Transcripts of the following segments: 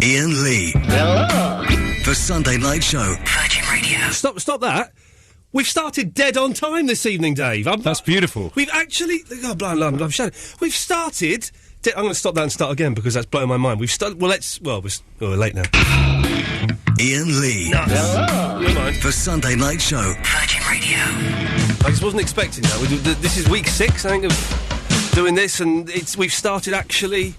Iain Lee. Hello. The Sunday Night Show. Virgin Radio. Stop that. We've started dead on time this evening, Dave. That's beautiful. We've actually... Oh, I'm shouting. We've started... I'm going to stop that and start again because that's blowing my mind. We've started... Well, we're late now. Iain Lee. Hello. Never mind. The Sunday Night Show. Virgin Radio. I just wasn't expecting that. This is week 6, I think, of doing this, and we've started actually...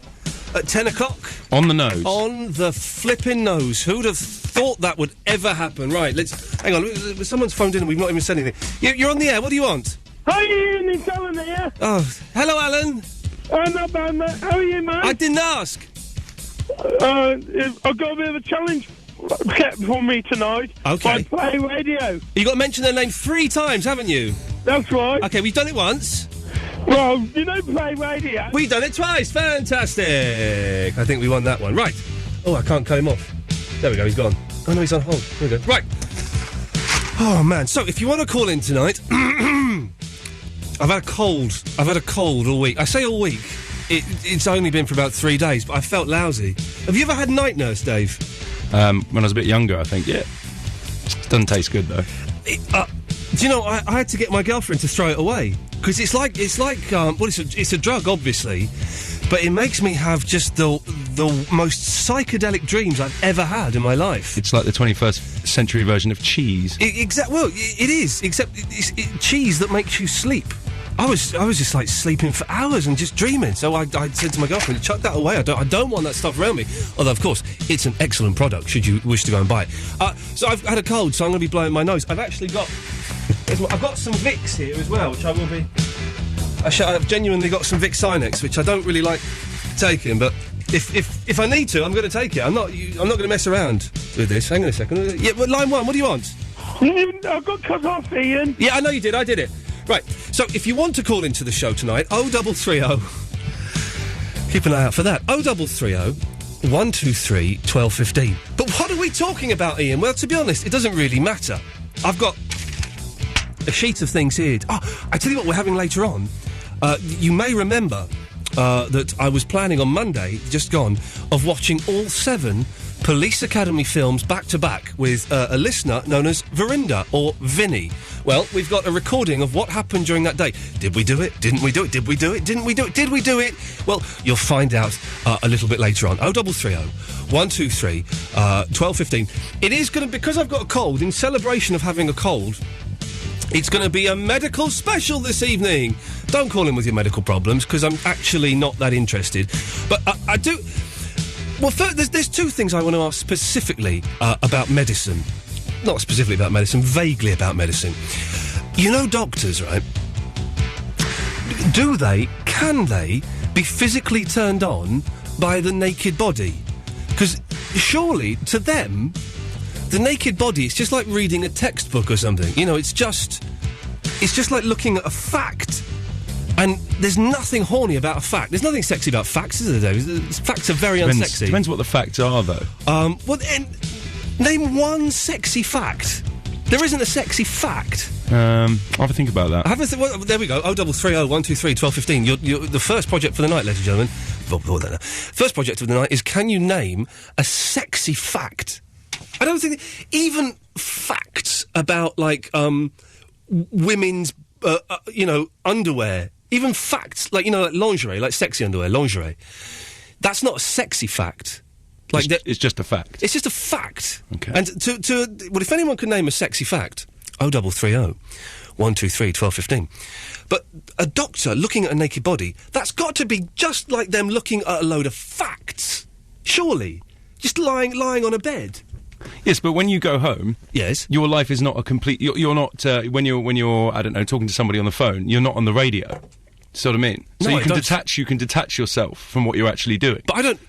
At 10 o'clock? On the nose. On the flipping nose. Who'd have thought that would ever happen? Right, hang on, someone's phoned in and we've not even said anything. You're on the air, what do you want? Hi Ian, it's Alan here. Oh, hello Alan. Not bad, mate. How are you, mate? I didn't ask. I've got a bit of a challenge kept for me tonight. Okay. By Play Radio. You got to mention their name 3 times, haven't you? That's right. Okay, we've done it once. Well, you know Play Radio. We've done it twice. Fantastic. I think we won that one. Right. Oh, I can't cut him off. There we go, he's gone. Oh, no, he's on hold. There we go. Right. Oh, man. So, if you want to call in tonight... I've had a cold all week. I say all week. It's only been for about 3 days, but I felt lousy. Have you ever had night nurse, Dave? When I was a bit younger, I think, yeah. It doesn't taste good, though. Do you know, I had to get my girlfriend to throw it away. Because it's like, it's a drug, obviously, but it makes me have just the most psychedelic dreams I've ever had in my life. It's like the 21st century version of cheese. Well, it is, except it's cheese that makes you sleep. I was just like sleeping for hours and just dreaming. So I said to my girlfriend, chuck that away. I don't want that stuff around me. Although, of course, it's an excellent product should you wish to go and buy it. So I've had a cold, so I'm going to be blowing my nose. I've got some Vicks here as well, which I will be... I've genuinely got some Vicks Sinex, which I don't really like taking, but if I need to, I'm going to take it. I'm not going to mess around with this. Hang on a second. Yeah, but line 1, what do you want? I got cut off, Ian. Yeah, I know you did. I did it. Right, so if you want to call into the show tonight, 0330... Keep an eye out for that. 0330 123 1215. But what are we talking about, Ian? Well, to be honest, it doesn't really matter. I've got a sheet of things here. Oh, I tell you what we're having later on. You may remember that I was planning on Monday, just gone, of watching all 7 Police Academy films back-to-back with a listener known as Verinda, or Vinny. Well, we've got a recording of what happened during that day. Did we do it? Didn't we do it? Did we do it? Didn't we do it? Did we do it? Well, you'll find out a little bit later on. 0330 123 1215. It is going to... Because I've got a cold, in celebration of having a cold... It's going to be a medical special this evening. Don't call in with your medical problems, because I'm actually not that interested. But I do... Well, first, there's 2 things I want to ask specifically about medicine. Not specifically about medicine, vaguely about medicine. You know doctors, right? Can they be physically turned on by the naked body? Because surely, to them... The naked body, it's just like reading a textbook or something. You know, it's just like looking at a fact. And there's nothing horny about a fact. There's nothing sexy about facts, is there, Dave? Facts are very unsexy. Depends what the facts are, though. Well, then, name one sexy fact. There isn't a sexy fact. I'll have a think about that. Well, there we go. 0330 123 1215. The first project for the night, ladies and gentlemen. First project of the night is, can you name a sexy fact? I don't think... Even facts about, like, women's, underwear. Even facts, like, like lingerie, like sexy underwear, lingerie. That's not a sexy fact. Like it's just a fact. It's just a fact. Okay. And well, if anyone can name a sexy fact, 0330 123 1215. But a doctor looking at a naked body, that's got to be just like them looking at a load of facts. Surely. Just lying on a bed. Yes, but when you go home, yes, your life is not a complete. You're not when you're I don't know, talking to somebody on the phone. You're not on the radio. See what I mean? So no, you can detach yourself from what you're actually doing. But I don't.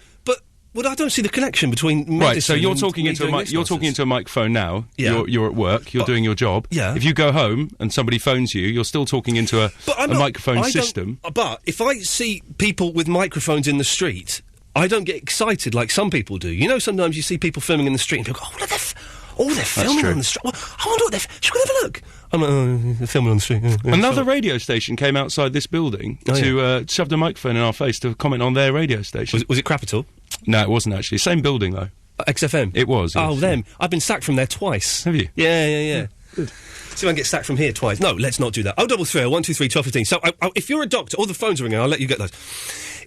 Well, I don't see the connection between medicine. Right. So you're and talking into a mic. You're talking into a microphone now. Yeah. You're at work. You're doing your job. Yeah. If you go home and somebody phones you, you're still talking into a microphone system. But if I see people with microphones in the street, I don't get excited like some people do. You know, sometimes you see people filming in the street and you go, Oh, they're filming true. on the street. Well, I wonder what should we have a look? They're filming on the street. Another radio station came outside this building shoved a microphone in our face to comment on their radio station. Was it Capital? No, it wasn't actually. Same building, though. XFM? It was, yes. Oh, them. I've been sacked from there twice. Have you? Yeah. Good. See if I can get sacked from here twice. No, let's not do that. 0330 123 1215. So, if you're a doctor, all the phones are ringing, I'll let you get those.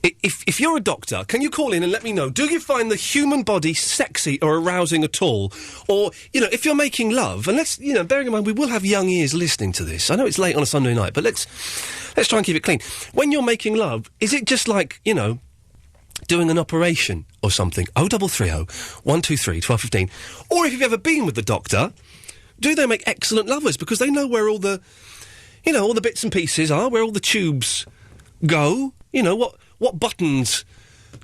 If you're a doctor, can you call in and let me know, do you find the human body sexy or arousing at all? Or, if you're making love, and let's, bearing in mind we will have young ears listening to this. I know it's late on a Sunday night, but let's try and keep it clean. When you're making love, is it just like, doing an operation or something? 0330 123 1215. Or if you've ever been with the doctor, do they make excellent lovers? Because they know where all the, all the bits and pieces are, where all the tubes go, what buttons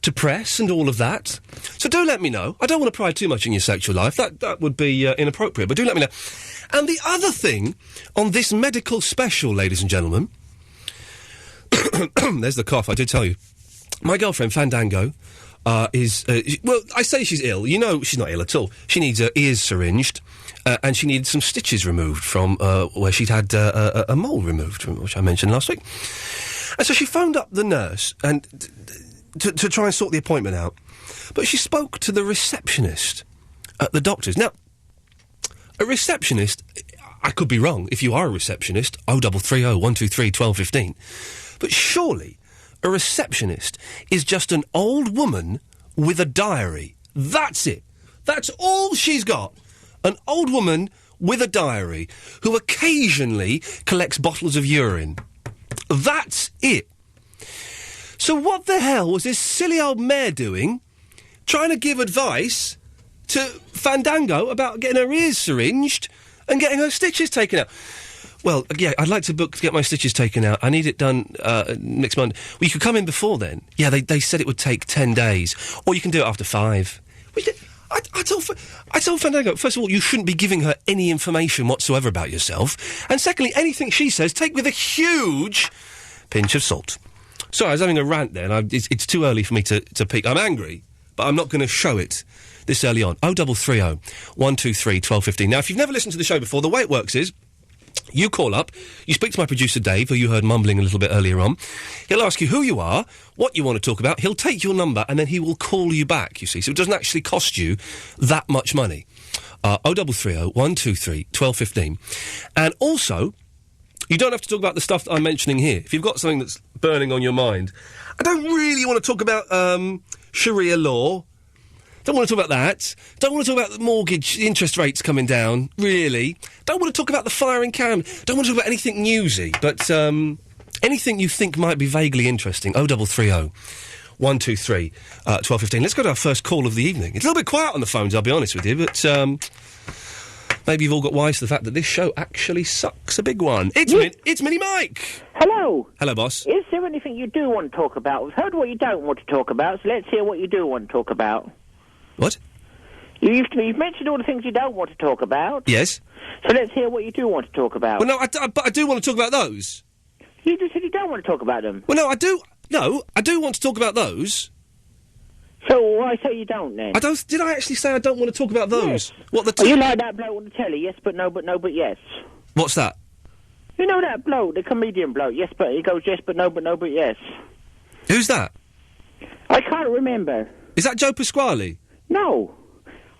to press and all of that. So do let me know. I don't want to pry too much in your sexual life. That would be inappropriate, but do let me know. And the other thing on this medical special, ladies and gentlemen, there's the cough, I did tell you. My girlfriend, Fandango, is... well, I say she's ill. She's not ill at all. She needs her ears syringed, and she needed some stitches removed from where she'd had a mole removed, which I mentioned last week. And so she phoned up the nurse and to try and sort the appointment out. But she spoke to the receptionist at the doctor's. Now, a receptionist... I could be wrong. If you are a receptionist, 0330 123 1215. But surely... a receptionist is just an old woman with a diary. That's it. That's all she's got. An old woman with a diary who occasionally collects bottles of urine. That's it. So what the hell was this silly old mare doing, trying to give advice to Fandango about getting her ears syringed and getting her stitches taken out? Well, yeah, I'd like to book to get my stitches taken out. I need it done next Monday. Well, you could come in before then. Yeah, they said it would take 10 days. Or you can do it after 5. I told Fandango, first of all, you shouldn't be giving her any information whatsoever about yourself. And secondly, anything she says, take with a huge pinch of salt. Sorry, I was having a rant there, and it's too early for me to peak. I'm angry, but I'm not going to show it this early on. 0330 123 1215. Now, if you've never listened to the show before, the way it works is... you call up, you speak to my producer Dave, who you heard mumbling a little bit earlier on. He'll ask you who you are, what you want to talk about, he'll take your number, and then he will call you back, you see. So it doesn't actually cost you that much money. 0330 123 1215. And also, you don't have to talk about the stuff that I'm mentioning here. If you've got something that's burning on your mind. I don't really want to talk about Sharia law. Don't want to talk about that. Don't want to talk about the mortgage interest rates coming down, really. Don't want to talk about the firing cam. Don't want to talk about anything newsy, but anything you think might be vaguely interesting. 0330 123 1215. Let's go to our first call of the evening. It's a little bit quiet on the phones, I'll be honest with you, but maybe you've all got wise to the fact that this show actually sucks a big one. It's Mini Mike. Hello. Hello, boss. Is there anything you do want to talk about? We've heard what you don't want to talk about, so let's hear what you do want to talk about. What? You've mentioned all the things you don't want to talk about. Yes. So let's hear what you do want to talk about. Well, no, but I do want to talk about those. You just said you don't want to talk about them. Well, no, I do. No, I do want to talk about those. So why say you don't then? I don't. Did I actually say I don't want to talk about those? Yes. What the? You like that bloke on the telly? Yes, but no, but no, but yes. What's that? You know that bloke, the comedian bloke? Yes, but he goes yes, but no, but yes. Who's that? I can't remember. Is that Joe Pasquale? No,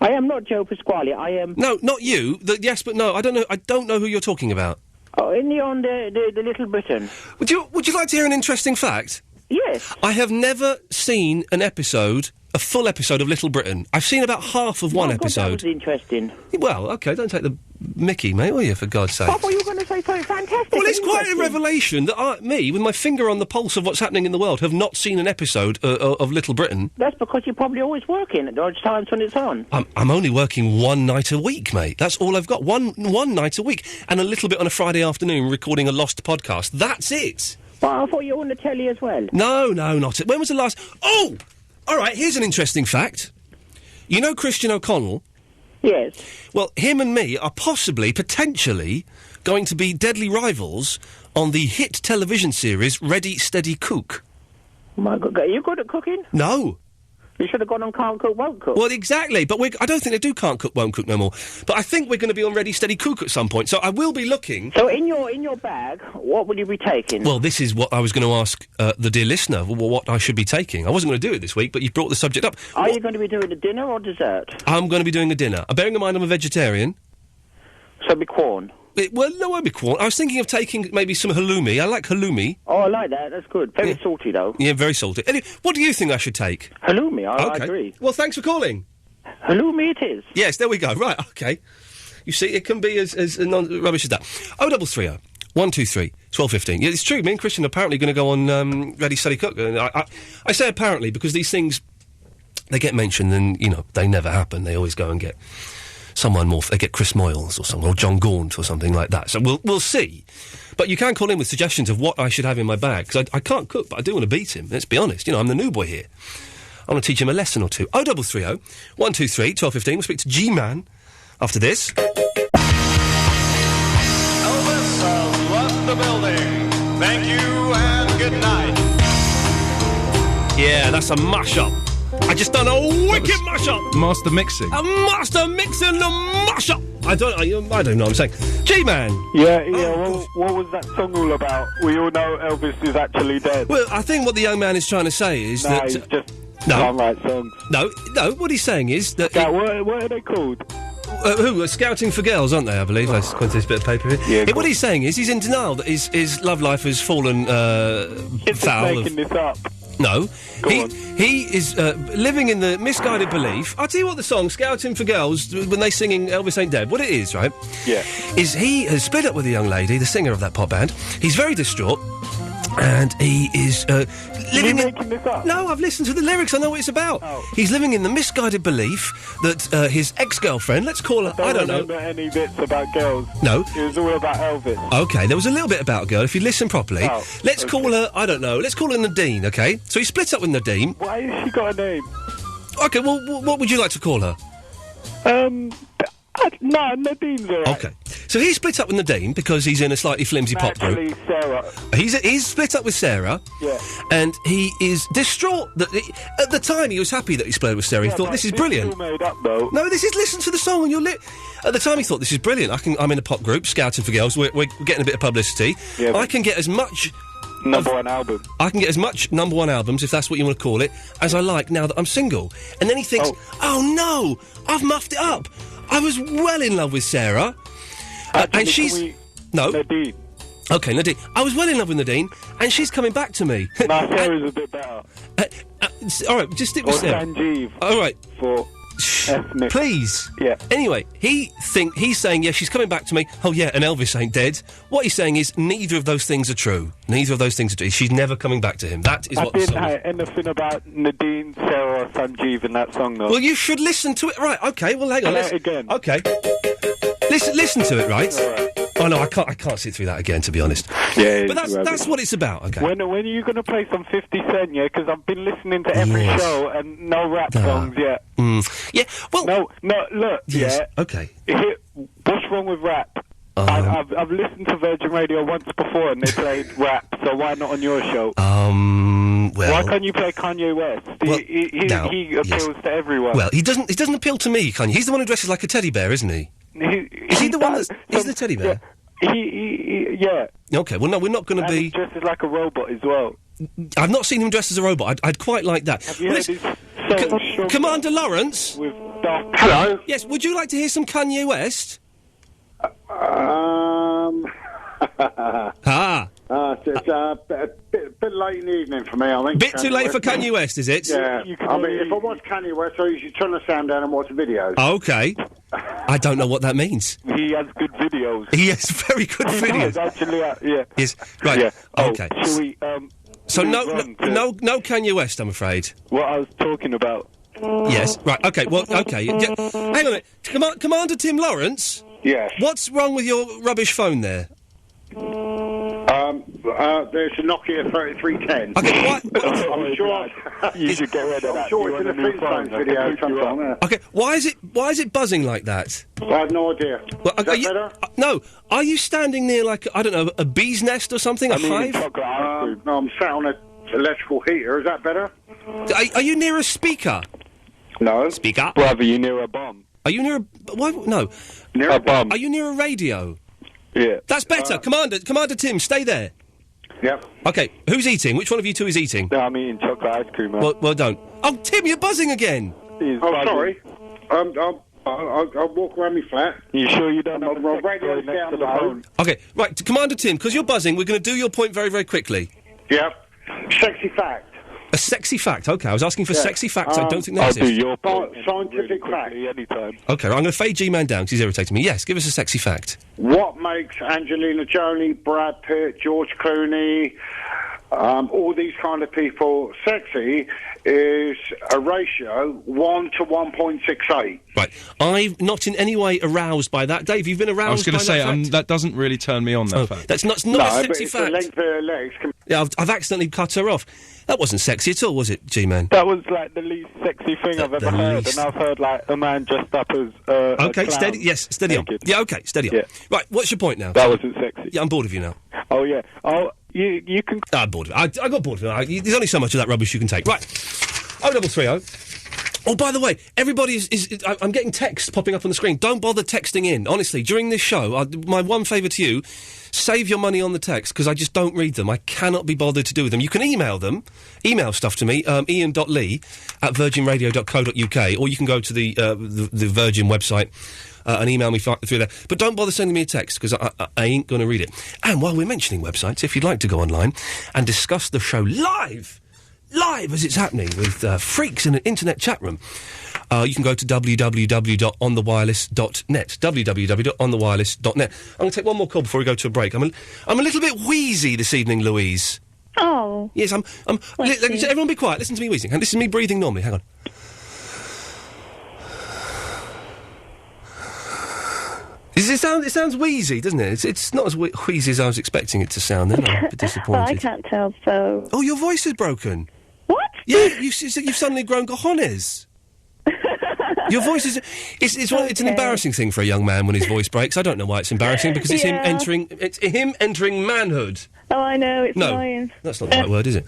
I am not Joe Pasquale. I am. No, not you. Yes, but no. I don't know. I don't know who you're talking about. Oh, on the Little Britain. Would you like to hear an interesting fact? Yes. I have never seen a full episode of Little Britain. I've seen about half of one episode. That was interesting. Well, OK, don't take the mickey, mate, will you, for God's sake? I thought you were going to say something fantastic. Well, it's quite a revelation that me, with my finger on the pulse of what's happening in the world, have not seen an episode of Little Britain. That's because you're probably always working at those times when it's on. I'm only working one night a week, mate. That's all I've got. One night a week. And a little bit on a Friday afternoon recording a lost podcast. That's it. Well, I thought you were on the telly as well. No, not it. When was the last... Oh! All right, here's an interesting fact. You know Christian O'Connell? Yes. Well, him and me are potentially, going to be deadly rivals on the hit television series Ready, Steady, Cook. My God, are you good at cooking? No. You should have gone on Can't Cook, Won't Cook. Well, exactly, but I don't think they do Can't Cook, Won't Cook no more. But I think we're going to be on Ready, Steady, Cook at some point, so I will be looking... So in your bag, what would you be taking? Well, this is what I was going to ask the dear listener, what I should be taking. I wasn't going to do it this week, but you've brought the subject up. Are you going to be doing a dinner or dessert? I'm going to be doing a dinner. Bearing in mind I'm a vegetarian... So be corn. Well, no, won't be corn. I was thinking of taking maybe some halloumi. I like halloumi. Oh, I like that. That's good. Very salty, though. Yeah, very salty. Anyway, what do you think I should take? Halloumi, I agree. Well, thanks for calling. Halloumi it is. Yes, there we go. Right, okay. You see, it can be as non-rubbish as that. 0330 123 1215. Yeah, it's true. Me and Christian are apparently going to go on Ready, Steady, Cook. And I say apparently because these things, they get mentioned and, you know, they never happen. They always go and get... someone more, they get Chris Moyles or someone, or John Gaunt or something like that. So we'll see. But you can call in with suggestions of what I should have in my bag, because I can't cook, but I do want to beat him. Let's be honest. You know, I'm the new boy here. I want to teach him a lesson or two. 0330 123 1215. We'll speak to G-Man after this. Elvis has left the building. Thank you and good night. Yeah, that's a mash-up. I just done a wicked mash-up. Master mixing. A master mixing the mash-up. I don't know what I'm saying. G-Man. Yeah, what was that song all about? We all know Elvis is actually dead. Well, I think what the young man is trying to say is that... he's just no. can't write songs. No, what he's saying is that... What are they called? Who? Scouting for Girls, aren't they, I believe? Let's go into this bit of paper here. Yeah, what he's saying is he's in denial that his love life has fallen foul making this up. No. Go on. He is living in the misguided belief... I'll tell you what the song, Scouting for Girls, when they singing Elvis Ain't Dead, what it is, right? Yeah. Is he has split up with a young lady, the singer of that pop band. He's very distraught. And he is living in... making this up? No, I've listened to the lyrics. I know what it's about. Oh. He's living in the misguided belief that his ex-girlfriend, let's call her... I don't know. remember any bits about girls. No. It was all about Elvis. Okay, there was a little bit about a girl. If you listen properly, Oh, let's okay. call her... I don't know. Let's call her Nadine, okay? So he splits up with Nadine. Why has she got a name? Okay, well, what would you like to call her? No, Nadine's alright. Okay. So he split up with Nadine because he's in a slightly flimsy pop group. Actually, Sarah. He's split up with Sarah. Yeah. And he is distraught that... at the time, he was happy that he split up with Sarah. He thought, this is brilliant. It's all made up, though. No, this is... Listen to the song and you're lit... At the time, he thought, this is brilliant. I'm in a pop group, Scouting for Girls. We're getting a bit of publicity. Yeah, I can get as much... Number one album. I can get as much number one albums, if that's what you want to call it, as I like now that I'm single. And then he thinks, oh no, I've muffed it up. I was well in love with Sarah. Actually, and she's... No. Nadine. Okay, Nadine. I was well in love with Nadine, and she's coming back to me. Nah, Sarah's a bit better. All right, just stick Or with Sarah. Sanjeev. All right. For ethnic. Please. Yeah. Anyway, he's saying, yeah, she's coming back to me. Oh, yeah, and Elvis ain't dead. What he's saying is neither of those things are true. Neither of those things are true. She's never coming back to him. That is I what the didn't song is. hear anything about Nadine, Sarah, or Sanjeev in that song, though. Well, you should listen to it. Right, okay, well, hang on. Play it again. Okay. Listen to it, right? All right. Oh, no, I can't sit through that again, to be honest. Yeah, But that's what it's about, okay? When are you going to play some 50 Cent, yeah? Because I've been listening to every Yes. show and no rap songs yet. Yeah, well... No, look, Yes, yeah. okay. What's wrong with rap? I've listened to Virgin Radio once before and they played rap, so why not on your show? Well... Why can't you play Kanye West? Well, He appeals to everyone. Well, he doesn't appeal to me, Kanye. He's the one who dresses like a teddy bear, isn't he? Is he the one that's... He's the teddy bear? Yeah. Okay, well, no, we're not going to And be... he dresses like a robot as well. I've not seen him dressed as a robot. I'd quite like that. Have you heard his song, Commander Lawrence? With Daft Hello. Yes, would you like to hear some Kanye West? It's a bit late in the evening for me, I think. Bit too late for Kanye West, is it? Yeah. You can I mean, only- if I watch Kanye West, I usually turn the sound down and watch the videos. Okay. I don't know what that means. He has good videos. He has very good He videos. does, actually, yeah. Yes, right. Yeah. Oh, Okay. Shall we, So move no on to Kanye West, I'm afraid. what I was talking about. Yes. Right. Okay. Well. Okay. Hang on a minute. Commander Tim Lawrence. Yes. What's wrong with your rubbish phone there? There's a Nokia 3310. Okay. I'm sure. You should get rid of that. I'm sure You it's in want a a new phone, Flintstones I video can hook you sometime. up. Yeah. Okay. Why is it buzzing like that? I have no idea. Well, Is that you, better? no. Are you standing near like I don't know a bee's nest or something? A I mean, hive? chocolate ice cream. No, I'm sat on a electrical heater. Is that better? Are you near a speaker? No. Speaker? Brother, you near a bomb? Are you near a... Why, no. Near A bomb. Are you near a radio? Yeah. That's better. Commander Tim, stay there. Yep. Okay, who's eating? Which one of you two is eating? No, I'm eating chocolate ice cream, man. Well, don't. Oh, Tim, you're buzzing again. He's Oh, buzzing. sorry. I'll walk around my flat. You sure you don't have a Well, sex radio's toy next down to the low. phone? Okay, right, Commander Tim, because you're buzzing, we're going to do your point very, very quickly. Yep. Sexy fact. A sexy fact. Okay, I was asking for sexy facts. I don't think I'll that's do it. your point. Scientific really fact. quickly, anytime. Okay, I'm going to fade G-Man down because he's irritating me. Yes, give us a sexy fact. What makes Angelina Jolie, Brad Pitt, George Clooney, all these kind of people sexy is a ratio 1 to 1.68. Right, I'm not in any way aroused by that. Dave, you've been aroused I was going by to say, that fact? that doesn't really turn me on, that fact. That's not No, a but sexy it's the fact. length of her legs. Yeah, I've accidentally cut her off. That wasn't sexy at all, was it, G-Man? That was like the least sexy thing I've ever heard, least. and I've heard like a man dressed up as a Okay, clown steady. Yes, steady naked. on. Yeah, okay, steady on. Yeah. Right, what's your point now? That wasn't sexy. Yeah, I'm bored of you now. Oh yeah. Oh, you can. I'm bored of it. I got bored of it. There's only so much of that rubbish you can take. Right. 0330. Oh, by the way, everybody I'm getting texts popping up on the screen. Don't bother texting in. Honestly, during this show, my one favour to you, save your money on the text, because I just don't read them. I cannot be bothered to do with them. You can email them. Email stuff to me, ian.lee@virginradio.co.uk, or you can go to the Virgin website and email me through there. But don't bother sending me a text, because I ain't going to read it. And while we're mentioning websites, if you'd like to go online and discuss the show live as it's happening with freaks in an internet chat room, you can go to www.onthewireless.net. www.onthewireless.net. I'm going to take one more call before we go to a break. I'm a little bit wheezy this evening, Louise. Oh. Yes, everyone be quiet. Listen to me wheezing. And this is me breathing normally. Hang on. It sounds wheezy, doesn't it? It's not as wheezy as I was expecting it to sound. Then I'm a bit disappointed. Well, I can't tell, so... Oh, your voice is broken. What? Yeah, you've suddenly grown cojones. Your voice is... It's an embarrassing thing for a young man when his voice breaks. I don't know why it's embarrassing, because it's him entering manhood. Oh, I know, it's annoying. That's not the right word, is it?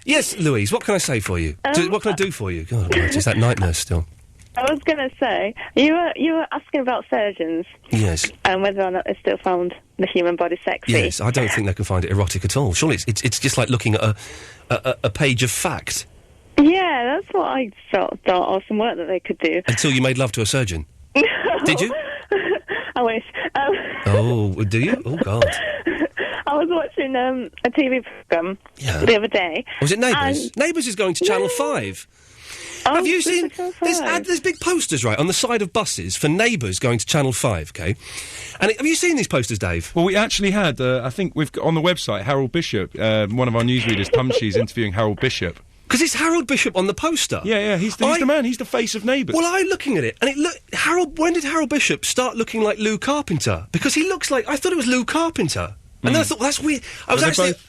Yes, Louise, what can I say for you? What can I do for you? God, it's that night nurse still. I was going to say, you were asking about surgeons. Yes. And whether or not they still found the human body sexy. Yes, I don't think they can find it erotic at all. Surely it's just like looking at a page of fact. Yeah, that's what I thought, or some work that they could do. Until you made love to a surgeon. Did you? I wish. Oh, do you? Oh, God. I was watching a TV programme the other day. Was it Neighbours? Neighbours is going to Channel 5. Oh, have you seen... There's big posters, right, on the side of buses for Neighbours going to Channel 5, OK? And have you seen these posters, Dave? Well, we actually had, I think we've got on the website, Harold Bishop, one of our newsreaders, Tumshy's interviewing Harold Bishop. Because it's Harold Bishop on the poster. Yeah, he's the man, he's the face of Neighbours. Well, I'm looking at it, and when did Harold Bishop start looking like Lou Carpenter? Because he looks like... I thought it was Lou Carpenter. And then I thought, well, that's weird.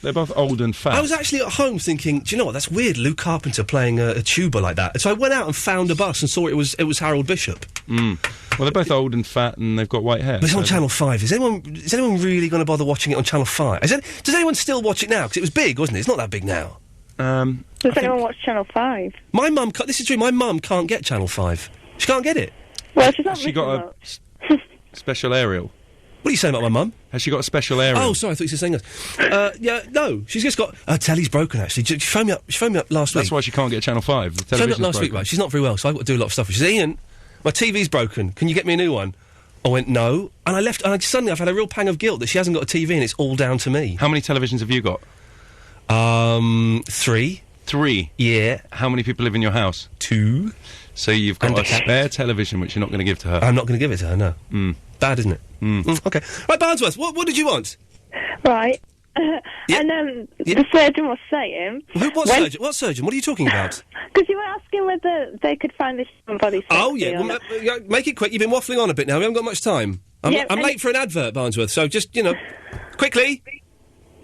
They're both old and fat. I was actually at home thinking, do you know what, that's weird, Lou Carpenter playing a tuba like that. So I went out and found a bus and saw it was Harold Bishop. Well, they're both old and fat and they've got white hair. But it's on Channel 5. Is anyone really going to bother watching it on Channel 5? Does anyone still watch it now? Because it was big, wasn't it? It's not that big now. Does anyone watch Channel 5? My mum... This is true, my mum can't get Channel 5. She can't get it. Well, she's not She got a special aerial. What are you saying about my mum? Has she got a special area? Oh, sorry, I thought you were saying that. Yeah, no, she's just got... Her telly's broken, actually. She phoned me up last week. That's why she can't get Channel 5. The She phoned me up television's last week, broken. right? She's not very well, so I've got to do a lot of stuff. She said, Ian, my TV's broken. Can you get me a new one? I went, no. And I left, and suddenly I've had a real pang of guilt that she hasn't got a TV and it's all down to me. How many televisions have you got? 3. 3? Yeah. How many people live in your house? 2. So you've got And a a cat. spare television which you're not going to give to her. I'm not going to give it to her, no. Bad, isn't it? Okay. Right, Barnsworth, what did you want? Right. Yeah. And Yeah. the surgeon was saying... What surgeon? What surgeon? What are you talking about? Because you were asking whether they could find the human body sexy. Oh, yeah. Well, make it quick. You've been waffling on a bit now. We haven't got much time. I'm late for an advert, Barnsworth, so just, quickly.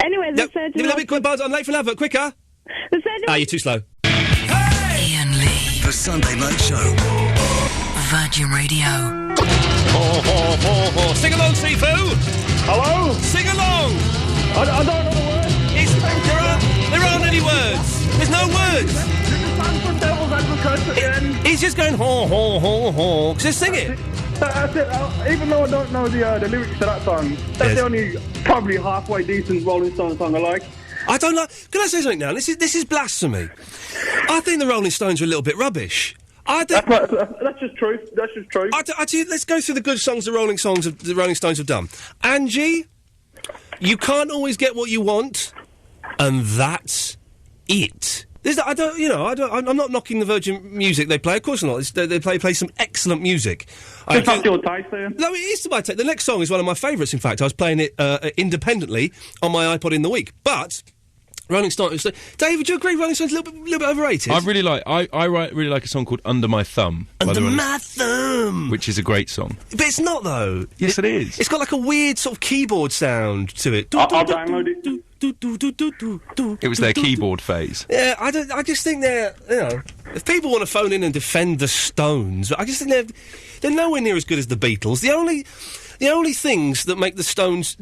Anyway, the surgeon... Give me a bit quick, Barnes. I'm late for an advert. Quicker. The surgeon... You're too slow. Ian Lee. The Sunday Night Show. Virgin Radio. Sing along, Sifu. Hello? Sing along. I don't know the word. It's Bangura. The There aren't any words. There's no words. He's just going ho ho ho ho. Just sing it. That's it. Even though I don't know the lyrics to that song, that's the only probably halfway decent Rolling Stones song I like. I don't like. Can I say something now? This is blasphemy. I think the Rolling Stones are a little bit rubbish. That's just truth. That's just truth. I tell you, let's go through the good songs the Rolling Stones have done. Angie, you can't always get what you want, and that's it. I'm not knocking the Virgin music they play. Of course not. They play some excellent music. It's not your taste, there. No, it is my taste. The next song is one of my favourites. In fact, I was playing it independently on my iPod in the week. But Rolling Stones. David, do you agree? Rolling Stones a little bit overrated. I really like a song called "Under My Thumb." Under My Thumb, which is a great song. But it's not though. Yes, it is. It's got like a weird sort of keyboard sound to it. I'll download it. It was their keyboard phase. Yeah, I just think they're, if people want to phone in and defend the Stones, I just think they're nowhere near as good as the Beatles. The only things that make the Stones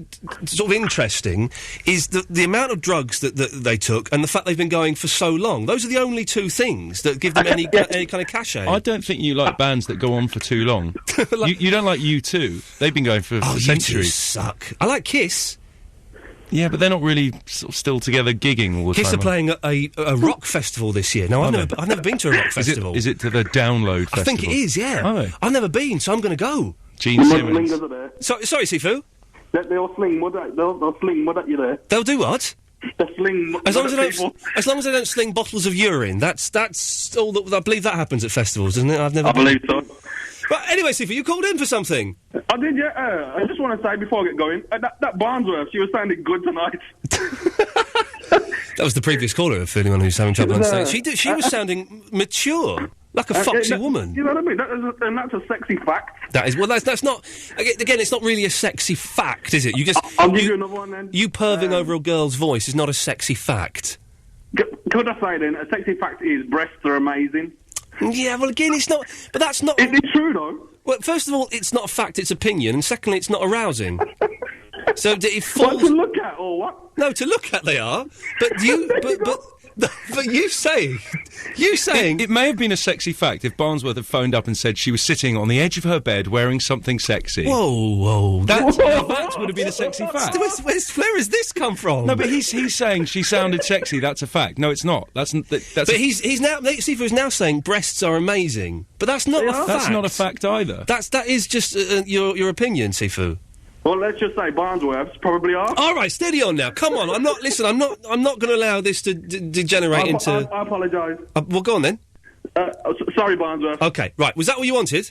sort of interesting is the amount of drugs that they took and the fact they've been going for so long. Those are the only two things that give them any kind of cachet. I don't think you like bands that go on for too long. You don't like U2. They've been going for centuries. U2 suck. I like Kiss. Yeah, but they're not really sort of still together gigging all the time. Kiss are playing a rock festival this year. No, I've never been to a rock festival. Is it to the Download Festival? I think it is, yeah. Oh. I've never been, so I'm going to go. Gene Simmons. Sorry, Sifu? They'll sling mud at you there. They'll do what? They'll sling mud as long as they don't sling bottles of urine. That's all that... I believe that happens at festivals, doesn't it? I believe so. But anyway, Sifu, you called in for something. I did, yeah. I just want to say before I get going, that Barnsworth, she was sounding good tonight. That was the previous caller, for anyone who's having trouble understanding. She was sounding mature, like a foxy woman. You know what I mean? And that's a sexy fact. That is. Well, that's not... Again, it's not really a sexy fact, is it? I'll give you another one, then. You perving over a girl's voice is not a sexy fact. Could I say, then, a sexy fact is breasts are amazing. Yeah, well, again, it's not... But that's not... It's true, though. Well, first of all, it's not a fact, it's opinion, and secondly, it's not arousing. So it falls... What, to look at, or what? No, to look at they are, but you... but you saying... It may have been a sexy fact if Barnsworth had phoned up and said she was sitting on the edge of her bed wearing something sexy. Whoa. That would have been a sexy fact. Where has this come from? No, but he's saying she sounded sexy, that's a fact. No, it's not. But he's now... Sifu's now saying breasts are amazing, but that's not a fact. That's not a fact either. That is just your opinion, Sifu. Well, let's just say Barnsworth's probably are. All right, steady on now. Come on, I'm not going to allow this to degenerate into... I apologise. Well, go on then. Sorry, Barnsworth. Okay, right. Was that what you wanted?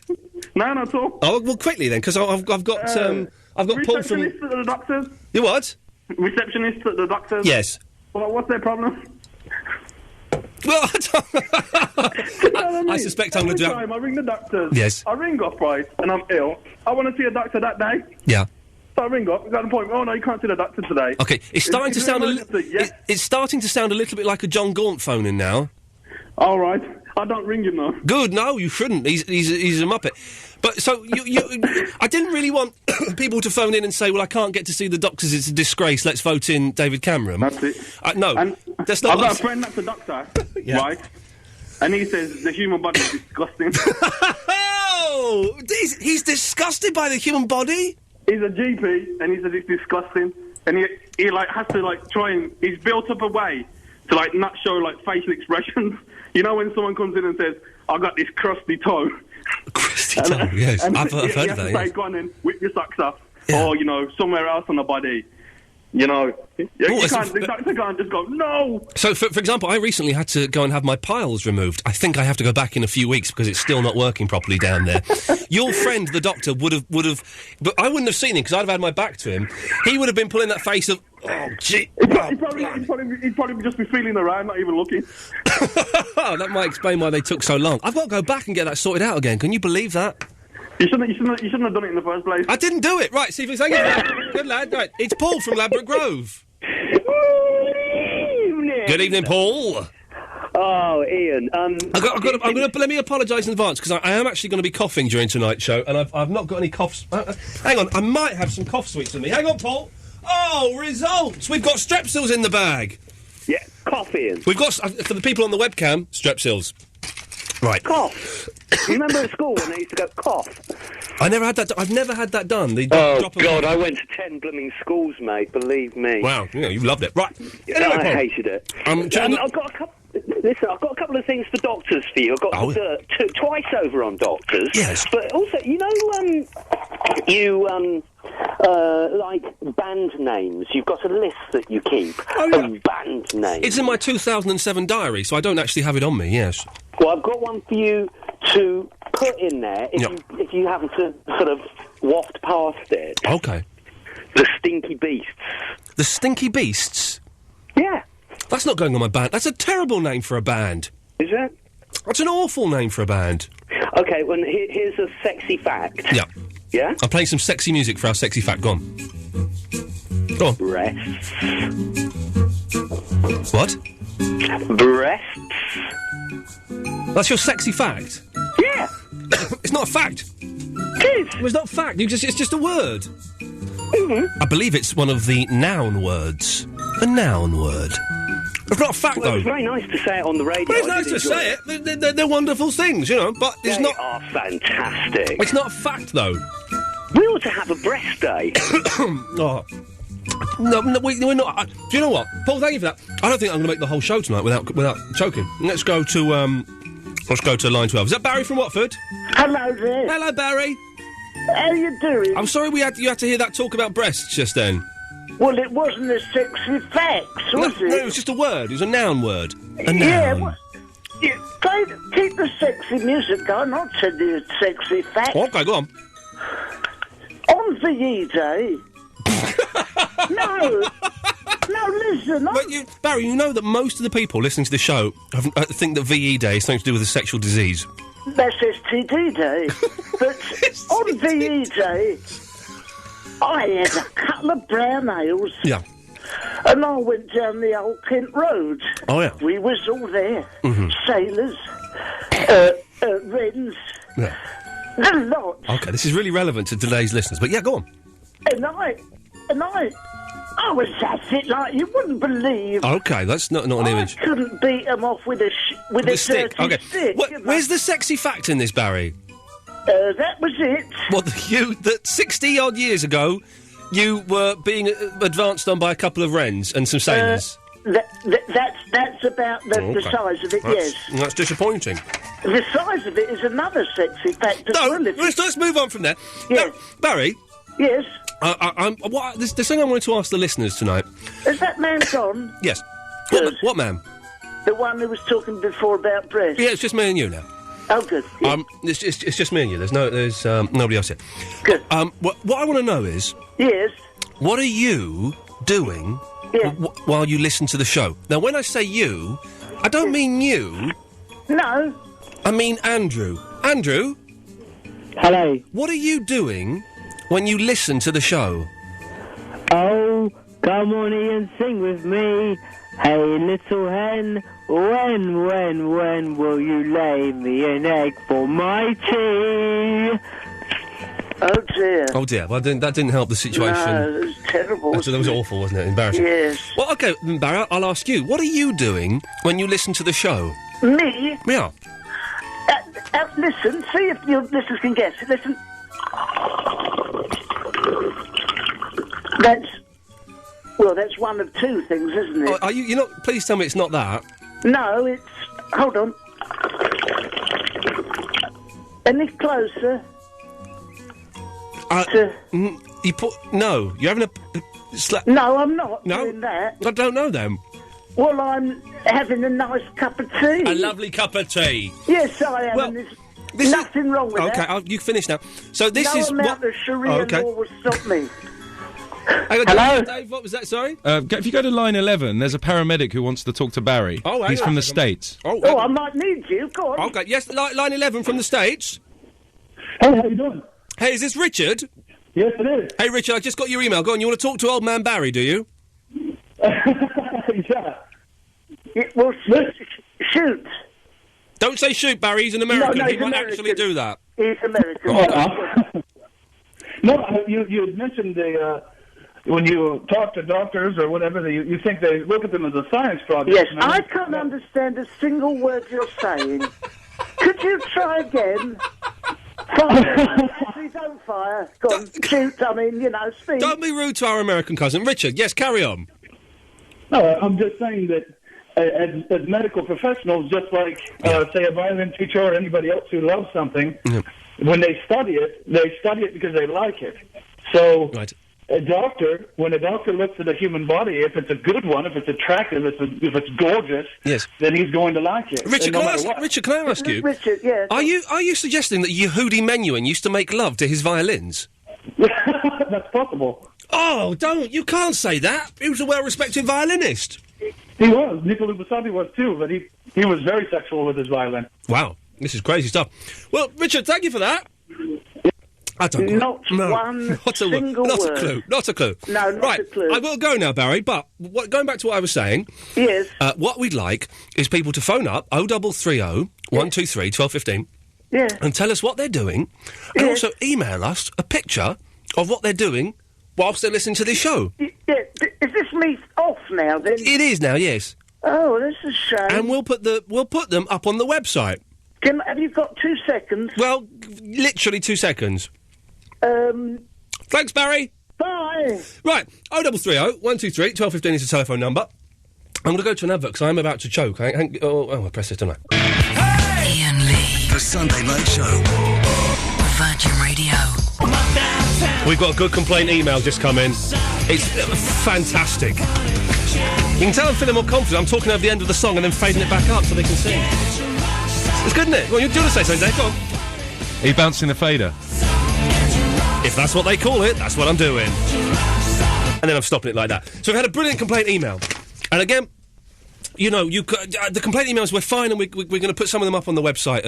No, not at all. Oh, well, quickly then, because I've got Paul from... Receptionist at the doctors. You what? Receptionist at the doctors. Yes. Well, what's their problem? Well, I suspect I'm going to do... Every time I ring the doctors, yes. I ring off, right, and I'm ill. I want to see a doctor that day. Yeah. So I ring up, got an appointment. Oh, no, you can't see the doctor today. Okay, it's starting to sound it's starting to sound a little bit like a John Gaunt phoning now. All right. I don't ring him, though. Good, no, you shouldn't. He's a muppet. But, so, I didn't really want people to phone in and say, well, I can't get to see the doctors, it's a disgrace, let's vote in David Cameron. That's it. No, and that's not... I've got a friend that's a doctor, right? And he says the human body is disgusting. Oh! He's disgusted by the human body? He's a GP, and he says it's disgusting. And he like, has to, like, try and... He's built up a way to, like, not show, like, facial expressions. You know when someone comes in and says, I've got this crusty toe. Crusty toe, yes. I've heard of that, yes. Go on then, whip your socks off. Yeah. Or, somewhere else on the body. The doctor can't just go, no! So, for example, I recently had to go and have my piles removed. I think I have to go back in a few weeks because it's still not working properly down there. Your friend, the doctor, would have... But I wouldn't have seen him because I'd have had my back to him. He would have been pulling that face of... Oh, gee... He'd probably just be feeling around, not even looking. That might explain why they took so long. I've got to go back and get that sorted out again. Can you believe that? You shouldn't have done it in the first place. I didn't do it. Right, thank you. Good lad. Right, it's Paul from Ladbroke Grove. Good evening, Paul. Oh, Ian. Let me apologise in advance because I am actually going to be coughing during tonight's show, and I've not got any coughs. Hang on, I might have some cough sweets with me. Hang on, Paul. Oh, results! We've got Strepsils in the bag. Yeah, cough, Ian. We've got, for the people on the webcam, Strepsils. Right. Cough. You remember at school when they used to go cough? I've never had that done. The Oh, drop of God, I went to 10 blooming schools, mate, believe me. Wow, yeah, you loved it. Right. Yeah, I hated it. I've got a couple... Listen, I've got a couple of things for doctors for you. I've got twice over on doctors. Yes. But also, you know, like band names. You've got a list that you keep of band names. It's in my 2007 diary, so I don't actually have it on me, yes. Well, I've got one for you to put in there if you happen to sort of waft past it. Okay. The Stinky Beasts. The Stinky Beasts? Yeah. That's not going on my band. That's a terrible name for a band. Is it? That's an awful name for a band. Okay, well, here's a sexy fact. Yeah. Yeah? I'm playing some sexy music for our sexy fact. Go on. Go on. Breasts. What? Breasts. That's your sexy fact? Yeah. It's not a fact. It is. It's not fact. It's just a word. Mm-hmm. I believe it's one of the noun words. A noun word. It's not a fact, though. It's very nice to say it on the radio. Well, it's nice to say it. They're wonderful things, you know, but it's not... They are fantastic. It's not a fact, though. We ought to have a breast day. Oh. No, we're not... do you know what? Paul, thank you for that. I don't think I'm going to make the whole show tonight without choking. Let's go to line 12. Is that Barry from Watford? Hello there. Hello, Barry. How you doing? I'm sorry you had to hear that talk about breasts just then. Well, it wasn't a sexy fact, was it? No, it was just a word. It was a noun word. A noun. Yeah, well, keep the sexy music going. I'll tell you a sexy fact. Okay, go on. On VE Day... No, listen. Barry, you know that most of the people listening to the show think that VE Day is something to do with a sexual disease. That's STD Day. But on VE Day, I had a couple of brown ales. Yeah. And I went down the old Kent Road. Oh, yeah. We was all there. Mm-hmm. Sailors, Wrens, the lot. Okay, this is really relevant to today's listeners, but yeah, go on. And I was at it like you wouldn't believe. Okay, that's not an image. I couldn't beat them off with a stick. dirty Okay. stick. Where's the sexy fact in this, Barry? That was it. What, that 60-odd years ago, you were being advanced on by a couple of wrens and some sailors? That's about the size of it, yes. That's disappointing. The size of it is another sexy fact as well. Let's move on from there. Yes. Barry? Yes? There's something I wanted to ask the listeners tonight. Is that man gone? Yes. Good. What man? The one who was talking before about breasts. Yeah, it's just me and you now. Oh, good. Yeah. It's just me and you. There's nobody else here. Good. What I want to know is... Yes? What are you doing while you listen to the show? Now, when I say you, I don't mean you. No. I mean Andrew. Andrew? Hello. What are you doing when you listen to the show? Oh, come on, Ian, sing with me. Hey, little hen, when will you lay me an egg for my tea? Oh, dear. Oh, dear. Well, that didn't help the situation. No, it was terrible. That was awful, wasn't it? Embarrassing. Yes. Well, OK, Barry, I'll ask you. What are you doing when you listen to the show? Me? Yeah. Listen, see if your listeners can guess. Listen. That's one of two things, isn't it? Oh, are you? You're not. Please tell me it's not that. No, it's. Hold on. Any closer? You put no. You're having a. No, I'm not doing that. I don't know them. Well, I'm having a nice cup of tea. A lovely cup of tea. Yes, I am. Well, there's nothing wrong with that. Okay, you finish now. So this is amount of Sharia law will stop me. Hello, Dave. What was that? Sorry. If you go to line 11, there's a paramedic who wants to talk to Barry. Oh, he's from the States. I might need you. Go on. Okay. Yes, line 11 from the States. Hey, how you doing? Hey, is this Richard? Yes, it is. Hey, Richard, I just got your email. Go on. You want to talk to old man Barry? Do you? Yeah, well, shoot. Don't say shoot, Barry. He's an American. No, he he's might American. actually do that. He's American. No, you had mentioned the when you talk to doctors or whatever, you think they look at them as a science project. Yes, I can't understand a single word you're saying. Could you try again? Fire. Actually, don't fire. Go on, shoot. I mean, speak. Don't be rude to our American cousin. Richard, yes, carry on. No, I'm just saying that as medical professionals, just like, say, a violin teacher or anybody else who loves something, when they study it because they like it. So when a doctor looks at a human body, if it's a good one, if it's attractive, if it's gorgeous, then he's going to like it. Richard, can I ask you? Richard, yes. Are you suggesting that Yehudi Menuhin used to make love to his violins? That's possible. Oh, you can't say that. He was a well-respected violinist. He was. Nicola Basabi was too, but he was very sexual with his violin. Wow, this is crazy stuff. Well, Richard, thank you for that. I don't Not one single word. Not a clue. No, not a clue. I will go now, Barry, but going back to what I was saying... Yes. What we'd like is people to phone up 0330 123 1215 and tell us what they're doing, and also email us a picture of what they're doing whilst they're listening to this show. Yeah. Is this me off now, then? It is now, yes. Oh, that's a shame. And we'll put them up on the website. Have you got 2 seconds? Well, literally 2 seconds. Thanks, Barry. Bye. Right, 0330 123 1215 is the telephone number. I'm going to go to an advert because I'm about to choke. I press this, don't I? Hey! Iain Lee. The Sunday Night Show. Virgin Radio. We've got a good complaint email just come in. It's fantastic. You can tell I'm feeling more confident. I'm talking over the end of the song and then fading it back up so they can sing. It's good, isn't it? Well, you do want to say something, Dave? Go on. Are you bouncing the fader? If that's what they call it, that's what I'm doing. And then I'm stopping it like that. So we've had a brilliant complaint email. And again, the complaint emails were fine, and we're going to put some of them up on the website.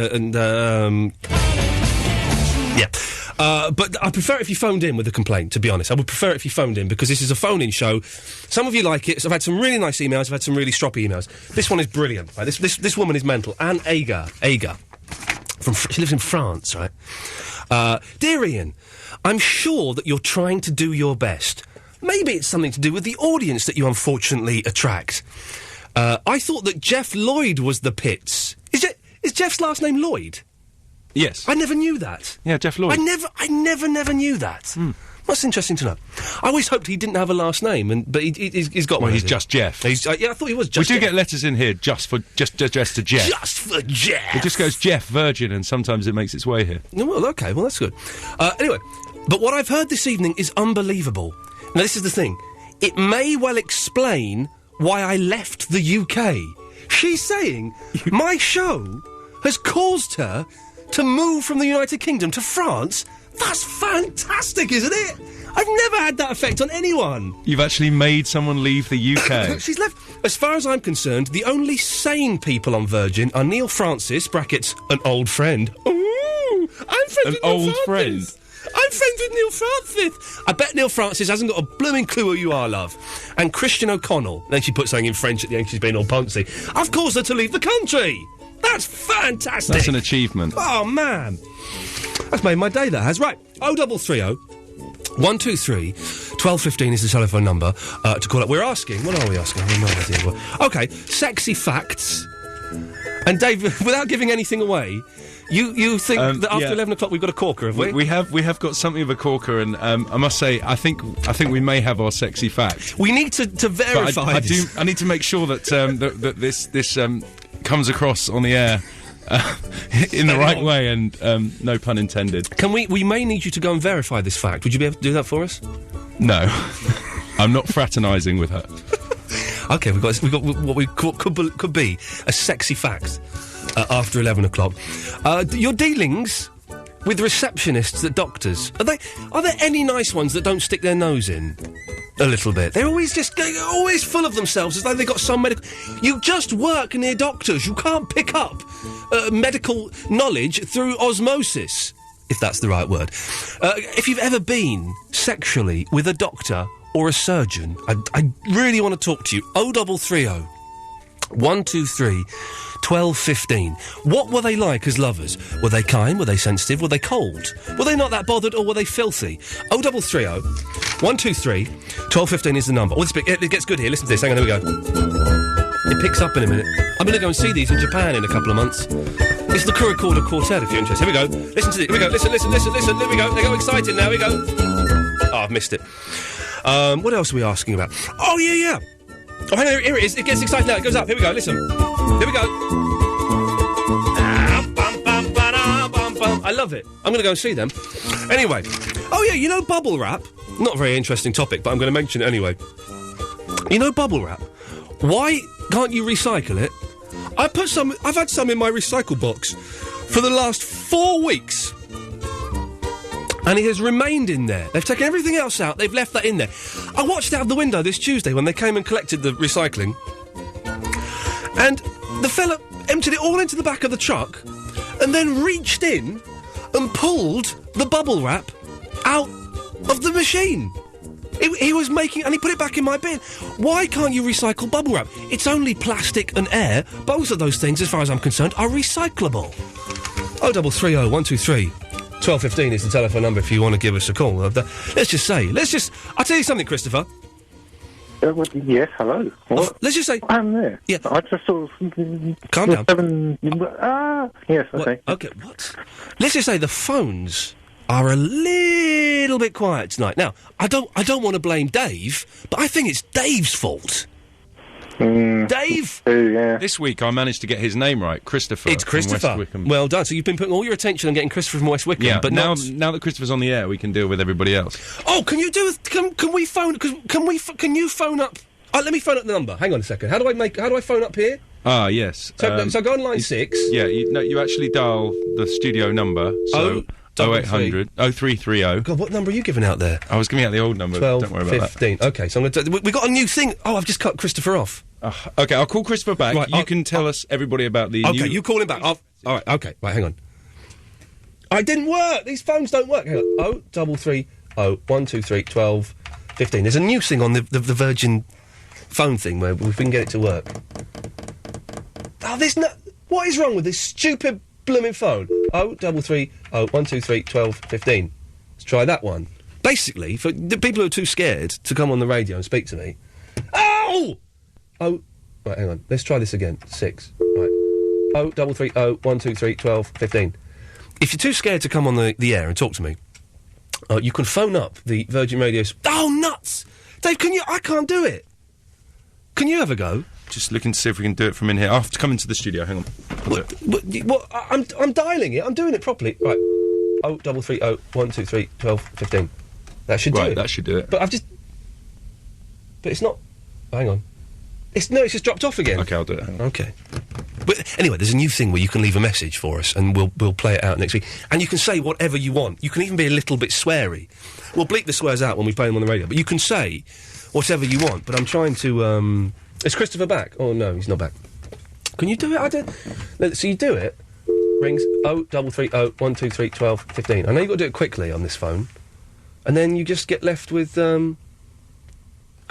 But I prefer it if you phoned in with a complaint, to be honest. I would prefer it if you phoned in, because this is a phone-in show. Some of you like it. So I've had some really nice emails. I've had some really stroppy emails. This one is brilliant. Right? This woman is mental. Anne Agar. She lives in France, right? Dear Iain, I'm sure that you're trying to do your best. Maybe it's something to do with the audience that you unfortunately attract. I thought that Jeff Lloyd was the Pits. Is Jeff's last name Lloyd? Yes. I never knew that. Yeah, Jeff Lloyd. I never knew that. That's interesting to know. I always hoped he didn't have a last name, but he's got one. Well, he's just Jeff. I thought he was just We do Jeff. Get letters in here just to Jeff. Just for Jeff. It just goes Jeff Virgin, and sometimes it makes its way here. Well, okay, well, that's good. Anyway, but what I've heard this evening is unbelievable. Now, this is the thing. It may well explain why I left the UK. She's saying my show has caused her to move from the United Kingdom to France. That's fantastic, isn't it? I've never had that effect on anyone. You've actually made someone leave the UK. She's left. As far as I'm concerned, the only sane people on Virgin are Neil Francis, brackets, an old friend. Ooh, I'm friends with Neil old Francis. friend? I'm friends with Neil Francis. I bet Neil Francis hasn't got a blooming clue who you are, love. And Christian O'Connell. Then she put something in French at the end, she's being all poncy. I've caused her to leave the country. That's fantastic. That's an achievement. Oh, man. That's made my day, that has. Right, 0330 123 1215 is the telephone number to call up. We're asking, what are we asking? I have no idea what. Okay, sexy facts. And Dave, without giving anything away, you think that after 11 o'clock we've got a corker, have we? We have got something of a corker, and I must say, I think we may have our sexy fact. We need to verify this. I need to make sure that that this comes across on the air in the right way, and no pun intended. Can we may need you to go and verify this fact. Would you be able to do that for us? No. I'm not fraternising with her. Okay, we've got what we could be a sexy fact after 11 o'clock. Your dealings with receptionists at doctors, are there any nice ones that don't stick their nose in a little bit? They're always always full of themselves, as though they've got some medical... You just work near doctors. You can't pick up medical knowledge through osmosis, if that's the right word. If you've ever been sexually with a doctor or a surgeon, I really want to talk to you. 0330 123 1215. What were they like as lovers? Were they kind? Were they sensitive? Were they cold? Were they not that bothered, or were they filthy? 0330 123 1215 is the number. Oh, it gets good here. Listen to this. Hang on, here we go. It picks up in a minute. I'm going to go and see these in Japan in a couple of months. It's the Kurikorda Quartet, if you're interested. Here we go. Listen to this. Here we go. Listen. There we go. They go excited now. Here we go. Oh, I've missed it. What else are we asking about? Oh, yeah. Oh, hang on. Here it is. It gets excited now. It goes up. Here we go. Listen. Here we go. I love it. I'm going to go and see them. Anyway. Oh, yeah, you know bubble wrap? Not a very interesting topic, but I'm going to mention it anyway. You know bubble wrap? Why can't you recycle it? I've had some in my recycle box for the last 4 weeks. And it has remained in there. They've taken everything else out. They've left that in there. I watched out of the window this Tuesday when they came and collected the recycling. And the fella emptied it all into the back of the truck and then reached in and pulled the bubble wrap out of the machine. He was making... And he put it back in my bin. Why can't you recycle bubble wrap? It's only plastic and air. Both of those things, as far as I'm concerned, are recyclable. 0330 123 1215 is the telephone number if you want to give us a call. Let's just say... I'll tell you something, Christopher. Yes, hello. What? Let's just say... I'm there. Yeah. I just sort of... Calm down. Yes, okay. Okay, what? Let's just say the phones are a little bit quiet tonight. Now, I don't want to blame Dave, but I think it's Dave's fault. Dave? Yeah. This week I managed to get his name right, Christopher. It's Christopher. From West Wickham. Well done. So you've been putting all your attention on getting Christopher from West Wickham. Yeah, but now that Christopher's on the air, we can deal with everybody else. Oh, can you do? Can we phone? Can you phone up? Let me phone up the number. Hang on a second. How do I phone up here? Ah, yes. So go on line 6. Yeah, you actually dial the studio number. So 0800 0330. God, what number are you giving out there? I was giving out the old number. 12, don't worry about 15. that. Okay, so we got a new thing. Oh, I've just cut Christopher off. Okay, I'll call Christopher back. Right, you can tell us everybody about the. Okay, you call him back. All right. Okay. Right. Hang on. It didn't work. These phones don't work. Hang on. 0330 123 12 15. There's a new thing on the Virgin phone thing where we can get it to work. Oh, there's no. What is wrong with this stupid blooming phone? 0330 123 12 15. Let's try that one. Basically, for the people who are too scared to come on the radio and speak to me. Oh! Right, hang on. Let's try this again. 6. Right. 0330 123 12 15. If you're too scared to come on the air and talk to me, you can phone up the Virgin Radio... Oh, nuts! Dave, can you... I can't do it. Can you have a go? Just looking to see if we can do it from in here. I'll have to come into the studio. Hang on. What? I'm dialing it. I'm doing it properly. Right. 0330 123 12 15. That should do it. Right, that should do it. But I've just... But it's not... Hang on. It's just dropped off again. Okay, I'll do it. Okay. But anyway, there's a new thing where you can leave a message for us, and we'll play it out next week. And you can say whatever you want. You can even be a little bit sweary. We'll bleep the swears out when we play them on the radio, but you can say whatever you want. But I'm trying to. Is Christopher back? Oh no, he's not back. Can you do it? I don't. So you do it. Rings 0330 123 12 15. I know you've got to do it quickly on this phone, and then you just get left with. Come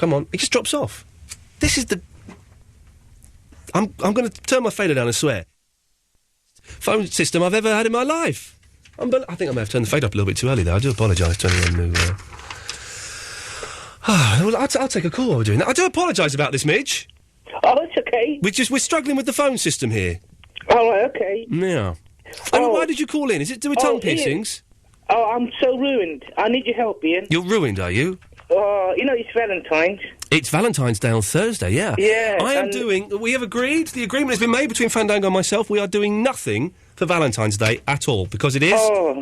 on, it just drops off. This is the... I'm going to turn my fader down and swear. Phone system I've ever had in my life. I think I may have turned the fader up a little bit too early, though. I do apologise to anyone who... well, I'll take a call while we're doing that. I do apologise about this, Midge. Oh, it's okay. We're struggling with the phone system here. Oh, right, okay. Yeah. And why did you call in? Is it to do with tongue piercings? Ian. Oh, I'm so ruined. I need your help, Ian. You're ruined, are you? You know, it's Valentine's. It's Valentine's Day on Thursday, yeah. Yeah. I am doing... We have agreed, the agreement has been made between Fandango and myself, we are doing nothing for Valentine's Day at all, because it is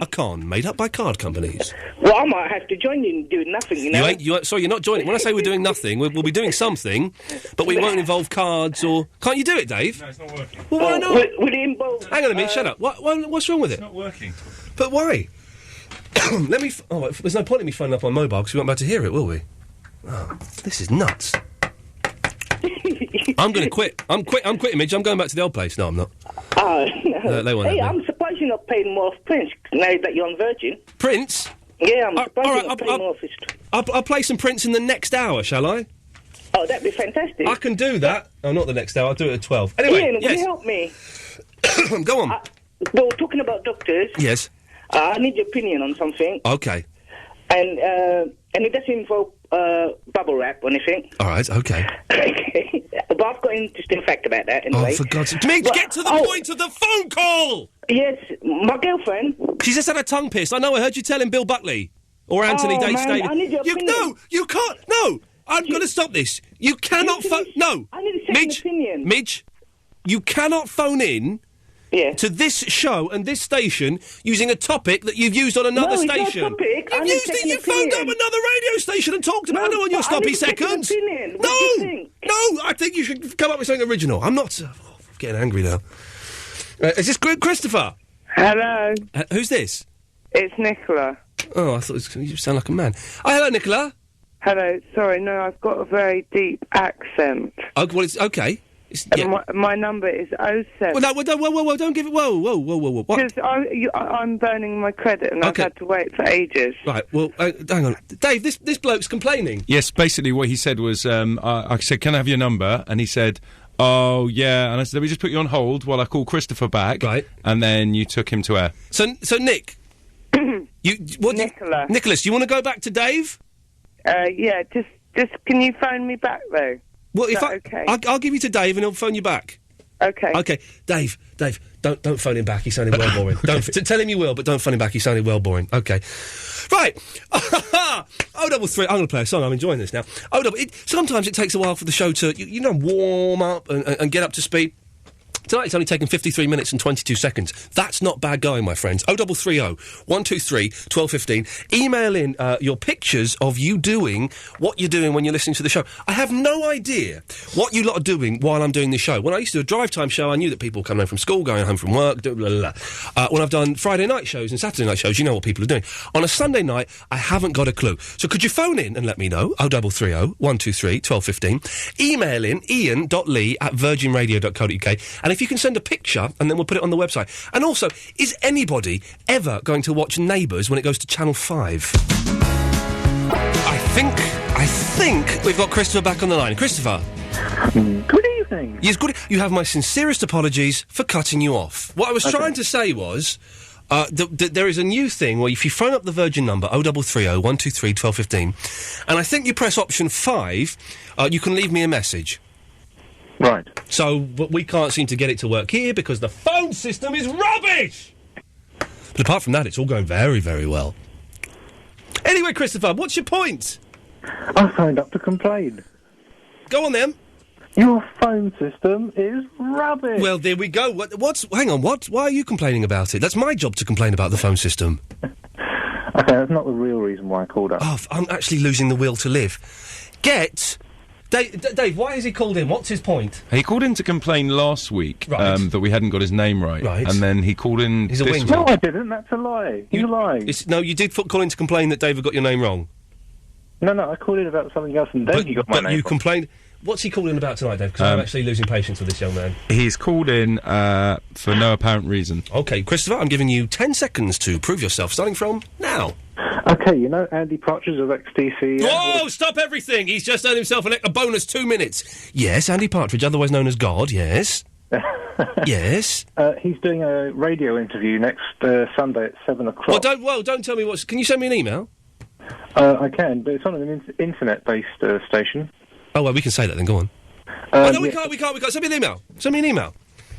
a con made up by card companies. Well, I might have to join you in doing nothing, you know. Sorry, you're not joining. When I say we're doing nothing, we'll be doing something, but we won't involve cards or... Can't you do it, Dave? No, it's not working. Well, why not? Will it involve... Hang on a minute, shut up. What's wrong with it? It's not working. But why? Let me... there's no point in me phoning up on mobile, because we won't be able to hear it, will we? Oh, this is nuts. I'm going to quit. I'm quitting, Midge. I'm going back to the old place. No, I'm not. Oh, no. They won't hey, have me. I'm surprised you're not paying more off Prince now that you're on Virgin. Prince? Yeah, I'm surprised you're not paying more off his... I'll play some Prince in the next hour, shall I? Oh, that'd be fantastic. I can do that. Oh, not the next hour. I'll do it at 12. Anyway, Ian, yes. will you help me? Go on. Though, talking about doctors, Yes. I need your opinion on something. Okay. And it doesn't involve bubble wrap or anything. All right, okay. Okay. But I've got an interesting fact about that anyway. Oh, for God's sake. Mitch, get to the point of the phone call! Yes, my girlfriend... She's just had a tongue pierced. I know, I heard you telling Bill Buckley. Or Anthony Oh, Davis man, David. I need your opinion. No, you can't. No, I'm going to stop this. You cannot phone... No. I need a second opinion. Midge, you cannot phone in... to this show and this station using a topic that you've used on another No, it's not a station. topic. I You've need used it. second You phoned up opinion. another radio station and talked about it on your but I sloppy need second seconds. opinion. What No, do you think? no. I think you should come up with something original. I'm not. I'm getting angry now. Is this Christopher? Hello. Who's this? It's Nicola. Oh, I thought you sound like a man. Oh, hello, Nicola. Hello. Sorry, no, I've got a very deep accent. Oh, well, it's okay. My number is 07. Well, no, whoa, don't give it. Whoa. What? Because I'm burning my credit and Okay. I've had to wait for ages. Right, well, hang on. Dave, this bloke's complaining. Yes, basically what he said was, I said, can I have your number? And he said, oh, yeah. And I said, let me just put you on hold while I call Christopher back. Right. And then you took him to air. So Nick, Nicholas, you want to go back to Dave? Yeah, just can you phone me back though? Well, Is that okay? I'll give you to Dave and he'll phone you back. Okay. Okay, Dave, don't phone him back. He sounded well boring. Tell him you will, but don't phone him back. He sounded well boring. Okay, right. 033. I'm going to play a song. I'm enjoying this now. Sometimes it takes a while for the show to warm up and get up to speed. Tonight it's only taken 53 minutes and 22 seconds. That's not bad going, my friends. 0330 123 1215. Email in your pictures of you doing what you're doing when you're listening to the show. I have no idea what you lot are doing while I'm doing this show. When I used to do a drive time show, I knew that people coming home from school, going home from work, blah, blah, blah. When I've done Friday night shows and Saturday night shows, you know what people are doing. On a Sunday night, I haven't got a clue. So could you phone in and let me know? 0330 123 1215. Email in ian.lee@virginradio.co.uk. And if you can send a picture, and then we'll put it on the website. And also, is anybody ever going to watch Neighbours when it goes to Channel 5? I think we've got Christopher back on the line. Christopher. Good evening. Yes, good. You have my sincerest apologies for cutting you off. What I was trying to say was, there is a new thing where if you phone up the Virgin number, 0330 123 1215, and I think you press option 5, you can leave me a message. Right. So, but we can't seem to get it to work here because the phone system is rubbish! But apart from that, it's all going very, very well. Anyway, Christopher, what's your point? I phoned up to complain. Go on, then. Your phone system is rubbish. Well, there we go. Hang on, what? Why are you complaining about it? That's my job to complain about the phone system. Okay, that's not the real reason why I called up. Oh, I'm actually losing the will to live. Dave, why has he called in? What's his point? He called in to complain last week that we hadn't got his name right. Right. And then he called in He's a this wing. week. No, I didn't. That's a lie. You're lying. No, you did call in to complain that David got your name wrong. No, I called in about something else and then you got my name But you wrong. complained... What's he calling about tonight, Dave? Because I'm actually losing patience with this young man. He's called in for no apparent reason. OK, Christopher, I'm giving you 10 seconds to prove yourself, starting from now. Okay, you know Andy Partridge of XTC... Whoa, stop everything! He's just earned himself a bonus 2 minutes. Yes, Andy Partridge, otherwise known as God, yes. Yes. He's doing a radio interview next Sunday at 7 o'clock. Don't tell me what's... Can you send me an email? I can, but it's on an internet-based station. Oh, well, we can say that then, go on. No, we can't. Send me an email.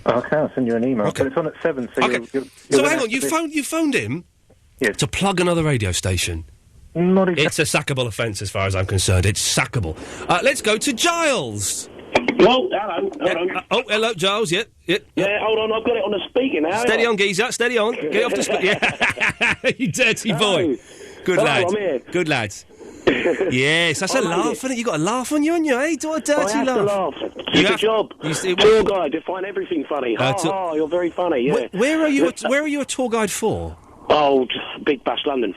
Okay, I'll send you an email. Okay. But it's on at 7, so Okay. So hang on, you phoned him to plug another radio station? Not exactly. It's a sackable offence as far as I'm concerned. It's sackable. Let's go to Giles. Hello, hello. Hello, Giles, yeah, hold on, I've got it on the speaker now. Steady on, geezer, steady on. Get off the speaker. Yeah. You dirty boy. Good lad. I'm here. Good lad. Yes, that's a laugh, isn't it? You got a laugh on you, haven't you, eh? Do a dirty I have to laugh. It's a job. Tour guide, to find everything funny. You're very funny, yeah. Where are you a tour guide for? Oh, Big Bash London.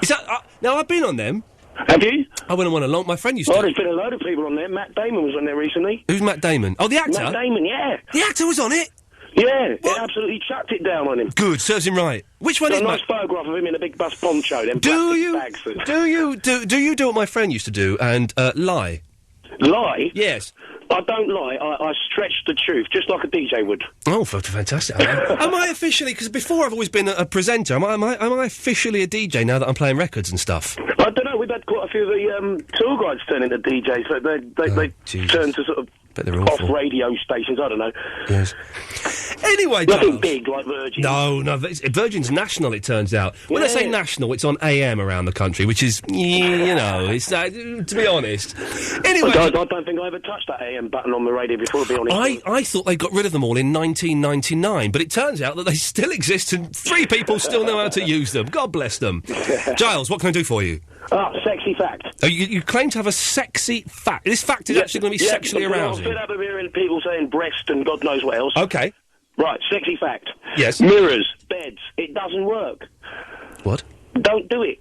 Is that... now, I've been on them. Have you? I went on one along. My friend used to... Oh, there's been a load of people on there. Matt Damon was on there recently. Who's Matt Damon? Oh, the actor? Matt Damon, yeah. The actor was on it? Yeah, it absolutely chucked it down on him. Good, serves him right. Which one is a nice photograph of him in a big bus poncho. Them do you bags do what my friend used to do and lie? Lie? Yes. I don't lie. I stretch the truth, just like a DJ would. Oh, fantastic. Am I officially, because before I've always been a presenter, am I officially a DJ now that I'm playing records and stuff? I don't know, we've had quite a few of the tour guides turn into DJs, so they turn to sort of off radio stations, I don't know. Yes. Anyway, nothing Giles. big like Virgin. No, Virgin's national, it turns out. When I say national, it's on AM around the country, which is, it's to be honest. Anyway... I don't think I ever touched that AM button on the radio before, to be honest. I thought they got rid of them all in 1999, but it turns out that they still exist and 3 people still know how to use them. God bless them. Giles, what can I do for you? Sexy fact. Oh, you claim to have a sexy fact. This fact is actually going to be sexually arousing. I'm fed up of hearing people saying breast and God knows what else. Okay. Right, sexy fact. Yes. Mirrors, beds, it doesn't work. What? Don't do it.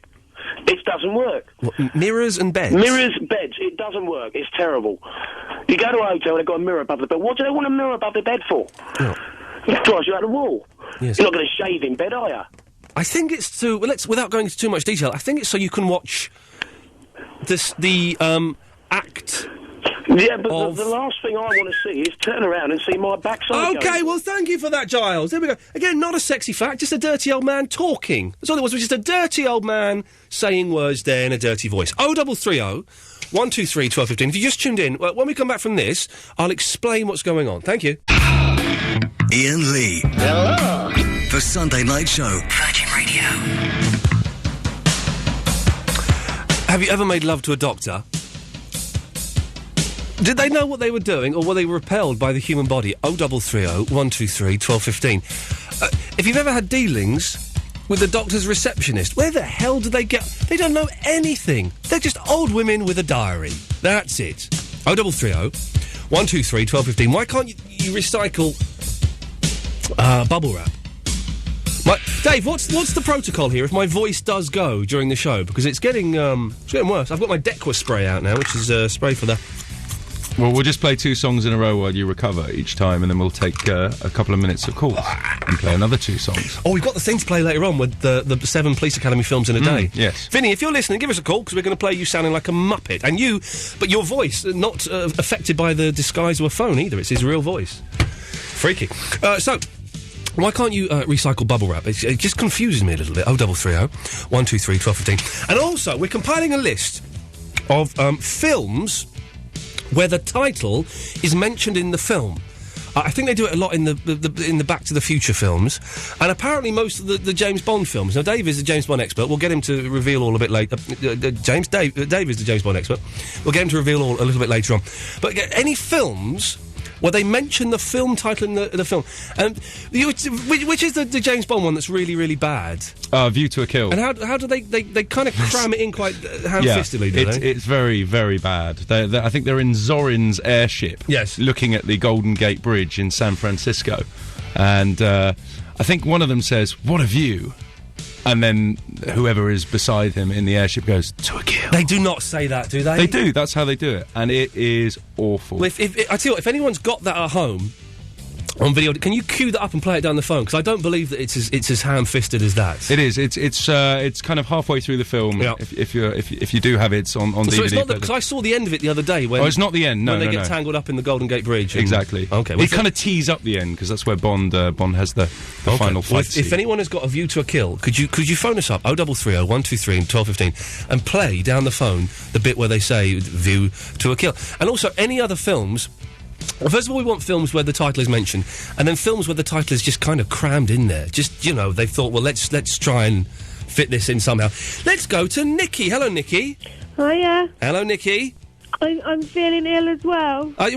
It doesn't work. What, mirrors and beds? Mirrors, beds, it doesn't work. It's terrible. You go to a hotel and they've got a mirror above the bed. What do they want a mirror above the bed for? Oh. It drives you out of the wall. Yes. You're not going to shave in bed, are you? I think it's to... Well, without going into too much detail, I think it's so you can watch the act... Yeah, but the last thing I want to see is turn around and see my backside. Okay, well, thank you for that, Giles. There we go. Again, not a sexy fact, just a dirty old man talking. That's all it was just a dirty old man saying words there in a dirty voice. 0330 123 1215. If you just tuned in, when we come back from this, I'll explain what's going on. Thank you. Iain Lee. Hello. The Sunday Night Show. Virgin Radio. Have you ever made love to a doctor? Did they know what they were doing, or were they repelled by the human body? 0330 123 1215. If you've ever had dealings with the doctor's receptionist, where the hell do they get... They don't know anything. They're just old women with a diary. That's it. 0330 123 1215. Why can't you recycle bubble wrap? Dave, what's the protocol here if my voice does go during the show? Because it's getting worse. I've got my Dequa spray out now, which is a spray for the... Well, we'll just play 2 songs in a row while you recover each time, and then we'll take a couple of minutes of calls and play another 2 songs. Oh, we've got the thing to play later on with the 7 Police Academy films in a day. Yes. Vinny, if you're listening, give us a call, because we're going to play you sounding like a Muppet. And but your voice, not affected by the disguise of a phone either. It's his real voice. Freaky. So... Why can't you recycle bubble wrap? It just confuses me a little bit. 0330 123 1215. And also, we're compiling a list of films where the title is mentioned in the film. I think they do it a lot in the Back to the Future films, and apparently most of the James Bond films. Now, Dave is the James Bond expert. We'll get him to reveal all a bit later. Dave is the James Bond expert. We'll get him to reveal all a little bit later on. But any films where they mention the film title in the film, and which is the James Bond one that's really, really bad? View to a Kill. And how do they kind of cram it in quite ham-fistedly, do they? It's very, very bad. I think they're in Zorin's airship. Yes. Looking at the Golden Gate Bridge in San Francisco. And I think one of them says, "What a view." And then whoever is beside him in the airship goes, "To a kill." They do not say that, do they? They do. That's how they do it. And it is awful. Well, I tell you what, if anyone's got that at home on video, can you cue that up and play it down the phone? Because I don't believe that it's as ham-fisted as that. It is. It's kind of halfway through the film. Yeah. If you do have it on DVD. So it's not because I saw the end of it the other day. When, it's not the end. No, when they get tangled up in the Golden Gate Bridge. Exactly. Okay. Well, it kind of tease up the end because that's where Bond has the final fight. Well, if anyone has got a view to a kill, could you phone us up 0330 123 and 1215 and play down the phone the bit where they say view to a kill, and also any other films. Well, first of all, we want films where the title is mentioned, and then films where the title is just kind of crammed in there. Just, they thought, well, let's try and fit this in somehow. Let's go to Nikki. Hello, Nikki. Hiya. Hello, Nikki. I'm feeling ill as well. I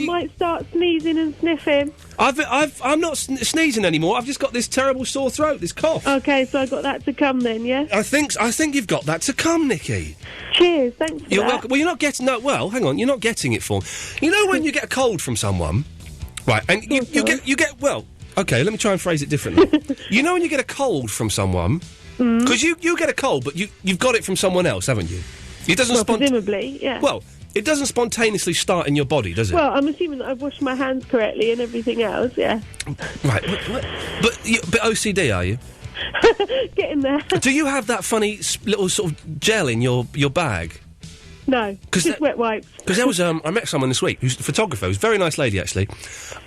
might start sneezing and sniffing. I'm not sneezing anymore. I've just got this terrible sore throat, this cough. Okay, so I got that to come then, yeah? I think you've got that to come, Nikki. Cheers, thanks for You're that. welcome. Well, you're not getting... No, well, hang on, you're not getting it for... You know when you get a cold from someone, right, and you get... Well, okay, let me try and phrase it differently. You know when you get a cold from someone... Because you get a cold, but you've got it from someone else, haven't you? It doesn't presumably, yeah. Well, it doesn't spontaneously start in your body, does it? Well, I'm assuming that I've washed my hands correctly and everything else, yeah. Right, but OCD, are you? Getting there. Do you have that funny little sort of gel in your bag? No, just wet wipes. Because there was, I met someone this week who's a photographer, who's a very nice lady actually,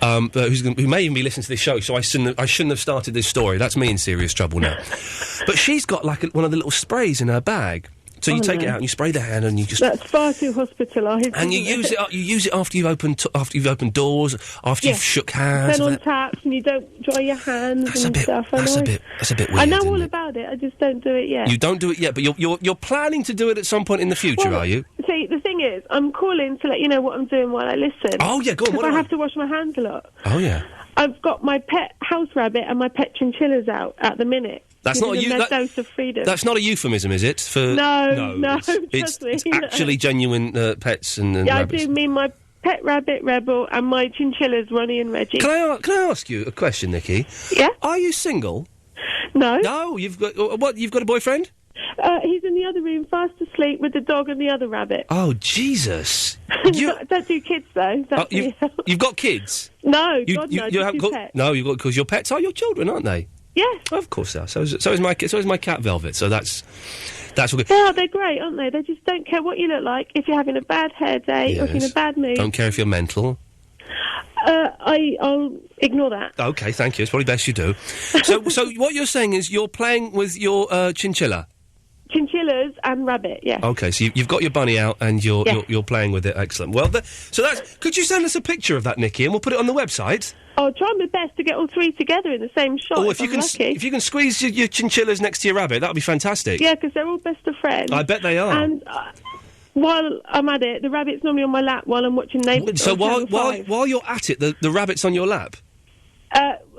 who may even be listening to this show. So I shouldn't have started this story. That's me in serious trouble now. But she's got like one of the little sprays in her bag. So you take it out and you spray the hand and you just... That's far too hospitalised. And you use it after you've opened doors, after you've shook hands. Then on taps and you don't dry your hands and stuff. That's a bit weird. I know all about it. I just don't do it yet. You don't do it yet, but you're planning to do it at some point in the future, are you? See, the thing is, I'm calling to let you know what I'm doing while I listen. Oh yeah, go on. Because I have to wash my hands a lot. Oh yeah. I've got my pet house rabbit and my pet chinchillas out at the minute. That's not a dose of freedom. That's not a euphemism, is it? No. It's actually genuine pets and rabbits. I do mean my pet rabbit Rebel and my chinchillas Ronnie and Reggie. Can I ask you a question, Nikki? Yeah. Are you single? No. No. You've got what? You've got a boyfriend? He's in the other room, fast asleep, with the dog and the other rabbit. Oh Jesus! Don't do kids though. You've got kids? No, God no. You haven't got pets. No, you've got because your pets are your children, aren't they? Yes. Of course they are. So is my cat Velvet. So that's all good. Yeah, they're great, aren't they? They just don't care what you look like. If you're having a bad hair day or if you're in a bad mood. Don't care if you're mental. I'll ignore that. Okay, thank you. It's probably best you do. So what you're saying is you're playing with your chinchilla. Chinchillas and rabbit, yeah. Okay, so you've got your bunny out and you're playing with it. Excellent. Well, could you send us a picture of that, Nikki, and we'll put it on the website? I'll try my best to get all three together in the same shot. Oh, if you can squeeze your chinchillas next to your rabbit, that would be fantastic. Yeah, because they're all best of friends. I bet they are. And while I'm at it, the rabbit's normally on my lap while I'm watching Neighbours. So while you're at it, the rabbit's on your lap.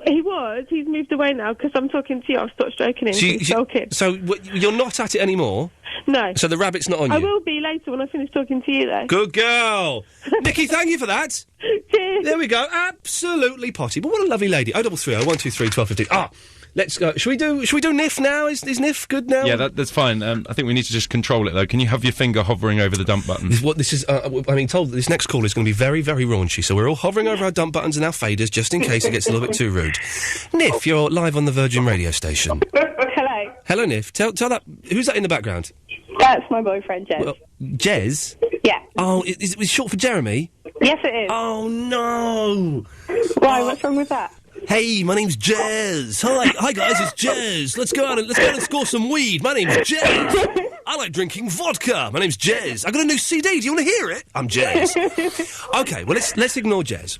He was. He's moved away now because I'm talking to you. I've stopped stroking him. So you're not at it anymore? No. So the rabbit's not on you? I will be later when I finish talking to you, though. Good girl. Nikki, thank you for that. Cheers. There we go. Absolutely potty. But what a lovely lady. 0330 123 1215. Let's go. Should we do Niff now? Is Niff good now? Yeah, that's fine. I think we need to just control it, though. Can you have your finger hovering over the dump button? This is. I'm being told that this next call is going to be very, very raunchy, so we're all hovering over our dump buttons and our faders just in case it gets a little bit too rude. Niff, you're live on the Virgin radio station. Hello. Hello, Niff. Tell that. Who's that in the background? That's my boyfriend, Jez. Well, Jez? Yeah. Oh, is it short for Jeremy? Yes, it is. Oh, no. Why, what's wrong with that? Hey, my name's Jez. Hi guys, it's Jez. Let's go out and score some weed. My name's Jez. I like drinking vodka. My name's Jez. I got a new CD. Do you want to hear it? I'm Jez. Okay, well let's ignore Jez.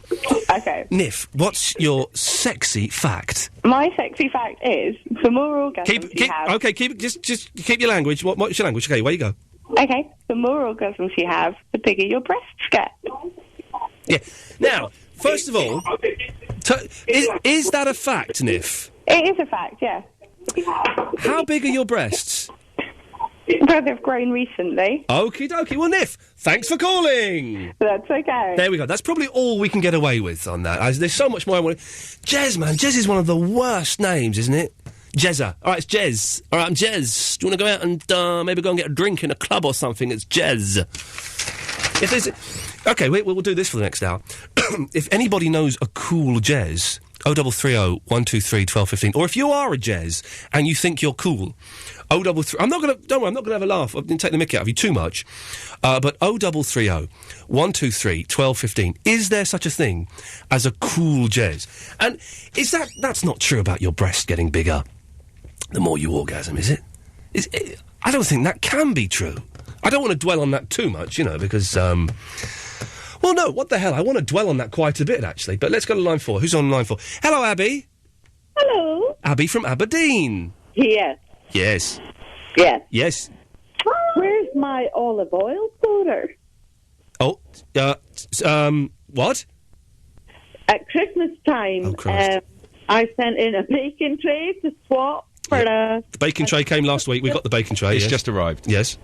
Okay. Niff, what's your sexy fact? My sexy fact is the more orgasms you have. Okay, just keep your language. What's your language? Okay, where you go? Okay, the more orgasms you have, the bigger your breasts get. Yeah. Now, first of all, is that a fact, Niff? It is a fact, yeah. How big are your breasts? Well, they've grown recently. Okie dokie. Well, Niff, thanks for calling. That's okay. There we go. That's probably all we can get away with on that. There's so much more I want to... Jez, man. Jez is one of the worst names, isn't it? Jezza. All right, it's Jez. All right, I'm Jez. Do you want to go out and maybe go and get a drink in a club or something? It's Jez. If there's... Okay, we'll do this for the next hour. If anybody knows a cool Jez, 0330 123 1215, or if you are a Jez and you think you're cool, 03... Don't worry, I'm not going to have a laugh. I didn't take the mickey out of you too much. But 0330 123 1215. Is there such a thing as a cool Jez? And that's not true about your breast getting bigger the more you orgasm, is it? I don't think that can be true. I don't want to dwell on that too much, because... Well, no, what the hell? I want to dwell on that quite a bit, actually. But let's go to line 4. Who's on line 4? Hello, Abby. Hello. Abby from Aberdeen. Yes. Yes. Yes. Yes. Where's my olive oil soda? Oh, what? At Christmas time, Oh, Christ. I sent in a baking tray to swap for a... The bacon tray came last week. We got the bacon tray. It's yes. just arrived. Yes.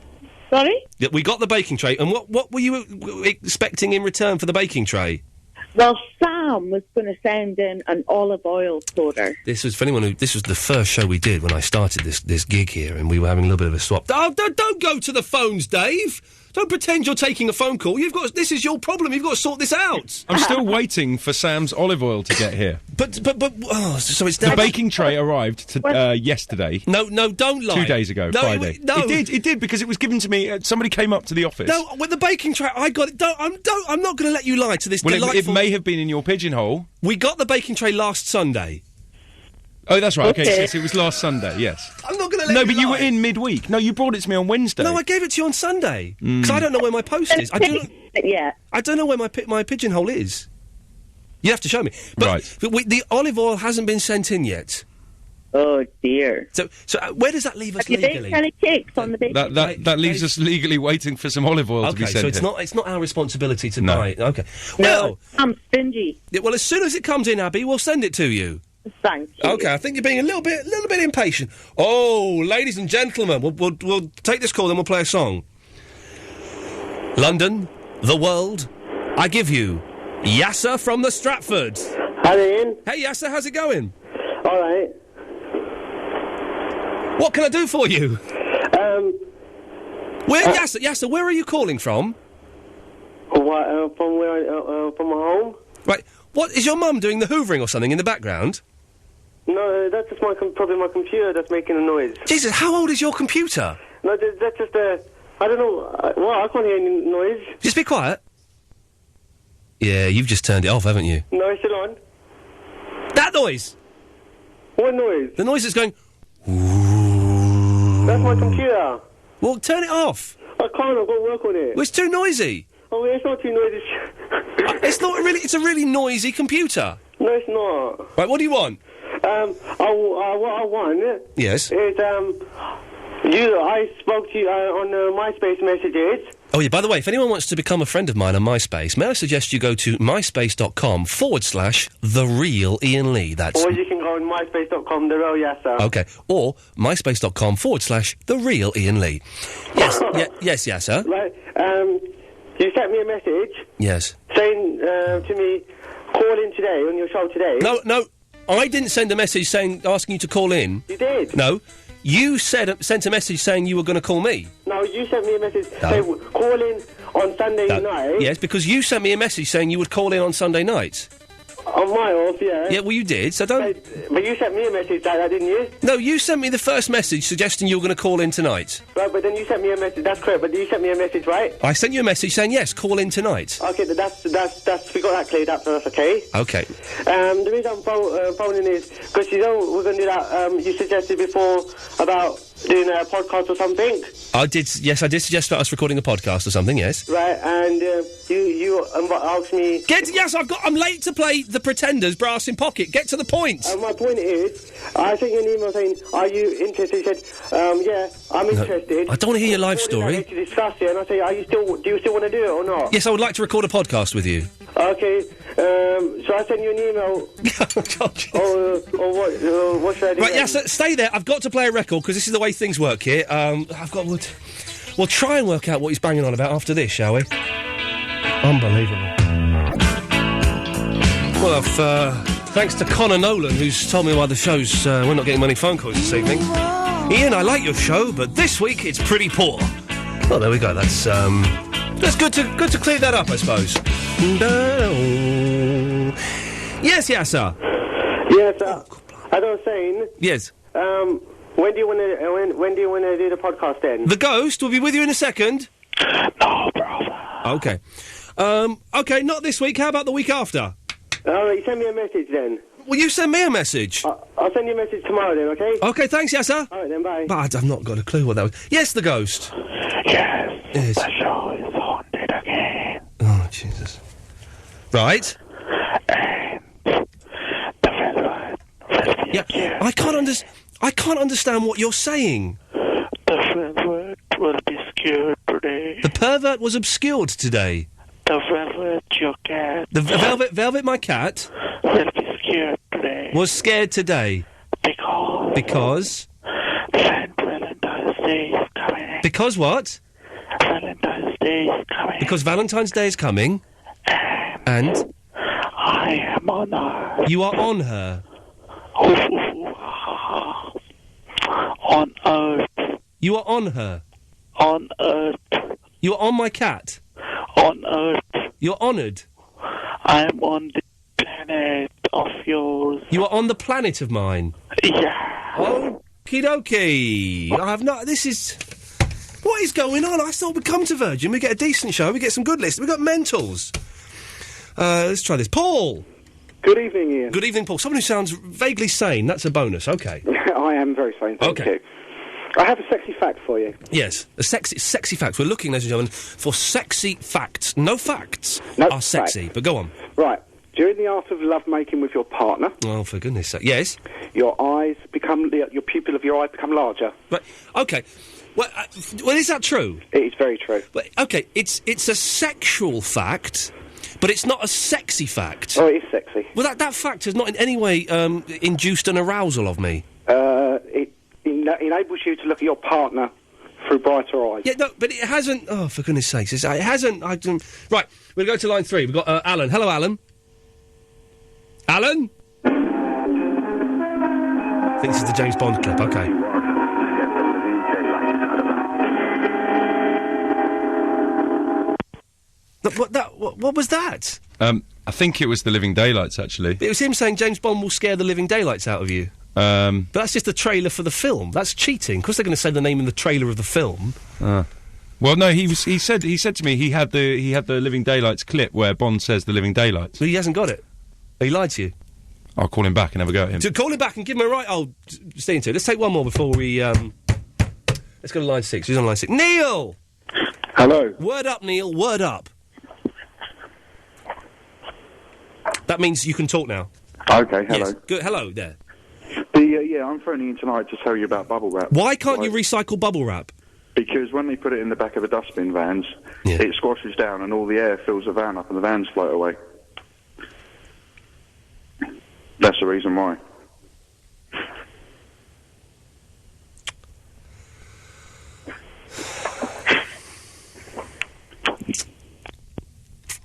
Sorry? Yeah, we got the baking tray. And what were you expecting in return for the baking tray? Well, Sam was going to send in an olive oil soda. This was, for anyone who... This was the first show we did when I started this gig here, and we were having a little bit of a swap. Oh, don't go to the phones, Dave! Don't pretend you're taking a phone call. This is your problem. You've got to sort this out. I'm still waiting for Sam's olive oil to get here. So it's the baking tray arrived yesterday. No, don't lie. 2 days ago, No, Friday. It did because it was given to me. Somebody came up to the office. No, with the baking tray, I got it. I'm not going to let you lie to this. Well, delightful... it may have been in your pigeonhole. We got the baking tray last Sunday. Oh, that's right. Okay, yes, it was last Sunday. Yes. I'm not going to let you No, but lie. You were in midweek. No, you brought it to me on Wednesday. No, I gave it to you on Sunday because I don't know where my post is. I don't know where my pigeonhole is. You have to show me. But the olive oil hasn't been sent in yet. Oh dear. So where does that leave us legally? Any cakes on the baking that leaves us legally waiting for some olive oil to be sent in. So it's not our responsibility to No. buy it. Okay. No, Well, I'm stingy. well, as soon as it comes in, Abby, we'll send it to you. Thank you. Okay, I think you're being a little bit impatient. Oh, ladies and gentlemen, we'll take this call, then we'll play a song. London, the world, I give you Yasser from the Stratfords. Hi, Ian. Hey, Yasser, how's it going? All right. What can I do for you? Yasser, where are you calling from? From where? From my home. Right. What is your mum doing? The hoovering or something in the background? No, that's just probably my computer that's making a noise. Jesus, how old is your computer? No, that's just I don't know. I can't hear any noise. Just be quiet. Yeah, you've just turned it off, haven't you? No, it's still on. That noise. What noise? The noise that's going. That's my computer. Well, turn it off. I can't. I've got to work on it. Well, it's too noisy. Oh, it's not too noisy. It's not really. It's a really noisy computer. No, it's not. Right, what do you want? What I want. Yes. Is I spoke to you on MySpace messages. Oh, yeah, by the way, if anyone wants to become a friend of mine on MySpace, may I suggest you go to myspace.com/The Real Iain Lee. That's... Or you can go on myspace.com, The Real Yasser. Okay, or myspace.com/The Real Iain Lee. Yes, yes, Yasser. Right, you sent me a message. Yes. Saying to me, call in today, on your show today. No, I didn't send a message asking you to call in. You did? No. You sent a message saying you were going to call me. No, you sent me a message saying call in on Sunday night. Yes, because you sent me a message saying you would call in on Sunday night. On my off, yeah. Yeah, well, you did, so don't... But you sent me a message like that, didn't you? No, you sent me the first message suggesting you were going to call in tonight. Right, but then you sent me a message, that's correct, but you sent me a message, right? I sent you a message saying, yes, call in tonight. Okay, that's we got that cleared up, so that's okay. Okay. The reason I'm phoning is, because you know we're going to do that, you suggested before about doing a podcast or something. I did suggest about us recording a podcast or something, yes. Right, and you asked me... Yes, I'm late to play The Pretenders, Brass in Pocket. Get to the point. My point is, I sent you an email saying, are you interested? You said, yeah, I'm interested. I don't want to hear your life story. To discuss it, and I say, do you still want to do it or not? Yes, I would like to record a podcast with you. Okay, so I send you an email. or what should I do? Right, yes, stay there. I've got to play a record, because this is the way things work here. We'll try and work out what he's banging on about after this, shall we? Unbelievable. Well, thanks to Connor Nolan, who's told me why the show's... we're not getting many phone calls this evening. Iain, I like your show, but this week it's pretty poor. Well, there we go. That's good to clear that up, I suppose. Yes, sir. Yes, sir. As I was saying... Yes. When do you want to do the podcast then? The Ghost will be with you in a second. No, brother. Okay. Okay, not this week. How about the week after? All right, send me a message then. Will you send me a message? I'll send you a message tomorrow then, okay? Okay, thanks, Yasser. All right then, bye. But I've not got a clue what that was. Yes, The Ghost. Yes. The show is haunted again. Oh, Jesus. Right. Yeah, I can't understand what you're saying. The pervert will be obscured today. The pervert was obscured today. The velvet, your cat. The velvet, my cat. Will be scared today. Was scared today. Because. Valentine's Day is coming. Because what? Valentine's Day is coming. Because Valentine's Day is coming. And. I am on her. You are on her. On Earth. You are on her. On Earth. You are on my cat? On Earth. You're honoured? I am on the planet of yours. You are on the planet of mine? Yeah. Okie dokie. I have not... This is... What is going on? I thought we'd come to Virgin, we get a decent show, we get some good lists. We've got mentals. Let's try this. Paul! Good evening, Ian. Good evening, Paul. Someone who sounds vaguely sane. That's a bonus. OK. I am very sane, thank you. I have a sexy fact for you. Yes, a sexy facts. We're looking, ladies and gentlemen, for sexy facts. No facts are sexy, but go on. Right. During the art of lovemaking with your partner... Oh, for goodness sake. Yes? Your eyes become... Your pupil of your eye become larger. Right. OK. Well, is that true? It is very true. But, OK, it's a sexual fact... But it's not a sexy fact. Oh, it is sexy. Well, that fact has not in any way induced an arousal of me. It enables you to look at your partner through brighter eyes. Yeah, no, but it hasn't... Oh, for goodness sakes. It hasn't... Right, we'll go to line 3. We've got Alan. Hello, Alan. Alan? I think this is the James Bond clip. OK. What was that? I think it was the Living Daylights, actually. It was him saying James Bond will scare the living daylights out of you. But that's just the trailer for the film. That's cheating. Of course they're going to say the name in the trailer of the film. Well, no, he said to me he had the Living Daylights clip where Bond says the Living Daylights. But he hasn't got it. He lied to you. I'll call him back and have a go at him. To call him back and give him a right old sting to. Let's take one more before we... Let's go to line 6. Who's on line 6? Neil! Hello. Word up, Neil. Word up. That means you can talk now. Okay, hello. Yes. Good. Hello there. I'm phoning in tonight to tell you about bubble wrap. Why can't you recycle bubble wrap? Because when they put it in the back of the dustbin vans, it squashes down and all the air fills the van up and the vans float away. That's the reason why.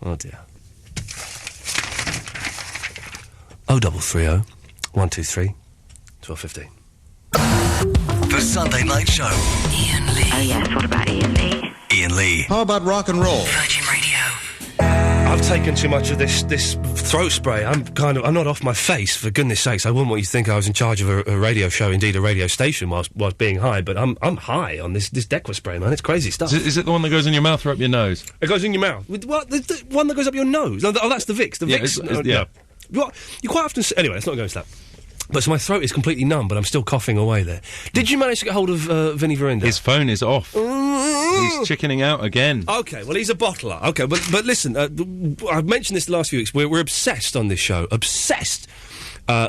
Oh dear. 0330 123 1215. The Sunday Night Show. Iain Lee. Oh, yes, what about Iain Lee? Iain Lee. How about rock and roll? Virgin Radio. I've taken too much of this throat spray. I'm not off my face, for goodness sakes. I wouldn't want you to think I was in charge of a radio show, indeed a radio station, whilst being high, but I'm high on this Dequa spray, man. It's crazy stuff. Is it the one that goes in your mouth or up your nose? It goes in your mouth. What? The one that goes up your nose? No, that's the Vicks. The Vicks. Yeah. No. You quite often... Anyway, let's not go into that. But so my throat is completely numb, but I'm still coughing away there. Did you manage to get hold of Vinnie Verinda? His phone is off. He's chickening out again. OK, well, he's a bottler. OK, but listen, I've mentioned this the last few weeks. We're obsessed on this show. Obsessed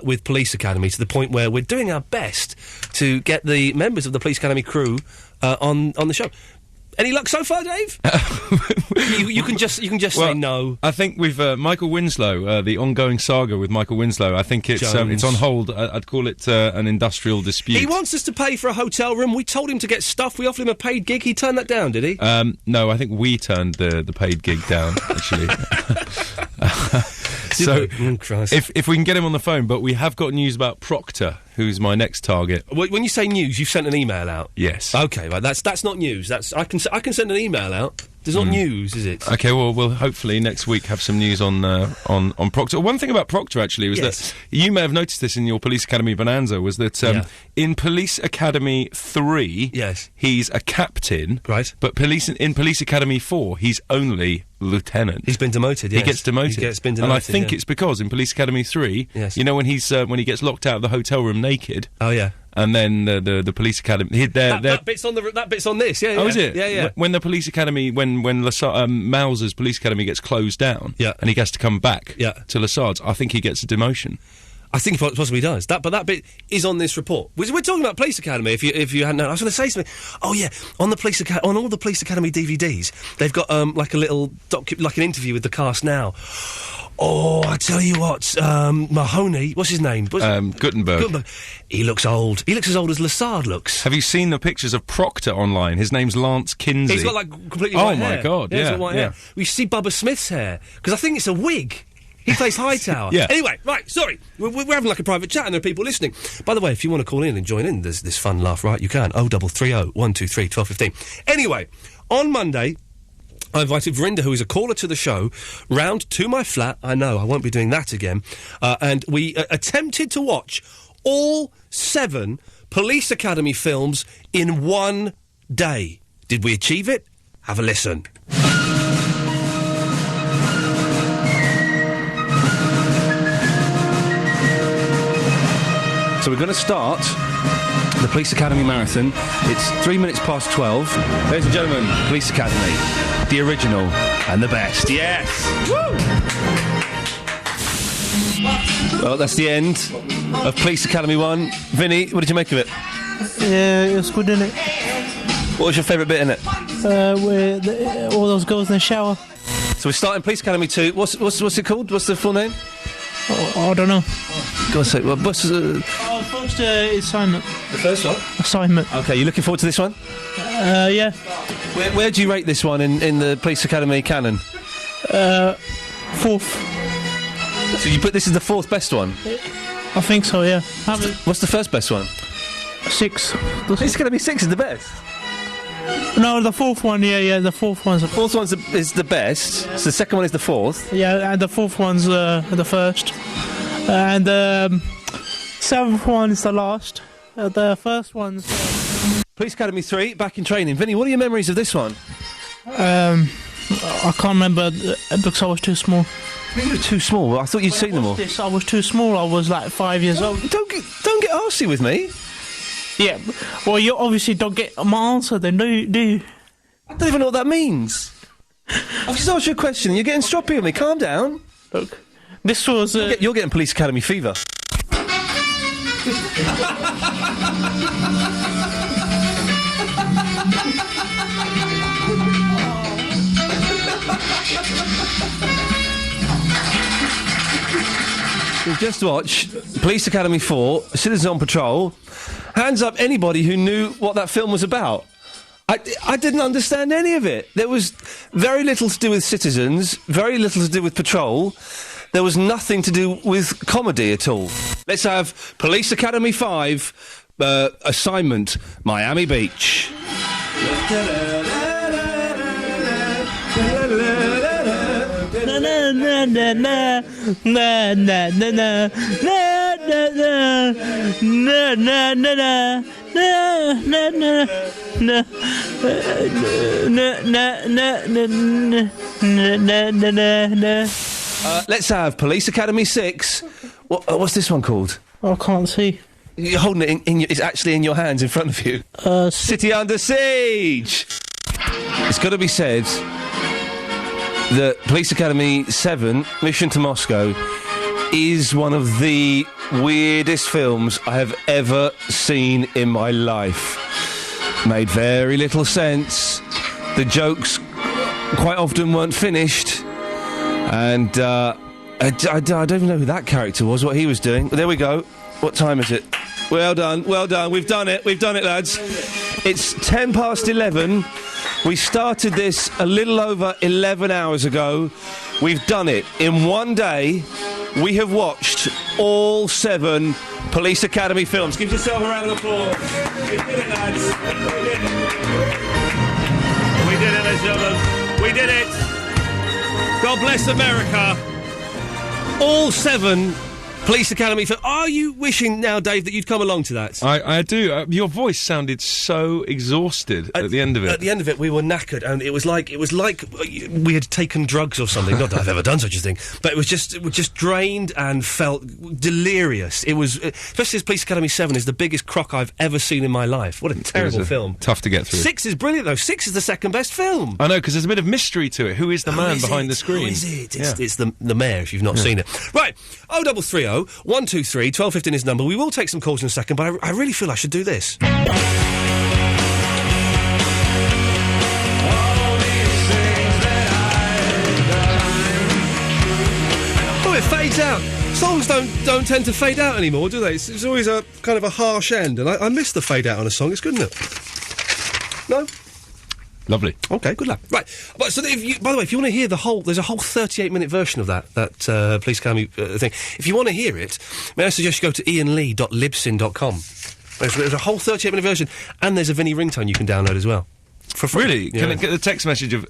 with Police Academy, to the point where we're doing our best to get the members of the Police Academy crew on the show. Any luck so far, Dave? you can just say no. I think with Michael Winslow, the ongoing saga with Michael Winslow, I think it's on hold. I'd call it an industrial dispute. He wants us to pay for a hotel room. We told him to get stuff. We offered him a paid gig. He turned that down, did he? No, I think we turned the paid gig down, actually. So, if we can get him on the phone, but we have got news about Proctor, who's my next target. When you say news, you've sent an email out. Yes. Okay, right. That's not news. I can send an email out. There's not news, is it? Okay, well, we'll hopefully next week have some news on Proctor. One thing about Proctor, actually, was that you may have noticed this in your Police Academy Bonanza, was that in Police Academy 3, he's a captain, right? But in Police Academy 4, he's only lieutenant. He's been demoted, yes. He gets demoted. And I think it's because in Police Academy 3, you know, when he gets locked out of the hotel room naked. Oh, yeah. And then the police academy. That bit's on this. Yeah. Oh, is it? Yeah. When the police academy, when Mauser's police academy gets closed down, and he has to come back to Lassard's, I think he gets a demotion. I think he possibly does. But that bit is on this report. We're talking about Police Academy. If you hadn't known, I was going to say something. Oh yeah, on all the Police Academy DVDs, they've got like a little like an interview with the cast now. Oh, I tell you what, Mahoney, what's his name? Gutenberg. He looks old. He looks as old as Lassard looks. Have you seen the pictures of Proctor online? His name's Lance Kinsey. He's got like completely white hair. Oh my God, He's got white hair. We see Bubba Smith's hair, because I think it's a wig. He plays Hightower. Anyway, right, sorry. We're having like a private chat and there are people listening. By the way, if you want to call in and join in this fun laugh, right, you can. 0330 123 1215. Anyway, on Monday, I invited Verinda, who is a caller to the show, round to my flat. I know, I won't be doing that again. And we attempted to watch all 7 Police Academy films in one day. Did we achieve it? Have a listen. So we're going to start the Police Academy Marathon. It's 3 minutes past 12. Ladies and gentlemen, Police Academy, the original and the best. Yes! Woo! Well, that's the end of Police Academy 1. Vinny, what did you make of it? Yeah, it was good, innit? What was your favourite bit in it? Where all those girls in the shower. So we're starting Police Academy 2. What's it called? What's the full name? I don't know. Go on, say. Well, first assignment. The first one? Assignment. Okay, you looking forward to this one? Yeah. Where do you rate this one in the Police Academy canon? 4th. So you put this as the 4th best one? I think so, yeah. What's the first best one? 6. Police Academy 6 is the best? No, the 4th one, yeah, the 4th one's... The 4th one is the best, so the second one is the 4th? Yeah, and the 4th one's the first. And the 7th one is the last. The first one's... Police Academy 3, back in training. Vinny, what are your memories of this one? I can't remember because I was too small. You were too small? I thought you'd seen them all. I was too small, I was like 5 years old. Don't get arsey with me. Yeah, well, you obviously don't get my answer then, do you? I don't even know what that means. I've just asked you a question and you're getting stroppy with me. Calm down. Look, this was... You're getting Police Academy fever. We've just watched Police Academy 4, Citizens on Patrol. Hands up anybody who knew what that film was about. I didn't understand any of it. There was very little to do with citizens, very little to do with patrol. There was nothing to do with comedy at all. Let's have Police Academy 5, assignment, Miami Beach. Na na na na na na na na na na na na na. Let's have Police Academy 6. What's this one called? I can't see. You're holding it it's actually in your hands in front of you. City Under Siege! It's got to be said that Police Academy 7, Mission to Moscow, is one of the weirdest films I have ever seen in my life. Made very little sense. The jokes quite often weren't finished. And I don't even know who that character was, what he was doing. But there we go. What time is it? Well done, well done. We've done it, lads. It's 10 past 11. We started this a little over 11 hours ago. We've done it. In one day, we have watched all 7 Police Academy films. Give yourself a round of applause. We did it, lads. We did it, ladies and gentlemen. We did it. God bless America. All 7 Police Academy films. Are you wishing now, Dave, that you'd come along to that? I do. Your voice sounded so exhausted at the end of it. At the end of it, we were knackered, and it was like we had taken drugs or something. Not that I've ever done such a thing, but it was just drained and felt delirious. It was, especially as Police Academy 7 is the biggest crock I've ever seen in my life. What a terrible film. Tough to get through. 6 is brilliant though. 6 is the second best film. I know, because there's a bit of mystery to it. Who is the man behind the screen? Who is it? It's the mayor. If you've not seen it, right? 0330 123 1215 is the number. We will take some calls in a second, but I really feel I should do this. Oh, it fades out. Songs don't tend to fade out anymore, do they? It's always a kind of a harsh end, and I miss the fade out on a song. It's good, isn't it? No? Lovely. Okay, good luck. Right, but so by the way, if you want to hear there's a whole 38-minute version of that Police Academy thing. If you want to hear it, may I suggest you go to iainlee.libsyn.com. There's a whole 38-minute version, and there's a Vinny ringtone you can download as well. For free. Really? Yeah. Can I get the text message of...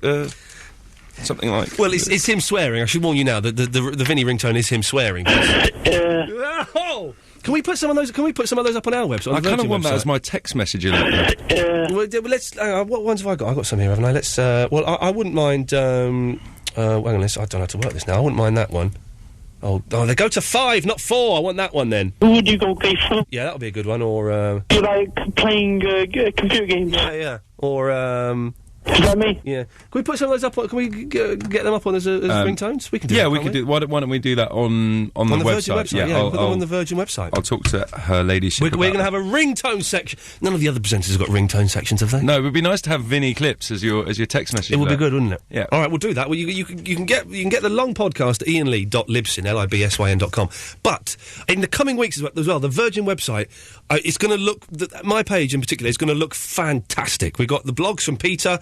something like. Well, it's him swearing. I should warn you now that the Vinny ringtone is him swearing. Oh! Can we put some of those? Can we put some of those up on our website? I kind of want that as my text message. Well, let's. What ones have I got? I've got some here, haven't I? Let's. Well, I wouldn't mind. Hang on, I don't know how to work this now. I wouldn't mind that one. Oh, they go to 5, not 4. I want that one then. Would you go play 4? Yeah, that'll be a good one. Or you like playing computer games? Yeah. Or Is that me? Yeah. Can we put some of those up? Can we get them up on as ringtones? We can do. Yeah, that, we could do. Why don't we do that on the website? Yeah, put them on the Virgin website. I'll talk to her ladyship. We're going to have a ringtone section. None of the other presenters have got ringtone sections, have they? No, it would be nice to have Vinny clips as your text message. It would be good, wouldn't it? Yeah. All right, we'll do that. Well, you can get the long podcast at iainlee.libsyn, libsyn.com. But in the coming weeks as well, the Virgin website, it's going to look. My page in particular is going to look fantastic. We've got the blogs from Peter.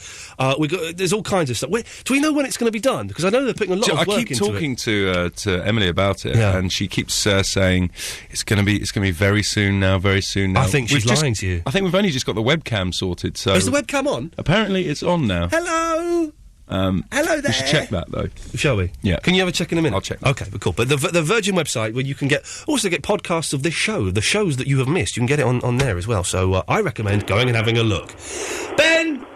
There's all kinds of stuff. Do we know when it's going to be done? Because I know they're putting a lot of work into it. I keep talking to Emily about it, and she keeps saying it's going to be very soon now. I think she's lying to you. I think we've only just got the webcam sorted. So is the webcam on? Apparently, it's on now. Hello. Hello there. We should check that though. Shall we? Yeah. Can you have a check in a minute? I'll check. Okay, cool. But the Virgin website, where you can also get podcasts of this show, the shows that you have missed, you can get it on there as well. So I recommend going and having a look. Ben.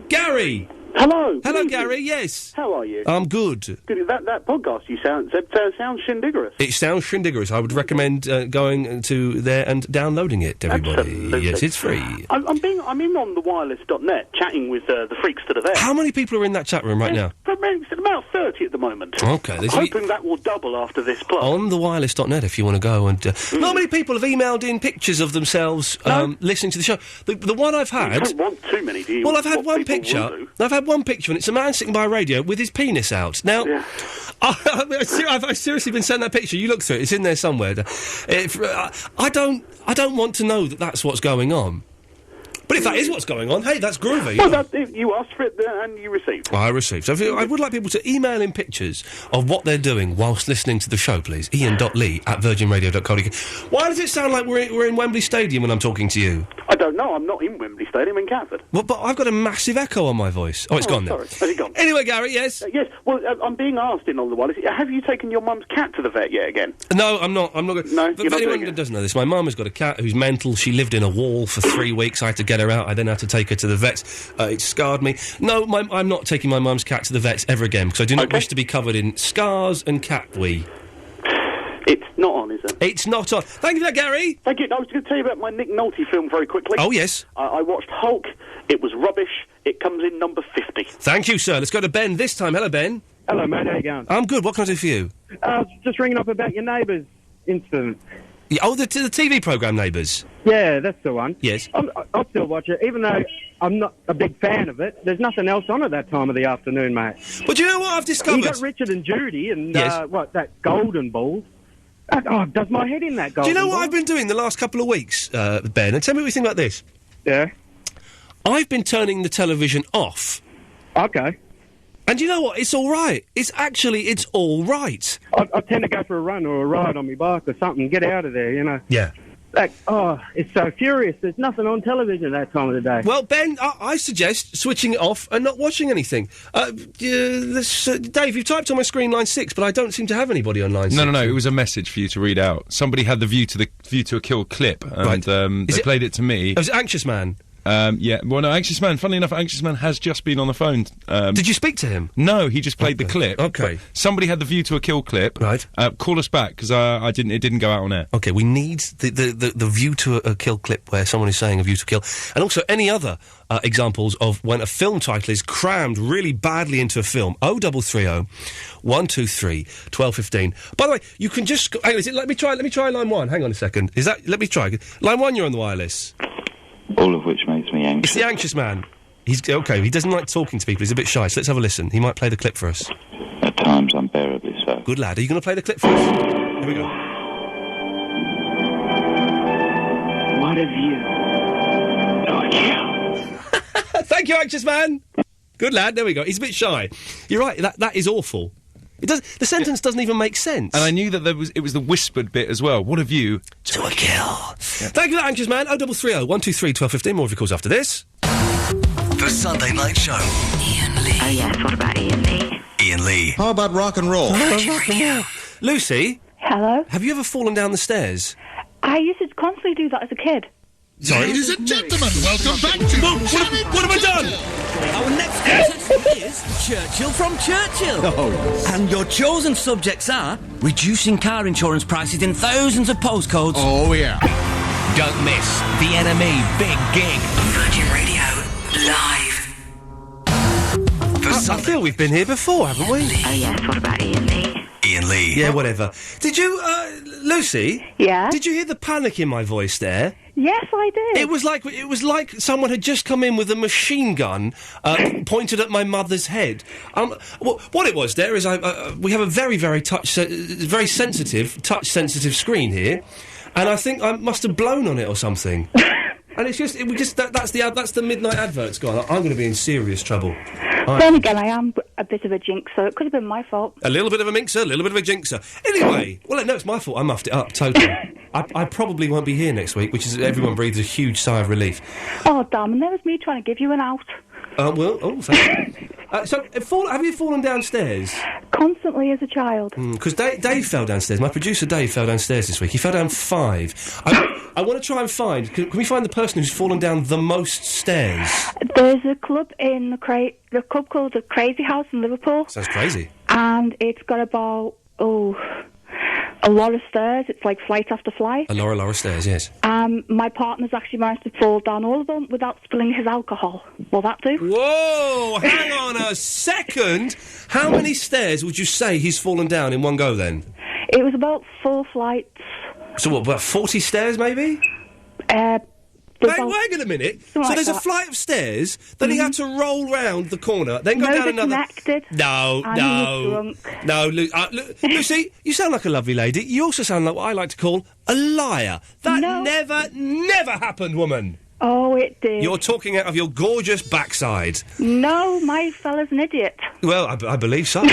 Gary. Hello. Hello, Gary. Yes. How are you? I'm good. Good. That podcast you sounds shindiggerous. It sounds shindiggerous. I would recommend going to there and downloading it, everybody. Absolutely. Yes, it's free. I'm in on the wireless.net chatting with the freaks that are there. How many people are in that chat room right now? About 30 at the moment. Okay. I'm hoping that will double after this plug. On the wireless.net if you want to go and... Not many people have emailed in pictures of themselves listening to the show. The one I've had... You don't want too many, do you? Well, I've had one picture. I've had one picture, and it's a man sitting by a radio with his penis out. Now, I've seriously been sent that picture. You look through it; it's in there somewhere. I don't want to know that that's what's going on. But if that is what's going on, hey, that's groovy. Well, you asked for it and you received. Well, I received. So I would like people to email in pictures of what they're doing whilst listening to the show, please. Iain.lee@virginradio.co.uk. Why does it sound like we're in Wembley Stadium when I'm talking to you? I don't know. I'm not in Wembley Stadium, in Catford. Well, but I've got a massive echo on my voice. Oh, it's gone now. Sorry. Has it gone? Anyway, Gary, yes? Yes. Well, I'm being asked in on the wireless. Have you taken your mum's cat to the vet yet again? No, I'm not. I'm not going to... No, but for anyone that doesn't know this, my mum has got a cat who's mental. She lived in a wall for 3 weeks. I had to get her out. I then had to take her to the vets. It scarred me. No, I'm not taking my mum's cat to the vets ever again, because I do not wish to be covered in scars and cat wee. It's not on, is it? It's not on. Thank you for that, Gary. Thank you. I was going to tell you about my Nick Nolte film very quickly. Oh, yes. I watched Hulk. It was rubbish. It comes in number 50. Thank you, sir. Let's go to Ben this time. Hello, Ben. Hello, mate. How you going? I'm good. What can I do for you? Just ringing up about your Neighbours incident. Yeah, the TV programme Neighbours? Yeah, that's the one. Yes. I'll still watch it, even though I'm not a big fan of it. There's nothing else on at that time of the afternoon, mate. But you know what I've discovered? You got Richard and Judy and, yes. that Golden Ball. It does my head in, that Golden Ball. Do you know what I've been doing the last couple of weeks, Ben? And tell me what you think about this. Yeah? I've been turning the television off. Okay. And you know what? It's all right. It's all right. I tend to go for a run or a ride on my bike or something, get out of there, you know. Yeah. It's so furious. There's nothing on television at that time of the day. Well, Ben, I suggest switching it off and not watching anything. Dave, you've typed on my screen line 6, but I don't seem to have anybody on line 6. No. It was a message for you to read out. Somebody had the View to a Kill clip, and they played it to me. Was it Anxious Man? Yeah. Well, no, Anxious Man. Funnily enough, Anxious Man has just been on the phone. Did you speak to him? No, he just played the clip. Okay. Somebody had the View to a Kill clip. Right. Call us back, because it didn't go out on air. Okay, we need the View to a Kill clip where someone is saying a View to Kill, and also any other examples of when a film title is crammed really badly into a film. 0330 123 1215. By the way, you can just hang on, let me try line 1. Hang on a second. Let me try line 1. You're on the wireless. All of which makes me anxious. It's the Anxious Man. He's okay. He doesn't like talking to people. He's a bit shy. So let's have a listen. He might play the clip for us. At times, unbearably so. Good lad. Are you going to play the clip for us? Here we go. What have you? Thank you, Anxious Man. Good lad. There we go. He's a bit shy. You're right. That is awful. The sentence doesn't even make sense. And I knew that it was the whispered bit as well. What a view to a kill. Yeah. Thank you, Anxious Man. 0330 123 1215. More of your calls after this. The Sunday Night Show. Iain Lee. Oh, yes, what about Iain Lee? Iain Lee. How about rock and roll? Lucy? Hello? Have you ever fallen down the stairs? I used to constantly do that as a kid. Sorry? Ladies and gentlemen, welcome back to... What have I done? Our next contestant is Churchill from Churchill. Oh, yes. And your chosen subjects are reducing car insurance prices in thousands of postcodes. Oh, yeah. Don't miss The Enemy Big Gig. Virgin Radio. Live. I feel we've been here before, haven't we? Oh, yes, what about Iain Lee? Iain Lee. Yeah, whatever. Did you, Lucy? Yeah? Did you hear the panic in my voice there? Yes, I did. It was like someone had just come in with a machine gun pointed at my mother's head. What it was there is we have a very, very very sensitive, touch-sensitive screen here, and I think I must have blown on it or something. And that's the midnight advert's gone. I'm going to be in serious trouble. Then again, I am a bit of a jinx, so it could have been my fault. A little bit of a minxer, a little bit of a jinxer. Anyway, well, no, it's my fault. I muffed it up, totally. I probably won't be here next week, which is everyone breathes a huge sigh of relief. Oh, damn, and there was me trying to give you an out. Thank you. So, have you fallen downstairs? Constantly as a child. Because Dave fell downstairs. My producer Dave fell downstairs this week. He fell down 5. I want to try and find... Can we find the person who's fallen down the most stairs? There's a club in the club called the Crazy House in Liverpool. Sounds crazy. And it's got about, a lot of stairs. It's like flight after flight. A lot of stairs, yes. My partner's actually managed to fall down all of them without spilling his alcohol. Will that do? Whoa! Hang on a second! How many stairs would you say he's fallen down in one go, then? It was about 4 flights. So what, about 40 stairs, maybe? Wait a minute. So there's a flight of stairs, then he had to roll round the corner, then go down another... connected. No. Lucy, you sound like a lovely lady. You also sound like what I like to call a liar. That never happened, woman. Oh, it did. You're talking out of your gorgeous backside. No, my fella's an idiot. Well, I believe so.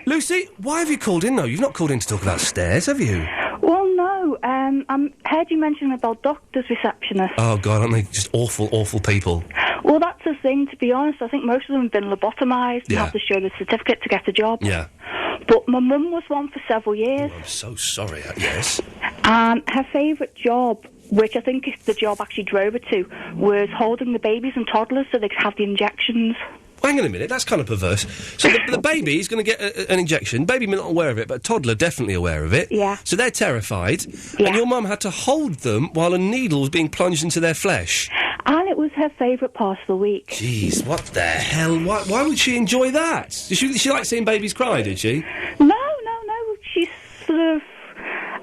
Lucy, why have you called in, though? You've not called in to talk about stairs, have you? Well, no. I heard you mention about doctors' receptionists. Oh, God, aren't they just awful, awful people? Well, that's the thing, to be honest. I think most of them have been lobotomised and have to show the certificate to get a job. Yeah. But my mum was one for several years. Oh, I'm so sorry, yes. And her favourite job, which I think the job actually drove her to, was holding the babies and toddlers so they could have the injections. Hang on a minute, that's kind of perverse. So the baby is going to get an injection. Baby may not aware of it, but toddler definitely aware of it. Yeah. So they're terrified. Yeah. And your mum had to hold them while a needle was being plunged into their flesh. And it was her favourite part of the week. Jeez, what the hell? Why would she enjoy that? Did she like seeing babies cry, did she? No. She's sort of...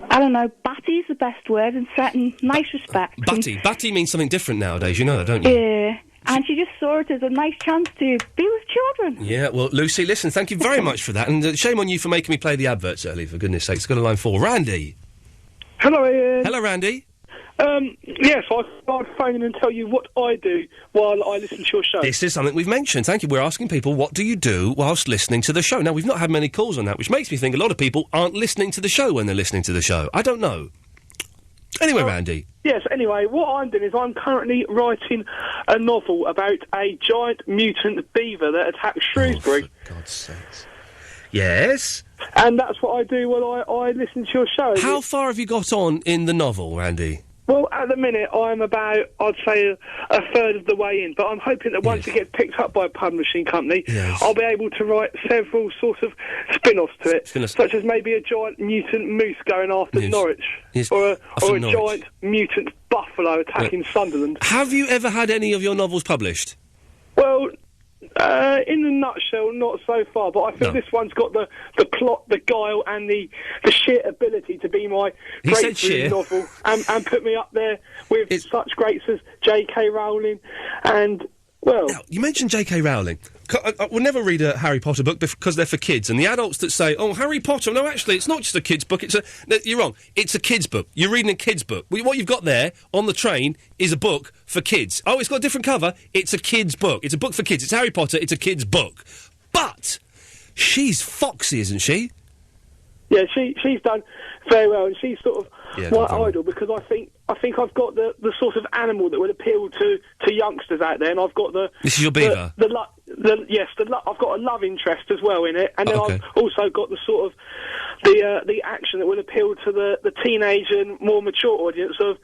I don't know, batty's the best word in certain nice respects. Batty means something different nowadays, you know that, don't you? Yeah. And she just saw it as a nice chance to be with children. Yeah, well, Lucy, listen, thank you very much for that. And shame on you for making me play the adverts early, for goodness sakes. Got a line 4. Randy. Hello, Iain. Hello, Randy. Yes, I'd phone in and tell you what I do while I listen to your show. This is something we've mentioned. Thank you. We're asking people, what do you do whilst listening to the show? Now, we've not had many calls on that, which makes me think a lot of people aren't listening to the show when they're listening to the show. I don't know. Anyway, Randy. Yes, anyway, what I'm doing is I'm currently writing a novel about a giant mutant beaver that attacked Shrewsbury. Oh, for God's sakes. Yes? And that's what I do while I listen to your show. How far have you got on in the novel, Randy? Well, at the minute, I'm about, I'd say, a third of the way in, but I'm hoping that once it gets picked up by a publishing company, I'll be able to write several sort of spin-offs to it, such as maybe a giant mutant moose going after Norwich, or a giant mutant buffalo attacking Sunderland. Have you ever had any of your novels published? Well, in a nutshell, not so far, but I feel this one's got the plot, the guile, and the sheer ability to be my breakthrough novel, and put me up there with such greats as J.K. Rowling, and, well... Now, you mentioned J.K. Rowling. I will never read a Harry Potter book because they're for kids, and the adults that say, oh, Harry Potter, no, actually, it's not just a kid's book, No, you're wrong. It's a kid's book. You're reading a kid's book. What you've got there, on the train, is a book for kids. Oh, it's got a different cover. It's a kid's book. It's a book for kids. It's Harry Potter. It's a kid's book. But she's foxy, isn't she? Yeah, she's done very well, and she's sort of my idol, because I think I think I've got the sort of animal that would appeal to youngsters out there, and I've got the... This is your beaver? I've got a love interest as well in it, and then I've also got the sort of the action that would appeal to the teenage and more mature audience of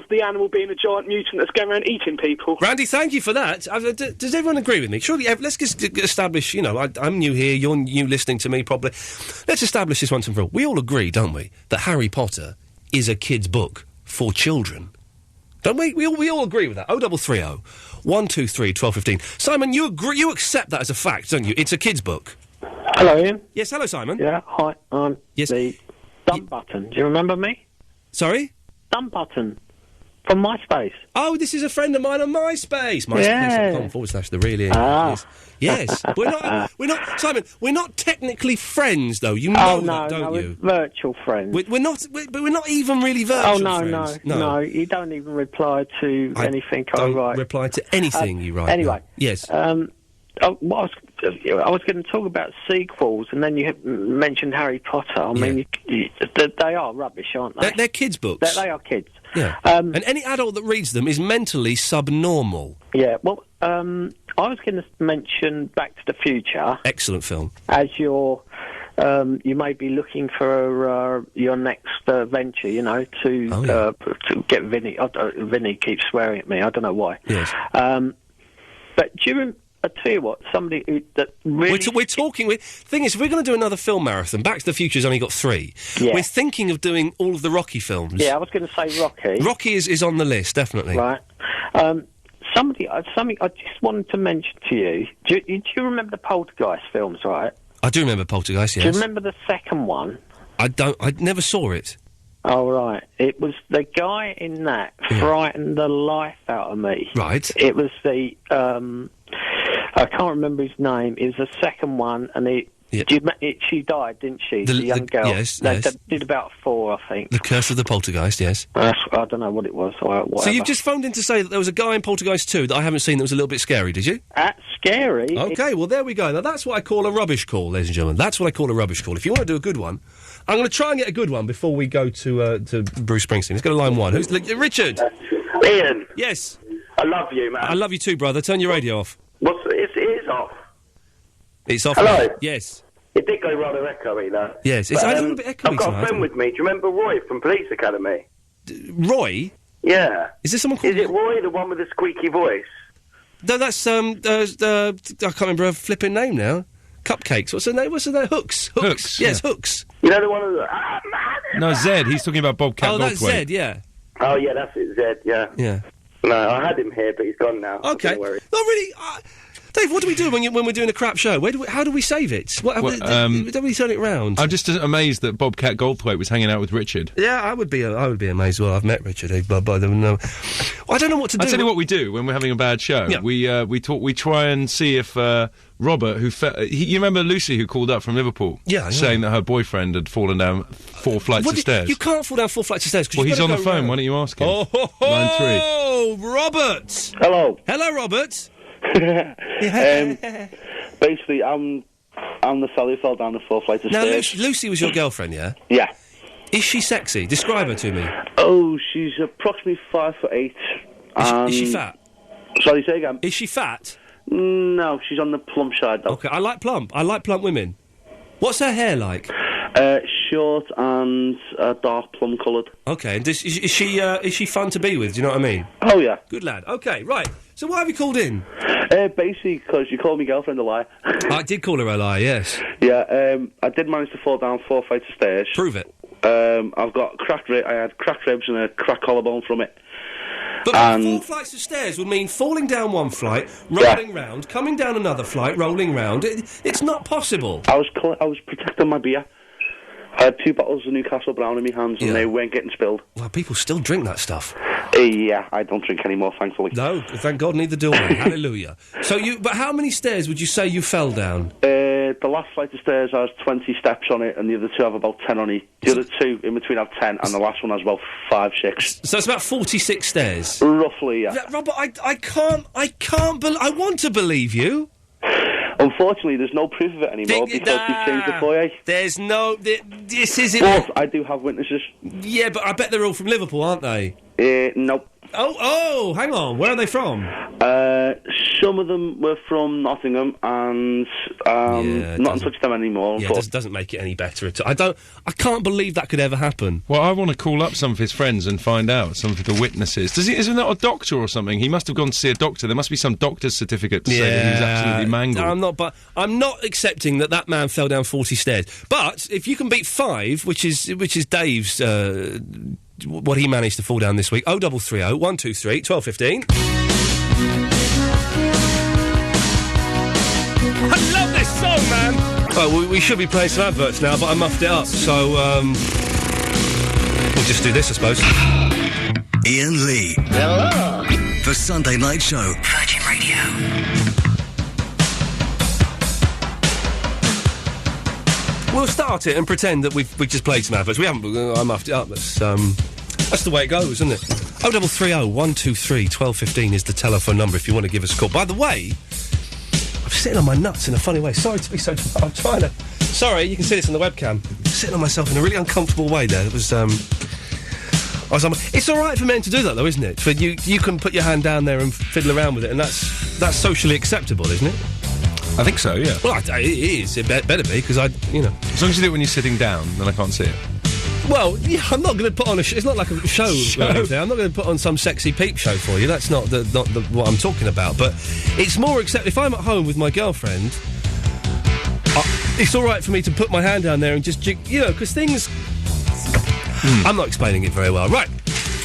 the animal being a giant mutant that's going around eating people. Randy, thank you for that. Does everyone agree with me? Surely, let's just establish, I'm new here, you're new listening to me, probably. Let's establish this once and for all. We all agree, don't we, that Harry Potter is a kid's book for children. Don't we? We all agree with that. 0330 123 1215. Simon, you accept that as a fact, don't you? It's a kid's book. Hello, Ian. Yes, hello, Simon. Yeah, hi. The dump button. Do you remember me? Sorry? Dump button. From MySpace. Oh, this is a friend of mine on MySpace. MySpace.com/the real Ian. Yes. We're not, Simon, we're not technically friends, though. You know that, don't you? We're virtual friends. We're not even really virtual friends. No, you don't even reply to anything I write. Don't reply to anything you write. Anyway. No. Yes. I was going to talk about sequels, and then you mentioned Harry Potter. I mean, they are rubbish, aren't they? They're kids' books. They are kids. Yeah. And any adult that reads them is mentally subnormal. Yeah, well, I was going to mention Back to the Future. Excellent film. As you may be looking for your next venture, to get Vinny. Vinny keeps swearing at me. I don't know why. Yes. But during... I tell you what, somebody that really... We're talking... Thing is, if we're going to do another film marathon, Back to the Future's only got 3. Yeah. We're thinking of doing all of the Rocky films. Yeah, I was going to say Rocky. Rocky is on the list, definitely. Right. Something I just wanted to mention to you. Do you remember the Poltergeist films, right? I do remember Poltergeist, yes. Do you remember the second one? I don't... I never saw it. Oh, right. It was the guy in that frightened the life out of me. Right. It was the... I can't remember his name. It was the second one, and she died, didn't she? The young girl. Yes, They did about 4, I think. The Curse of the Poltergeist, yes. I don't know what it was. Or whatever. So you've just phoned in to say that there was a guy in Poltergeist 2 that I haven't seen that was a little bit scary, did you? Scary? OK, well, there we go. Now, that's what I call a rubbish call, ladies and gentlemen. That's what I call a rubbish call. If you want to do a good one, I'm going to try and get a good one before we go to Bruce Springsteen. Let's go to line 1. Who's Richard? Ian. Yes. I love you, man. I love you too, brother. Turn your radio off. It is off. It's off. Hello? Now. Yes. It did go rather echoey, though. Yes, it's a little bit echoey. I've got a friend with me. Do you remember Roy from Police Academy? Roy? Yeah. Is there someone called... Is it Roy, the one with the squeaky voice? No, that's, I can't remember her flipping name now. Cupcakes. What's her name? Hooks. Hooks. Yes, yeah. Hooks. You know the one of the... No, Zed. He's talking about Bobcat Goldthwait. Oh, that's Zed, yeah. Oh, yeah, that's it, Zed, yeah. Yeah. No, I had him here, but he's gone now. Okay. Don't worry. Not really... Dave, what do we do when we're doing a crap show? How do we save it? Don't we turn it round? I'm just amazed that Bobcat Goldthwait was hanging out with Richard. Yeah, I would be amazed. Well, I've met Richard, but I don't know. I don't know what to do. I'll tell you what we do when we're having a bad show. Yeah. We try and see if Robert, you remember Lucy who called up from Liverpool, saying that her boyfriend had fallen down 4 flights of stairs. You can't fall down 4 flights of stairs. Well, he's on the phone. Why don't you ask him? Line 3. Oh, Robert. Hello. Hello, Robert. Basically, I'm the fella who fell down the 4 flights of stairs. Now, Lucy was your girlfriend, yeah? Yeah. Is she sexy? Describe her to me. Oh, she's approximately 5'8". Is she fat? Sorry, say again. Is she fat? No, she's on the plump side, though. Okay, I like plump. I like plump women. What's her hair like? Short and dark plum coloured. Okay, and is she fun to be with? Do you know what I mean? Oh, yeah. Good lad. Okay, right. So why have you called in? Basically, because you called me girlfriend a lie. I did call her a lie, yes. Yeah, I did manage to fall down 4 flights of stairs. Prove it. I've got I had cracked ribs and a cracked collarbone from it. But 4 flights of stairs would mean falling down 1 flight, rolling round, coming down another flight, rolling round. It's not possible. I was protecting my beer. I had 2 bottles of Newcastle Brown in my hands and they weren't getting spilled. Well, people still drink that stuff. Yeah, I don't drink anymore, thankfully. No, thank God, neither do I. Hallelujah. But how many stairs would you say you fell down? The last flight of stairs has 20 steps on it, and the other 2 have about 10 on each. The other 2 in between have 10, and the last one has about 5, 6. So it's about 46 stairs? Roughly, yeah. Robert, I can't I want to believe you. Unfortunately, Unfortunately, there's no proof of it anymore because they've changed the foyer. There's no... This isn't... But I do have witnesses. Yeah, but I bet they're all from Liverpool, aren't they? Nope. Oh, hang on. Where are they from? Some of them were from Nottingham, and not in touch with them anymore. Yeah, it doesn't make it any better at all. I can't believe that could ever happen. Well, I want to call up some of his friends and find out, some of the witnesses. Is he not a doctor or something? He must have gone to see a doctor. There must be some doctor's certificate to say that he was absolutely mangled. I'm not accepting that man fell down 40 stairs. But if you can beat 5, which is Dave's... what he managed to fall down this week. 0330 123 1215. I love this song, man! Oh, we should be playing some adverts now, but I muffed it up, so, we'll just do this, I suppose. Iain Lee. Hello. The Sunday Night Show. Virgin Radio. We'll start it and pretend that we've just played some adverts. We haven't. I muffed it up. That's the way it goes, isn't it? 0330 123 1215 is the telephone number if you want to give us a call. By the way, I'm sitting on my nuts in a funny way. Sorry to be so... I'm trying to... Sorry, you can see this on the webcam. I'm sitting on myself in a really uncomfortable way there. It was, it's all right for men to do that, though, isn't it? For you can put your hand down there and fiddle around with it, and that's socially acceptable, isn't it? I think so, yeah. Well, it is. It better be, because As long as you do it when you're sitting down, then I can't see it. Well, yeah, I'm not going to put on it's not like a show. I'm not going to put on some sexy peep show for you. That's not what I'm talking about. But it's more if I'm at home with my girlfriend, it's all right for me to put my hand down there and just because things... I'm not explaining it very well. Right.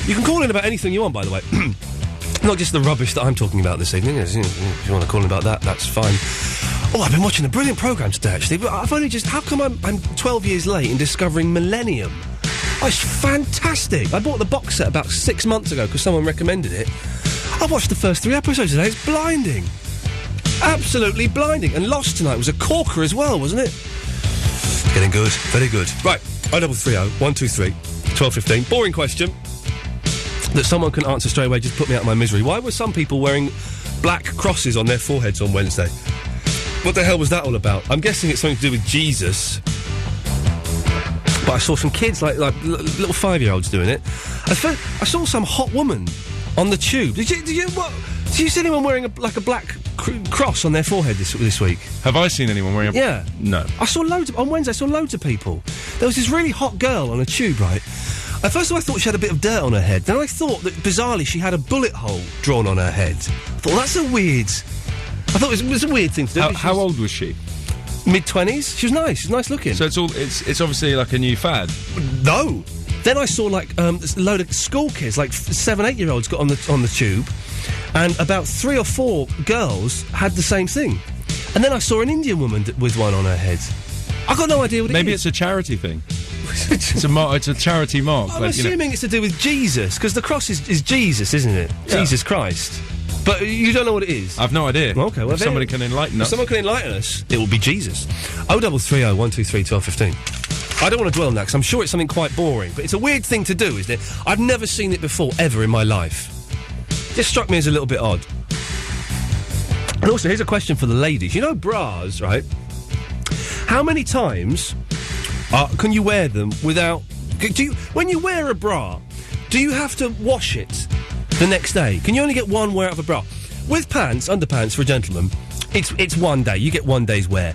You can call in about anything you want, by the way. Not just the rubbish that I'm talking about this evening. If you want to call in about that, that's fine. Oh, I've been watching a brilliant programme today, actually. I've only just... How come I'm 12 years late in discovering Millennium? Oh, it's fantastic. I bought the box set about 6 months ago because someone recommended it. I watched the first 3 episodes today. It's blinding. Absolutely blinding. And Lost tonight was a corker as well, wasn't it? Getting good. Very good. Right. 0330 123 1215. Boring question that someone can answer straight away. Just put me out of my misery. Why were some people wearing black crosses on their foreheads on Wednesday? What the hell was that all about? I'm guessing it's something to do with Jesus. But I saw some kids, like little 5-year-olds doing it. I saw some hot woman on the tube. Did you see anyone wearing a black cross on their forehead this week? Have I seen anyone wearing a... Yeah. No. On Wednesday I saw loads of people. There was this really hot girl on a tube, right? At first I thought she had a bit of dirt on her head. Then I thought that, bizarrely, she had a bullet hole drawn on her head. I thought, that's a weird... I thought it was a weird thing to do. How old was she? Mid-20s. She was nice. She's nice looking. So it's obviously like a new fad. No. Then I saw a load of school kids, like 7, 8-year-olds, got on the tube, and about 3 or 4 girls had the same thing. And then I saw an Indian woman with one on her head. I got no idea what it is. Maybe it's a charity thing. It's a charity mark. I'm assuming it's to do with Jesus, because the cross is Jesus, isn't it? Yeah. Jesus Christ. But you don't know what it is? I've no idea. Okay, well, if somebody can enlighten us. If someone can enlighten us, it will be Jesus. 0330 123 1215. I don't want to dwell on that, because I'm sure it's something quite boring, but it's a weird thing to do, isn't it? I've never seen it before, ever in my life. Just struck me as a little bit odd. And also, here's a question for the ladies. You know bras, right? How many times can you wear them without... when you wear a bra, do you have to wash it the next day? Can you only get one wear out of a bra? With pants, underpants for a gentleman, it's 1 day. You get 1 day's wear.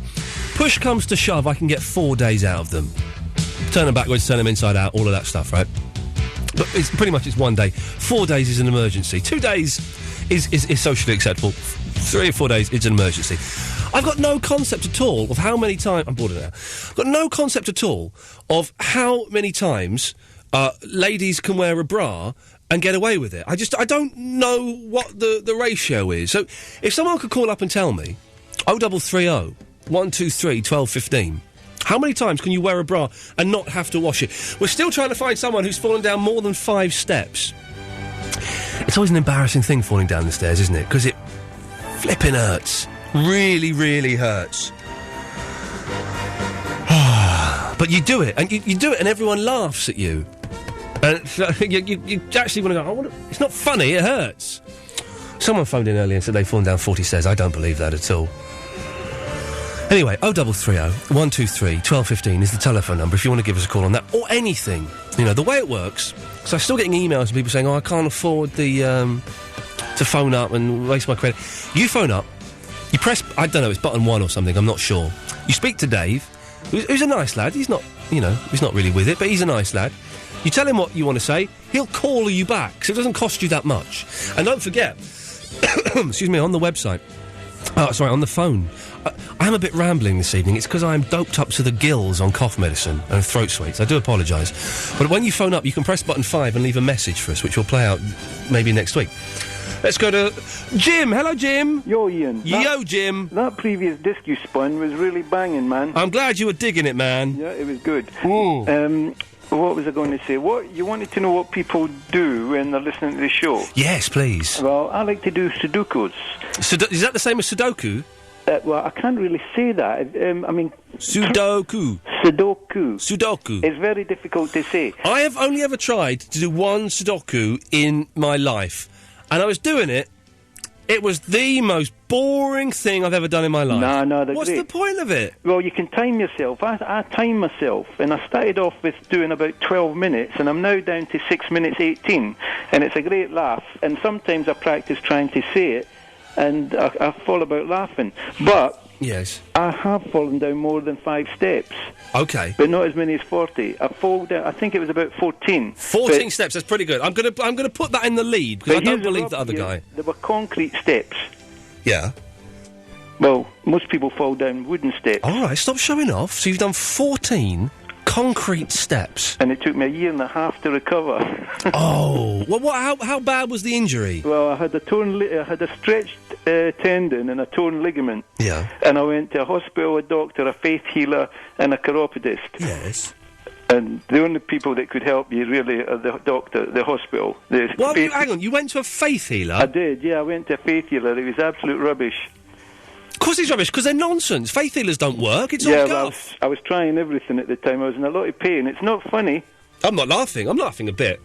Push comes to shove, I can get 4 days out of them. Turn them backwards, turn them inside out, all of that stuff, right? But it's pretty much 1 day. 4 days is an emergency. 2 days is socially acceptable. 3 or 4 days, it's an emergency. I've got no concept at all of how many times... I'm bored of that. I've got no concept at all of how many times ladies can wear a bra and get away with it. I don't know what the ratio is. So if someone could call up and tell me, 0330 123 1215, how many times can you wear a bra and not have to wash it? We're still trying to find someone who's fallen down more than 5 steps. It's always an embarrassing thing falling down the stairs, isn't it? Because it flipping hurts. Really, really hurts. But you do it, and you do it, and everyone laughs at you. And you actually want to go, it's not funny, it hurts. Someone phoned in earlier and said they'd fallen down 40 stairs. I don't believe that at all. Anyway, 0330 123 1215 is the telephone number if you want to give us a call on that, or anything. You know, the way it works, so I'm still getting emails from people saying, I can't afford the, to phone up and waste my credit. You phone up, you press, I don't know, it's button 1 or something, I'm not sure. You speak to Dave, who's a nice lad, he's not, he's not really with it, but he's a nice lad. You tell him what you want to say, he'll call you back, so it doesn't cost you that much. And don't forget, excuse me, on the website, on the phone, I am a bit rambling this evening. It's because I'm doped up to the gills on cough medicine and throat sweets. I do apologise. But when you phone up, you can press button 5 and leave a message for us, which will play out maybe next week. Let's go to Jim. Hello, Jim. Yo, Ian. Yo, Jim. That previous disc you spun was really banging, man. I'm glad you were digging it, man. Yeah, it was good. What was I going to say? You wanted to know what people do when they're listening to the show? Yes, please. Well, I like to do Sudokus. Is that the same as Sudoku? Well, I can't really say that. Sudoku. Sudoku. It's very difficult to say. I have only ever tried to do one Sudoku in my life. And I was doing it. It was the most boring thing I've ever done in my life. No, What's the point of it? Well, you can time yourself. I time myself, and I started off with doing about 12 minutes, and I'm now down to 6 minutes 18, and it's a great laugh. And sometimes I practice trying to say it, and I fall about laughing. But yes, I have fallen down more than 5 steps. Okay, but not as many as 40. I fall down. I think it was about 14. 14 steps. That's pretty good. I'm gonna put that in the lead because I don't believe the other guy. There were concrete steps. Yeah. Well, most people fall down wooden steps. All right, stop showing off. So you've done 14 concrete steps, and it took me a year and a half to recover. Oh, well, how bad was the injury? Well, I had a stretched tendon and a torn ligament. Yeah. And I went to a hospital, a doctor, a faith healer, and a chiropodist. Yes. And the only people that could help you really are the doctor, the hospital. Well, hang on, you went to a faith healer? I did, yeah, I went to a faith healer. It was absolute rubbish. Of course it's rubbish, because they're nonsense. Faith healers don't work, it's all guff. Well, I was trying everything at the time. I was in a lot of pain. It's not funny. I'm not laughing. I'm laughing a bit.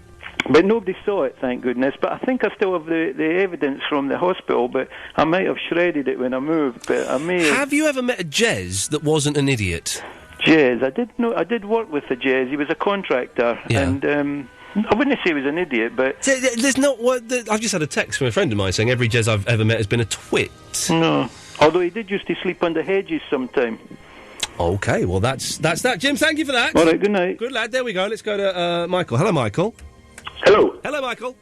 But nobody saw it, thank goodness. But I think I still have the evidence from the hospital, but I might have shredded it when I moved, but I may have... Have you ever met a Jez that wasn't an idiot? Jez? I did work with the Jez. He was a contractor, and... I wouldn't say he was an idiot, but... There's not... I've just had a text from a friend of mine saying every Jez I've ever met has been a twit. No. Although he did used to sleep under hedges sometime. OK, well, that's that. Jim, thank you for that. All right, good night. Good lad, there we go. Let's go to Michael. Hello, Michael. Hello. Hello, Michael.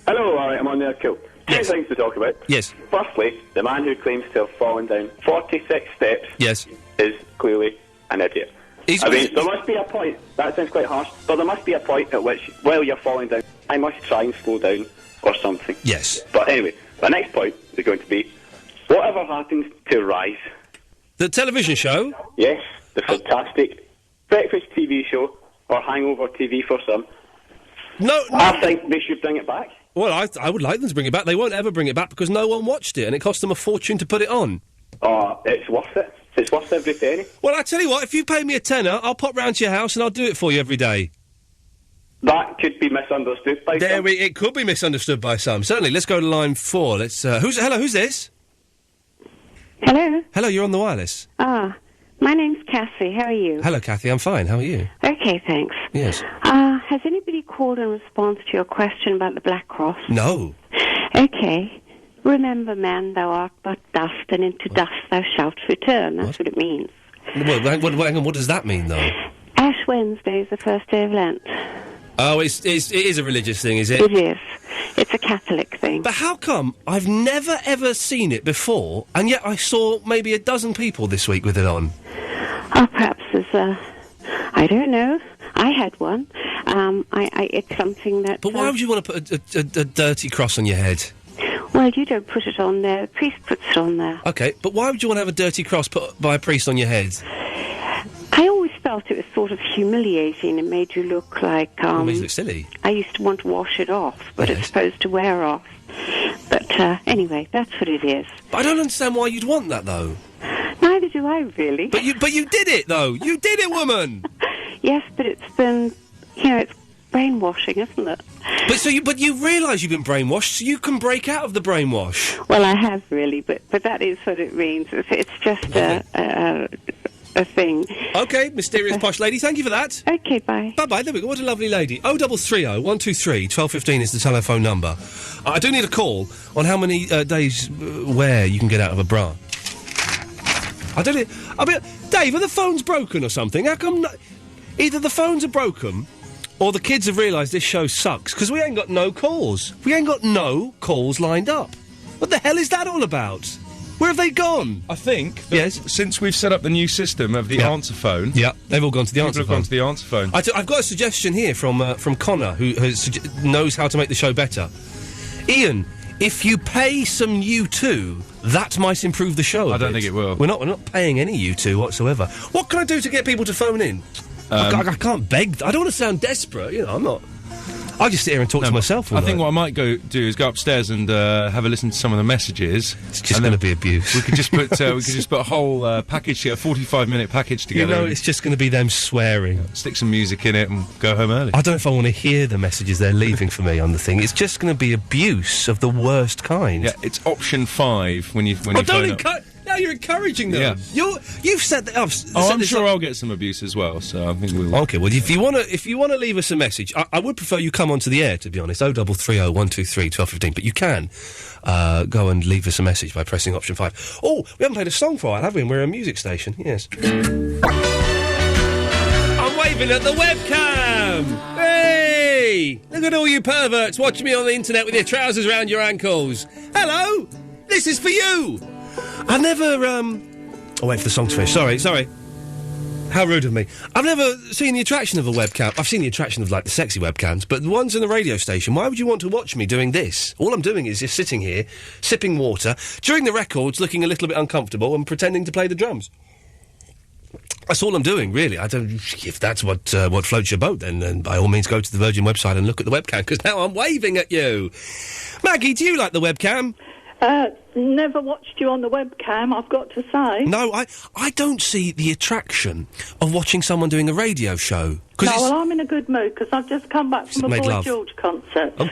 Hello, all right, I'm on there, cool. Yes. Two things to talk about. Yes. Firstly, the man who claims to have fallen down 46 steps yes. is clearly an idiot. There must be a point, that sounds quite harsh, but there must be a point at which, while you're falling down, I must try and slow down or something. Yes. But anyway, the next point is going to be, whatever happens to Rise? The television show? Yes, the fantastic breakfast TV show, or hangover TV for some. No. I think they should bring it back. Well, I would like them to bring it back. They won't ever bring it back because no one watched it, and it cost them a fortune to put it on. Oh, it's worth it. It's worth every penny. Well, I tell you what, if you pay me a tenner, I'll pop round to your house and I'll do it for you every day. That could be misunderstood by some. It could be misunderstood by some. Certainly. Let's go to line 4. Let's. Hello, who's this? Hello. Hello, you're on the wireless. My name's Kathy. How are you? Hello, Kathy. I'm fine. How are you? Okay, thanks. Yes. Has anybody called in response to your question about the Black Cross? No. Okay. Remember, man, thou art but dust, and into dust thou shalt return. That's what it means. Well, hang on. What does that mean, though? Ash Wednesday is the first day of Lent. Oh, it is a religious thing, is it? It is. It's a Catholic thing. But how come I've never, ever seen it before, and yet I saw maybe a dozen people this week with it on? Oh, perhaps there's I don't know. I had one. It's something that... But why would you want to put a dirty cross on your head? Well, you don't put it on there. The priest puts it on there. OK, but why would you want to have a dirty cross put by a priest on your head? I always felt it was sort of humiliating and made you look like... It made you look silly. I used to want to wash it off, but it's supposed to wear off. But anyway, that's what it is. But I don't understand why you'd want that, though. Neither do I, really. But you did it, though. You did it, woman! Yes, but it's been... it's brainwashing, isn't it? But you realise you've been brainwashed, so you can break out of the brainwash. Well, I have really, but that is what it means. It's just a thing. Okay, mysterious posh lady, thank you for that. Okay, bye. Bye-bye, there we go, what a lovely lady. 0330 123 1215 is the telephone number. I do need a call on how many days wear you can get out of a bra. I mean, Dave, are the phones broken or something? How come... Either the phones are broken, or the kids have realised this show sucks, because we ain't got no calls. We ain't got no calls lined up. What the hell is that all about? Where have they gone? I think since we've set up the new system of the answer phone... Yeah, they've all gone to the answer phone. Gone to the answer phone. I've got a suggestion here from Connor, who knows how to make the show better. Ian, if you pay some U2, that might improve the show I don't think it will. We're not paying any U2 whatsoever. What can I do to get people to phone in? I can't beg. I don't want to sound desperate, you know, I'm not... I just sit here and talk to myself all I think night. what I might do is go upstairs and have a listen to some of the messages. It's just going to be abuse. We could just put a whole package here, a 45-minute package together. You know, it's just going to be them swearing. Stick some music in it and go home early. I don't know if I want to hear the messages they're leaving for me on the thing. It's just going to be abuse of the worst kind. Yeah, it's option 5 when you don't phone up. Now you're encouraging them. Yeah. You've said that. I'm sure I'll get some abuse as well. So I think we will. Okay. Well, if you want to leave us a message, I would prefer you come onto the air. To be honest, 0330 123 1215. But you can go and leave us a message by pressing option 5. Oh, we haven't played a song for a while, have we? And we're a music station. Yes. I'm waving at the webcam. Hey! Look at all you perverts watching me on the internet with your trousers round your ankles. Hello. This is for you. I've never, Oh, wait for the song to finish. Sorry. How rude of me. I've never seen the attraction of a webcam. I've seen the attraction of, like, the sexy webcams, but the ones in the radio station, why would you want to watch me doing this? All I'm doing is just sitting here, sipping water, during the records, looking a little bit uncomfortable and pretending to play the drums. That's all I'm doing, really. I don't... If that's what floats your boat, then by all means go to the Virgin website and look at the webcam, because now I'm waving at you. Maggie, do you like the webcam? Never watched you on the webcam, I've got to say. No, I don't see the attraction of watching someone doing a radio show. No, well, I'm in a good mood, because I've just come back from a Boy George concert. Oh,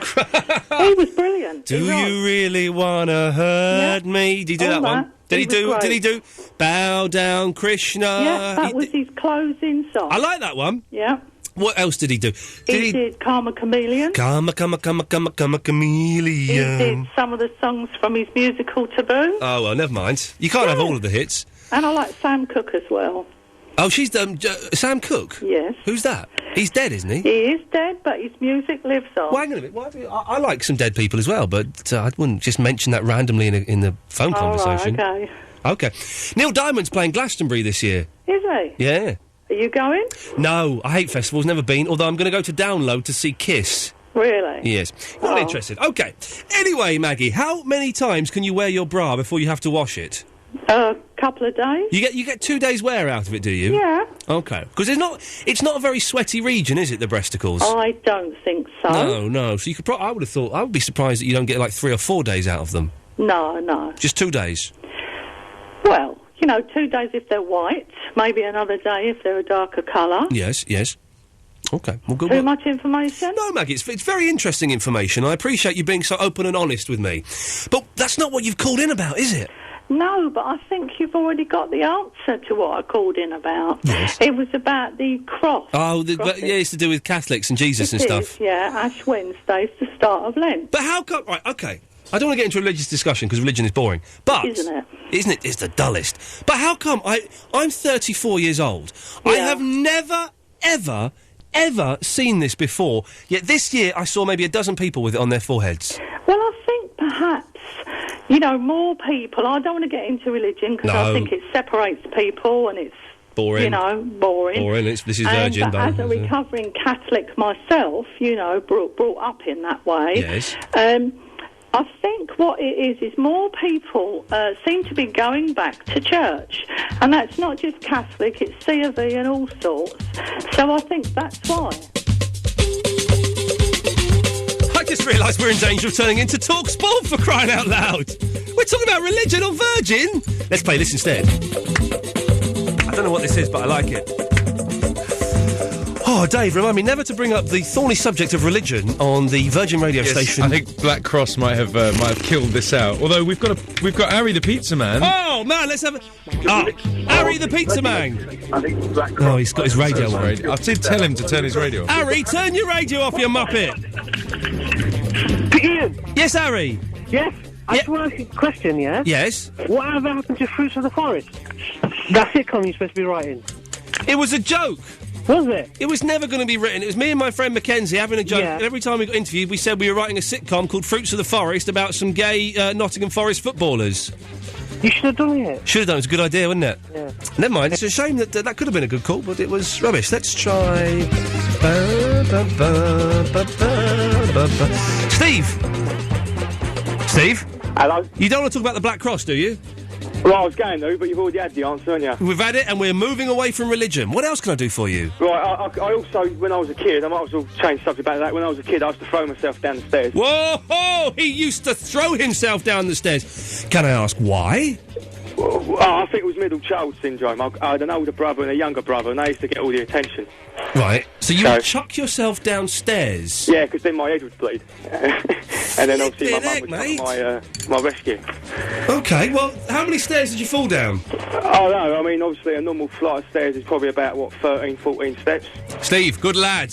he was brilliant. Do you really want to hurt me? Did he do that one? Did he do Bow Down Krishna? Yeah, that was his closing song. I like that one. Yeah. What else did he do? He did Karma Chameleon. Karma Chameleon. He did some of the songs from his musical Taboo. Oh, well, never mind. You can't have all of the hits. And I like Sam Cooke as well. Oh, she's Sam Cooke? Yes. Who's that? He's dead, isn't he? He is dead, but his music lives on. Well, hang on a minute. I like some dead people as well, but I wouldn't just mention that randomly in the phone conversation. Right, okay. Neil Diamond's playing Glastonbury this year. Is he? Yeah. Are you going? No, I hate festivals, never been, although I'm going to go to Download to see Kiss. Really? Yes. Not interested. Okay. Anyway, Maggie, how many times can you wear your bra before you have to wash it? A couple of days. You get 2 days wear out of it, do you? Yeah. Okay. Because it's not a very sweaty region, is it, the breasticles? I don't think so. No. So you could I would have thought, I would be surprised that you don't get like 3 or 4 days out of them. No. Just 2 days? Well, 2 days if they're white, maybe another day if they're a darker colour. Yes. Okay, well, good. Too much information? No, Maggie, it's very interesting information. I appreciate you being so open and honest with me. But that's not what you've called in about, is it? No, but I think you've already got the answer to what I called in about. Yes. It was about the cross. Oh, it's to do with Catholics and Jesus and stuff. Yeah, Ash Wednesday's the start of Lent. But how come... Right, okay. I don't want to get into a religious discussion because religion is boring. But... Isn't it? Isn't it? It's the dullest. But how come... I'm 34 years old. Yeah. I have never, ever seen this before. Yet this year I saw maybe a dozen people with it on their foreheads. Well, I think perhaps... more people... I don't want to get into religion because I think it separates people and it's... Boring. Boring. Boring. This is virgin. But as a recovering Catholic myself, brought up in that way... Yes. I think what it is more people seem to be going back to church. And that's not just Catholic, it's C of E and all sorts. So I think that's why. I just realised we're in danger of turning into Talk Sport, for crying out loud. We're talking about religion on Virgin. Let's play this instead. I don't know what this is, but I like it. Oh, Dave, remind me never to bring up the thorny subject of religion on the Virgin Radio station. I think Black Cross might have killed this out. Although we've got Harry the Pizza Man. Oh man, let's have Harry the Pizza Man. I think Black Cross. Oh, he's got his radio on. I did tell him to turn his radio off. Harry, turn your radio off, you muppet. Ian. Yes, Harry. Yes. I just want to ask you a question. Yeah. Yes. Whatever happened to Fruits of the Forest? That sitcom you're supposed to be writing. It was a joke. Was it? It was never going to be written. It was me and my friend Mackenzie having a joke. Yeah. And every time we got interviewed, we said we were writing a sitcom called Fruits of the Forest about some gay Nottingham Forest footballers. You should have done it. Should have done it. It was a good idea, wasn't it? Yeah. Never mind. It's a shame that that could have been a good call, but it was rubbish. Let's try... Steve! Steve? Hello? You don't want to talk about the Black Cross, do you? Well, I was going to, but you've already had the answer, haven't you? We've had it, and we're moving away from religion. What else can I do for you? Right, I also, when I was a kid, I might as well change subject about that. When I was a kid, I used to throw myself down the stairs. Whoa! He used to throw himself down the stairs. Can I ask why? Well, I think it was middle child syndrome. I had an older brother and a younger brother, and they used to get all the attention. Right. So you would chuck yourself downstairs? Yeah, because then my head would bleed. And then obviously my mum would come to my rescue. OK, well, how many stairs did you fall down? Oh, no, I mean, obviously a normal flight of stairs is probably about, 13, 14 steps. Steve, good lad.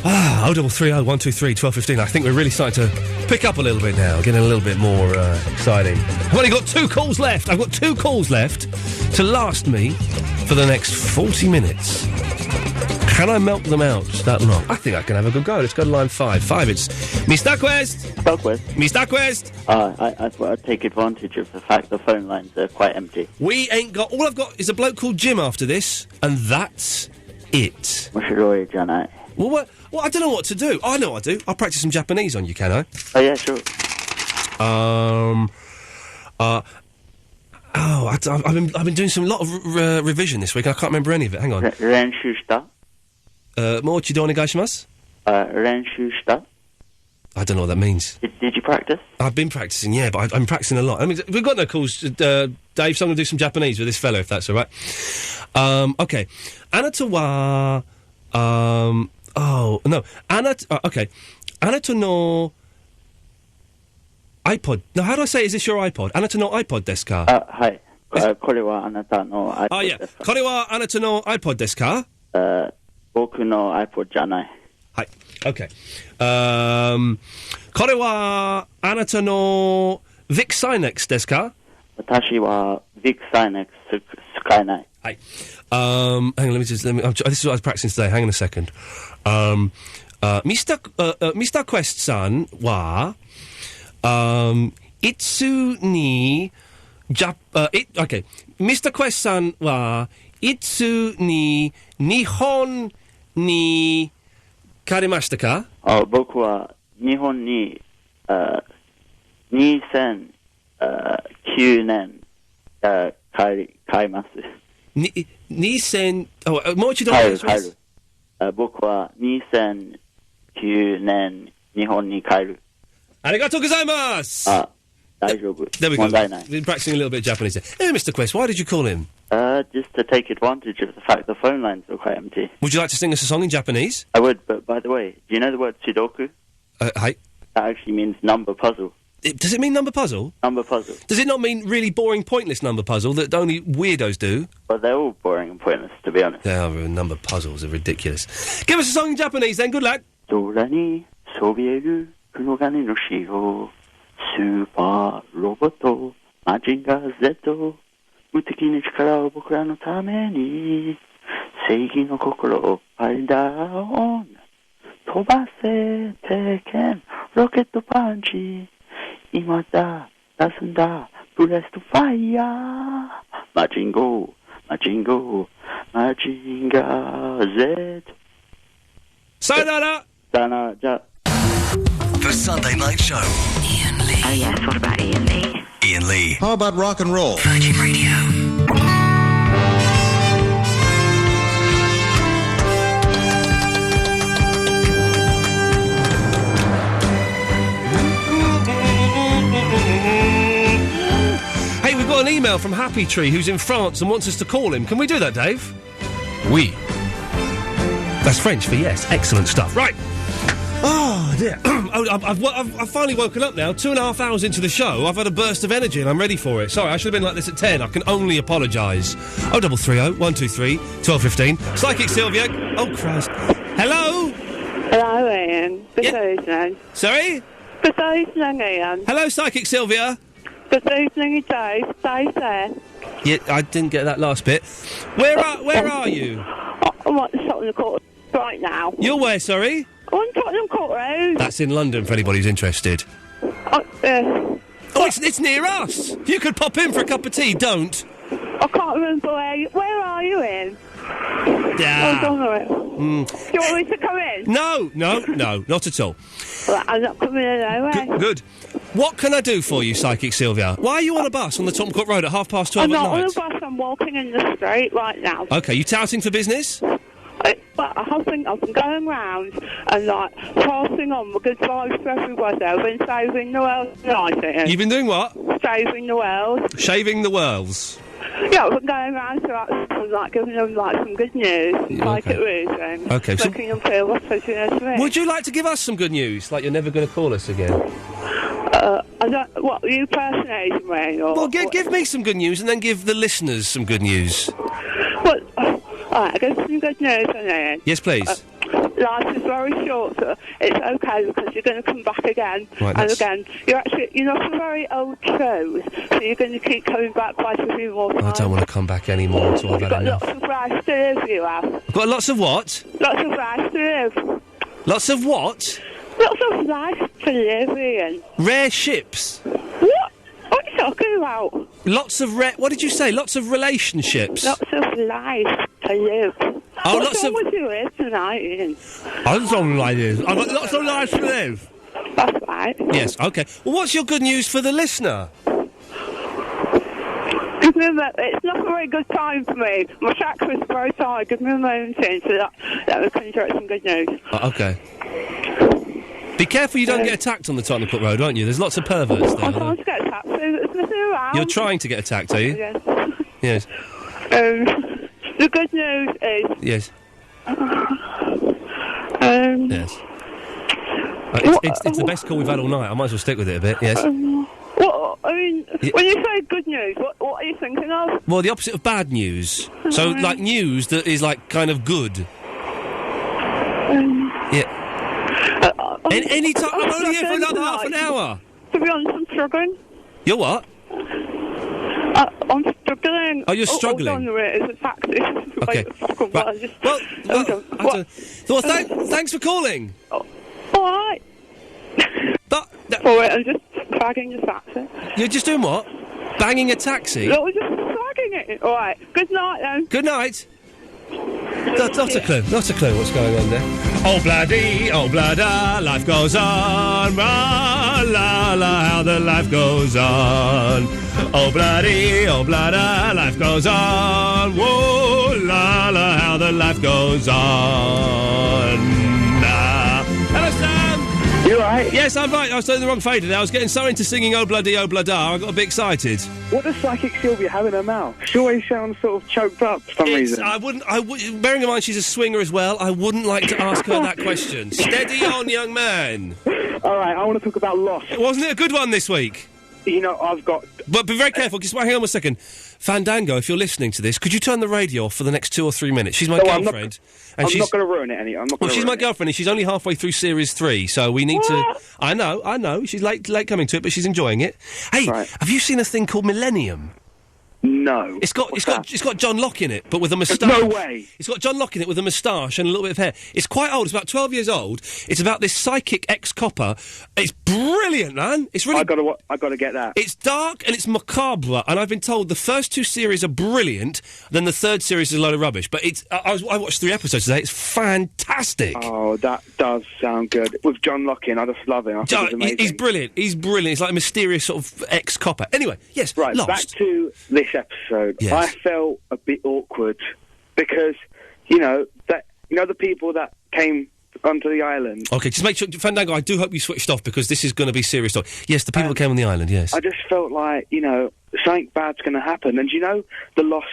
0330 123 1215. I think we're really starting to pick up a little bit now, getting a little bit more exciting. I've only got 2 calls left. I've got 2 calls left to last me for the next 40 minutes. Can I melt them out that long? I think I can have a good go. Let's go to line 5. 5, it's Mr. Quest. Mr. Quest. I thought I'd take advantage of the fact the phone lines are quite empty. We ain't got... All I've got is a bloke called Jim after this, and that's it. Well, what? Well, I don't know what to do. I know what I do. I'll practice some Japanese on you, can I? Oh, yeah, sure. I've been doing some lot of revision this week. I can't remember any of it. Hang on. 練習した? もう一度お願いします. 練習した? I don't know what that means. Did you practice? I've been practicing, yeah, but I'm practicing a lot. I mean, we've got no calls. Dave, so I'm going to do some Japanese with this fellow, if that's all right. Okay. Anata wa... oh, no. Okay. Anata no... iPod. No, how do I say, is this your iPod? Anata no iPod desu ka? はい。これはあなたの iPod ですか? Oh, yeah. これはあなたの iPod ですか? 僕の iPod じゃない。はい。OK。これはあなたの Vic Sinex ですか? 私は Vic Sinex 使えない。はい。Hang on, this is what I was practicing today. Hang on a second. Mr. Quest-san は、いつに、OK。Mr. Quest-san はいつに日本に帰りましたか? 僕は日本に、2009年、帰ります。もう一度お願いします。僕は2009年日本に帰る。ありがとうございます。大丈夫。There we go. 問題ない。Been practicing a little bit of Japanese there. Hey, Mr. Quest, why did you call him? Just to take advantage of the fact the phone lines are quite empty. Would you like to sing us a song in Japanese? I would, but by the way, do you know the word Sudoku? Hi. That actually means number puzzle. Does it mean number puzzle? Number puzzle. Does it not mean really boring, pointless number puzzle that only weirdos do? Well, they're all boring and pointless, to be honest. They are. Number puzzles are ridiculous. Give us a song in Japanese then, good luck. 空にそびえる黒金の城スーパーロボットマジンガー Z 無敵の力を僕らのために正義の心をパイダウン飛ばせ鉄拳ロケットパンチ今だ出すんだブレストファイヤーマジンゴーマジンゴーマジンガー Z さよならさよならじゃあ The Sunday Night Show. Iain Lee. Oh, yes, what about Iain Lee? Iain Lee. How about rock and roll? Virgin Radio. Hey, we've got an email from Happy Tree who's in France and wants us to call him. Can we do that, Dave? Oui. That's French for yes. Excellent stuff. Right. Oh, dear. I've finally woken up now. 2.5 hours into the show. I've had a burst of energy and I'm ready for it. Sorry, I should have been like this at 10. I can only apologise. 0330 123 1215. Psychic Sylvia. Oh, Christ. Hello? Hello, Ian. Good evening. Sorry? Good evening, Ian. Hello, Psychic Sylvia. Good evening, Dave. Dave there. Yeah, I didn't get that last bit. Where are you? I'm at the Tottenham Court right now. You're where, sorry? On Tottenham Court Road. That's in London, for anybody who's interested. Oh, it's near us. You could pop in for a cup of tea. Don't. I can't remember where are you in? Yeah. Hold on a minute. Do you want me to come in? No, not at all. Well, I'm not coming in anyway. Good. What can I do for you, Psychic Sylvia? Why are you on a bus on the Tottenham Court Road at 12:30 I'm at not night? on a bus, I'm walking in the street right now. OK, you touting for business? But I've been going round and, passing on the good vibes to everybody. I've been saving the world tonight, Ian. You've been doing what? Saving the world. Shaving the worlds. Yeah, I've been going around to, giving them, some good news. Like it really. OK, so... Making them feel what's to me. Would you like to give us some good news? Like you're never going to call us again? I don't... What, are you personating me? Or, well, give me some good news and then give the listeners some good news. Well... Alright, I got some good news on it. Yes, please. Life is very short, so it's okay because you're going to come back again and again. You're not a very old show, so you're going to keep coming back quite a few more times. I don't want to come back anymore until I've had enough. You've got lots of rice to live, you have. I've got lots of what? Lots of rice to live. Lots of what? Lots of rice to live, Ian. Rare ships? What? What are you talking about? Lots of what did you say? Lots of relationships? Lots of life to live. Oh, What's wrong with you here tonight, Ian? I'm something like this. I've got lots of life to live. That's right. Yes, OK. Well, what's your good news for the listener? Give me it's not a very good time for me. My chakras are very tired. Give me a moment so that we can get some good news. OK. Be careful you don't get attacked on the Tottenham Court Road, aren't you? There's lots of perverts there. I'm trying to get attacked. It's messing around. You're trying to get attacked, are you? Yes. Yes. The good news is... Yes. Yes. It's the best call we've had all night. I might as well stick with it a bit, yes. Well, I mean, when you say good news, what are you thinking of? Well, the opposite of bad news. So, like, news that is, kind of good. Yeah. Any time. I'm only here for another half an hour. To be honest, I'm struggling. You're what? I'm struggling. Oh, you're struggling? Hold on, it's a taxi. Okay. Well, thanks for calling. All right. All right, I'm just bagging the taxi. You're just doing what? Banging a taxi? No, I'm just bagging it. All right. Good night, then. Good night. Not a clue. Not a clue what's going on there. Oh, bloody, life goes on. La, la, la, how the life goes on. Oh, bloody, life goes on. Whoa, la, la, how the life goes on. Hello, Sam. You alright? Yes, I'm right. I was doing the wrong fader there. I was getting so into singing Oh, bloody, I got a bit excited. What does Psychic Sylvia have in her mouth? She always sounds sort of choked up for some reason. Bearing in mind she's a swinger as well, I wouldn't like to ask her that question. Steady on, young man. Alright, I want to talk about Lost. Wasn't it a good one this week? You know, I've got... But be very careful, just hang on one second. Fandango, if you're listening to this, could you turn the radio off for the next 2 or 3 minutes? She's my girlfriend. I'm not going to ruin it, I'm not going to she's my girlfriend, and she's only halfway through Series 3, so we need to... I know, she's late coming to it, but she's enjoying it. Hey, Have you seen a thing called Millennium? No. It's got John Locke in it, but with a moustache. No way. It's got John Locke in it with a moustache and a little bit of hair. It's quite old. It's about 12 years old. It's about this psychic ex-copper. It's brilliant, man. It's really... I got to get that. It's dark and it's macabre, and I've been told the first 2 series are brilliant, then the 3rd series is a load of rubbish. But I watched 3 episodes today. It's fantastic. Oh, that does sound good. With John Locke in, I just love him. I think he's amazing. He's brilliant. He's brilliant. He's like a mysterious sort of ex-copper. Anyway, yes, right, Lost. Back to this episode. Yes. I felt a bit awkward because, the people that came onto the island. Okay, just make sure, Fandango, I do hope you switched off because this is going to be serious talk. Yes, the people that came on the island, yes. I just felt like, something bad's going to happen. And the lost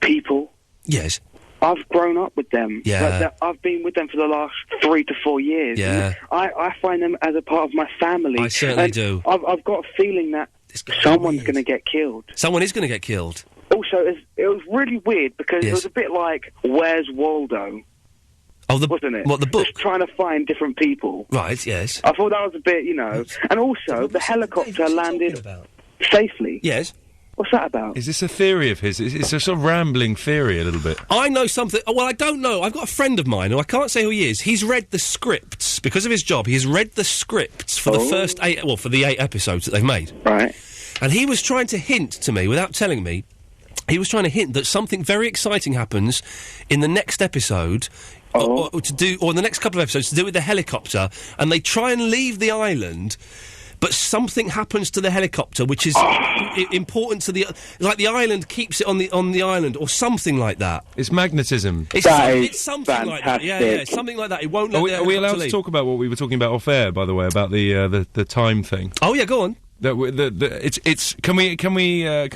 people? Yes. I've grown up with them. Yeah. I've been with them for the last 3 to 4 years. Yeah. I find them as a part of my family. I certainly do. I've got a feeling that someone's going to get killed. Someone is going to get killed. Also, it was really weird because it was a bit like Where's Waldo? Oh, wasn't it? What, the book? Just trying to find different people. Right, yes. I thought that was a bit, And also, the helicopter landed safely. Yes. What's that about? Is this a theory of his? It's a sort of rambling theory a little bit. I know something. Well, I don't know. I've got a friend of mine who I can't say who he is. He's read the scripts because of his job. He's read the scripts for the first 8, for the 8 episodes that they've made. Right. And he was trying to hint to me, without telling me, he was trying to hint that something very exciting happens in the next episode. Or in the next couple of episodes to do with the helicopter, and they try and leave the island, but something happens to the helicopter which is important to the island keeps it on the island or something like that. It's magnetism. It's something like that. Yeah, something like that. It won't. Are we allowed to talk about what we were talking about off air? By the way, about the time thing. Oh yeah, go on. Can we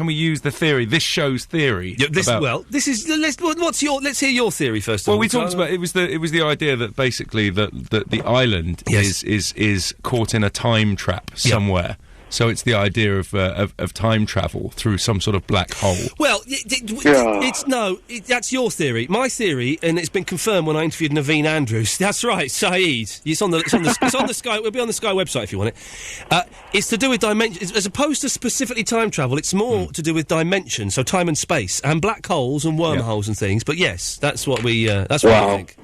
use the theory? This show's theory. Yeah, let's hear your theory first. Well, we talked about it was the idea that basically that the island is caught in a time trap somewhere. So it's the idea of time travel through some sort of black hole. Well, that's your theory. My theory, and it's been confirmed when I interviewed Naveen Andrews. That's right, Saeed. It's on the Sky. We'll be on the Sky website if you want it. It's to do with dimension, as opposed to specifically time travel. It's more to do with dimension, so time and space, and black holes and wormholes and things. But yes, that's what we. That's what I think.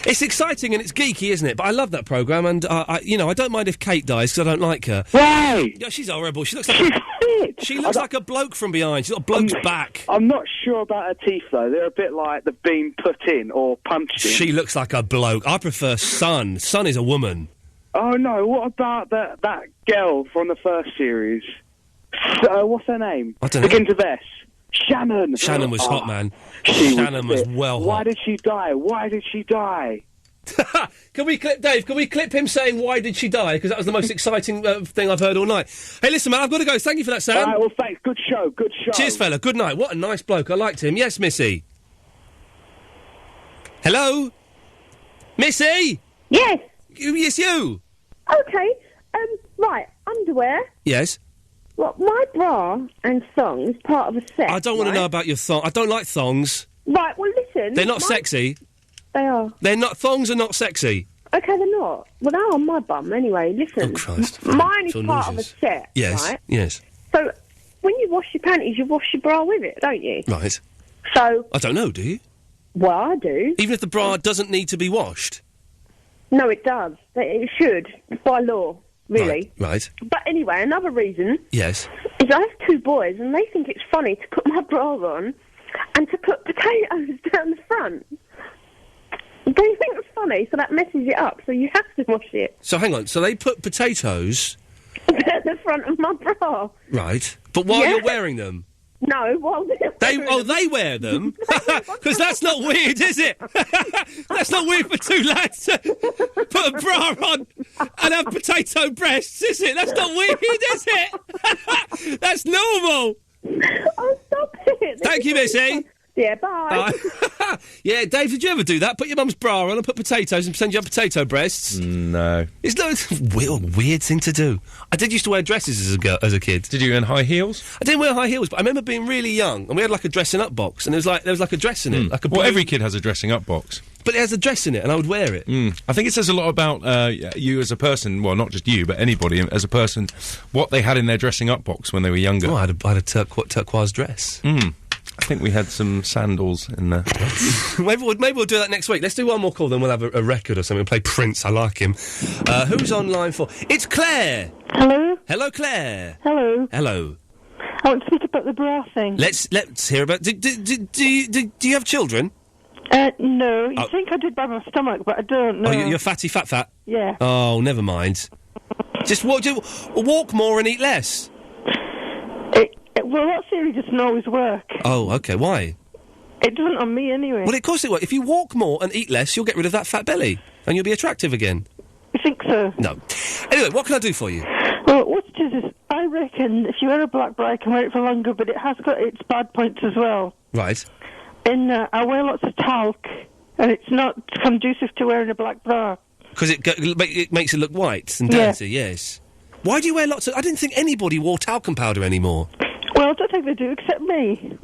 It's exciting and it's geeky, isn't it? But I love that programme, and I don't mind if Kate dies because I don't like her. Why? Yeah, she's horrible. She looks like a bloke from behind. She's got a bloke's back. I'm not sure about her teeth though. They're a bit like they've been put in or punched in. She looks like a bloke. I prefer Sun. Sun is a woman. Oh no! What about that girl from the first series? What's her name? I don't know. Begins with S. Shannon. Shannon was hot, man. Shannon was well hot. Why did she die? Can we clip Dave? Can we clip him saying why did she die? Because that was the most exciting thing I've heard all night. Hey, listen, man, I've got to go. Thank you for that, Sam. All right, well, thanks. Good show. Cheers, fella. Good night. What a nice bloke. I liked him. Yes, Missy. Hello, Missy. Yes. Yes, you. Okay. Right. Underwear. Yes. Well, my bra and thong is part of a set. I don't want to know about your thong. I don't like thongs. Right, well, listen. They're not sexy. They are. They're not. Thongs are not sexy. Okay, they're not. Well, they're on my bum anyway. Listen. Oh, Christ. Mine is part of a set. Yes. Right? Yes. So, when you wash your panties, you wash your bra with it, don't you? Right. So. I don't know, do you? Well, I do. Even if the bra doesn't need to be washed? No, it does. It should, by law. Really. Right. But anyway, another reason... Yes. ...is I have 2 boys, and they think it's funny to put my bra on and to put potatoes down the front. They think it's funny, so that messes it up, so you have to wash it. So, hang on. So they put potatoes... at the front of my bra. Right. But while you're wearing them? No, while they wear them? Because that's not weird, is it? That's not weird for 2 lads to put a bra on and have potato breasts, is it? That's not weird, is it? That's normal. Oh, stop it. Thank you, Missy. Yeah, bye. Yeah, Dave, did you ever do that? Put your mum's bra on and put potatoes and pretend you have potato breasts? No. It's a weird thing to do. I did used to wear dresses as a kid. Did you in high heels? I didn't wear high heels, but I remember being really young, and we had like a dressing up box, and there was like a dress in it. Like a well, every kid has a dressing up box. But it has a dress in it, and I would wear it. I think it says a lot about you as a person, well, not just you, but anybody as a person, what they had in their dressing up box when they were younger. Oh, I had a turquoise dress. I think we had some sandals in there. maybe we'll do that next week. Let's do one more call, then we'll have a record or something. We'll play Prince. I like him. Who's on line 4? It's Claire. Hello. Hello, Claire. Hello. Hello. I want to speak about the bra thing. Let's hear about. Do you have children? No. You think I did by my stomach, but I don't know. Oh, you're fatty, fat. Yeah. Oh, never mind. Just walk more and eat less. Well, that theory doesn't always work. Oh, okay. Why? It doesn't on me anyway. Well, of course it won't. If you walk more and eat less, you'll get rid of that fat belly, and you'll be attractive again. You think so? No. Anyway, what can I do for you? Well, what it is I reckon if you wear a black bra, you can wear it for longer, but it has got its bad points as well. Right. I wear lots of talc, and it's not conducive to wearing a black bra. Because it makes it look white and dirty, yes. Why do you wear lots of... I didn't think anybody wore talcum powder anymore. Well, I don't think they do, except me.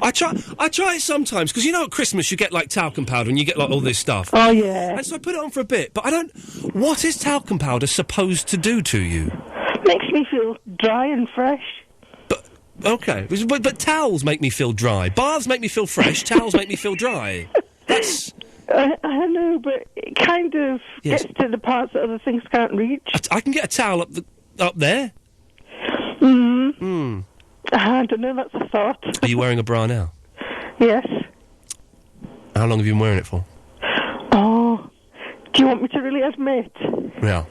I try it sometimes, because you know at Christmas you get, like, talcum powder and you get, like, all this stuff. Oh, yeah. And so I put it on for a bit, but I don't... What is talcum powder supposed to do to you? Makes me feel dry and fresh. Okay. But towels make me feel dry. Baths make me feel fresh, towels make me feel dry. That's... I know, but it kind of gets to the parts that other things can't reach. I can get a towel up there. I don't know, that's a thought. Are you wearing a bra now? Yes. How long have you been wearing it for? Oh, do you want me to really admit? Yeah.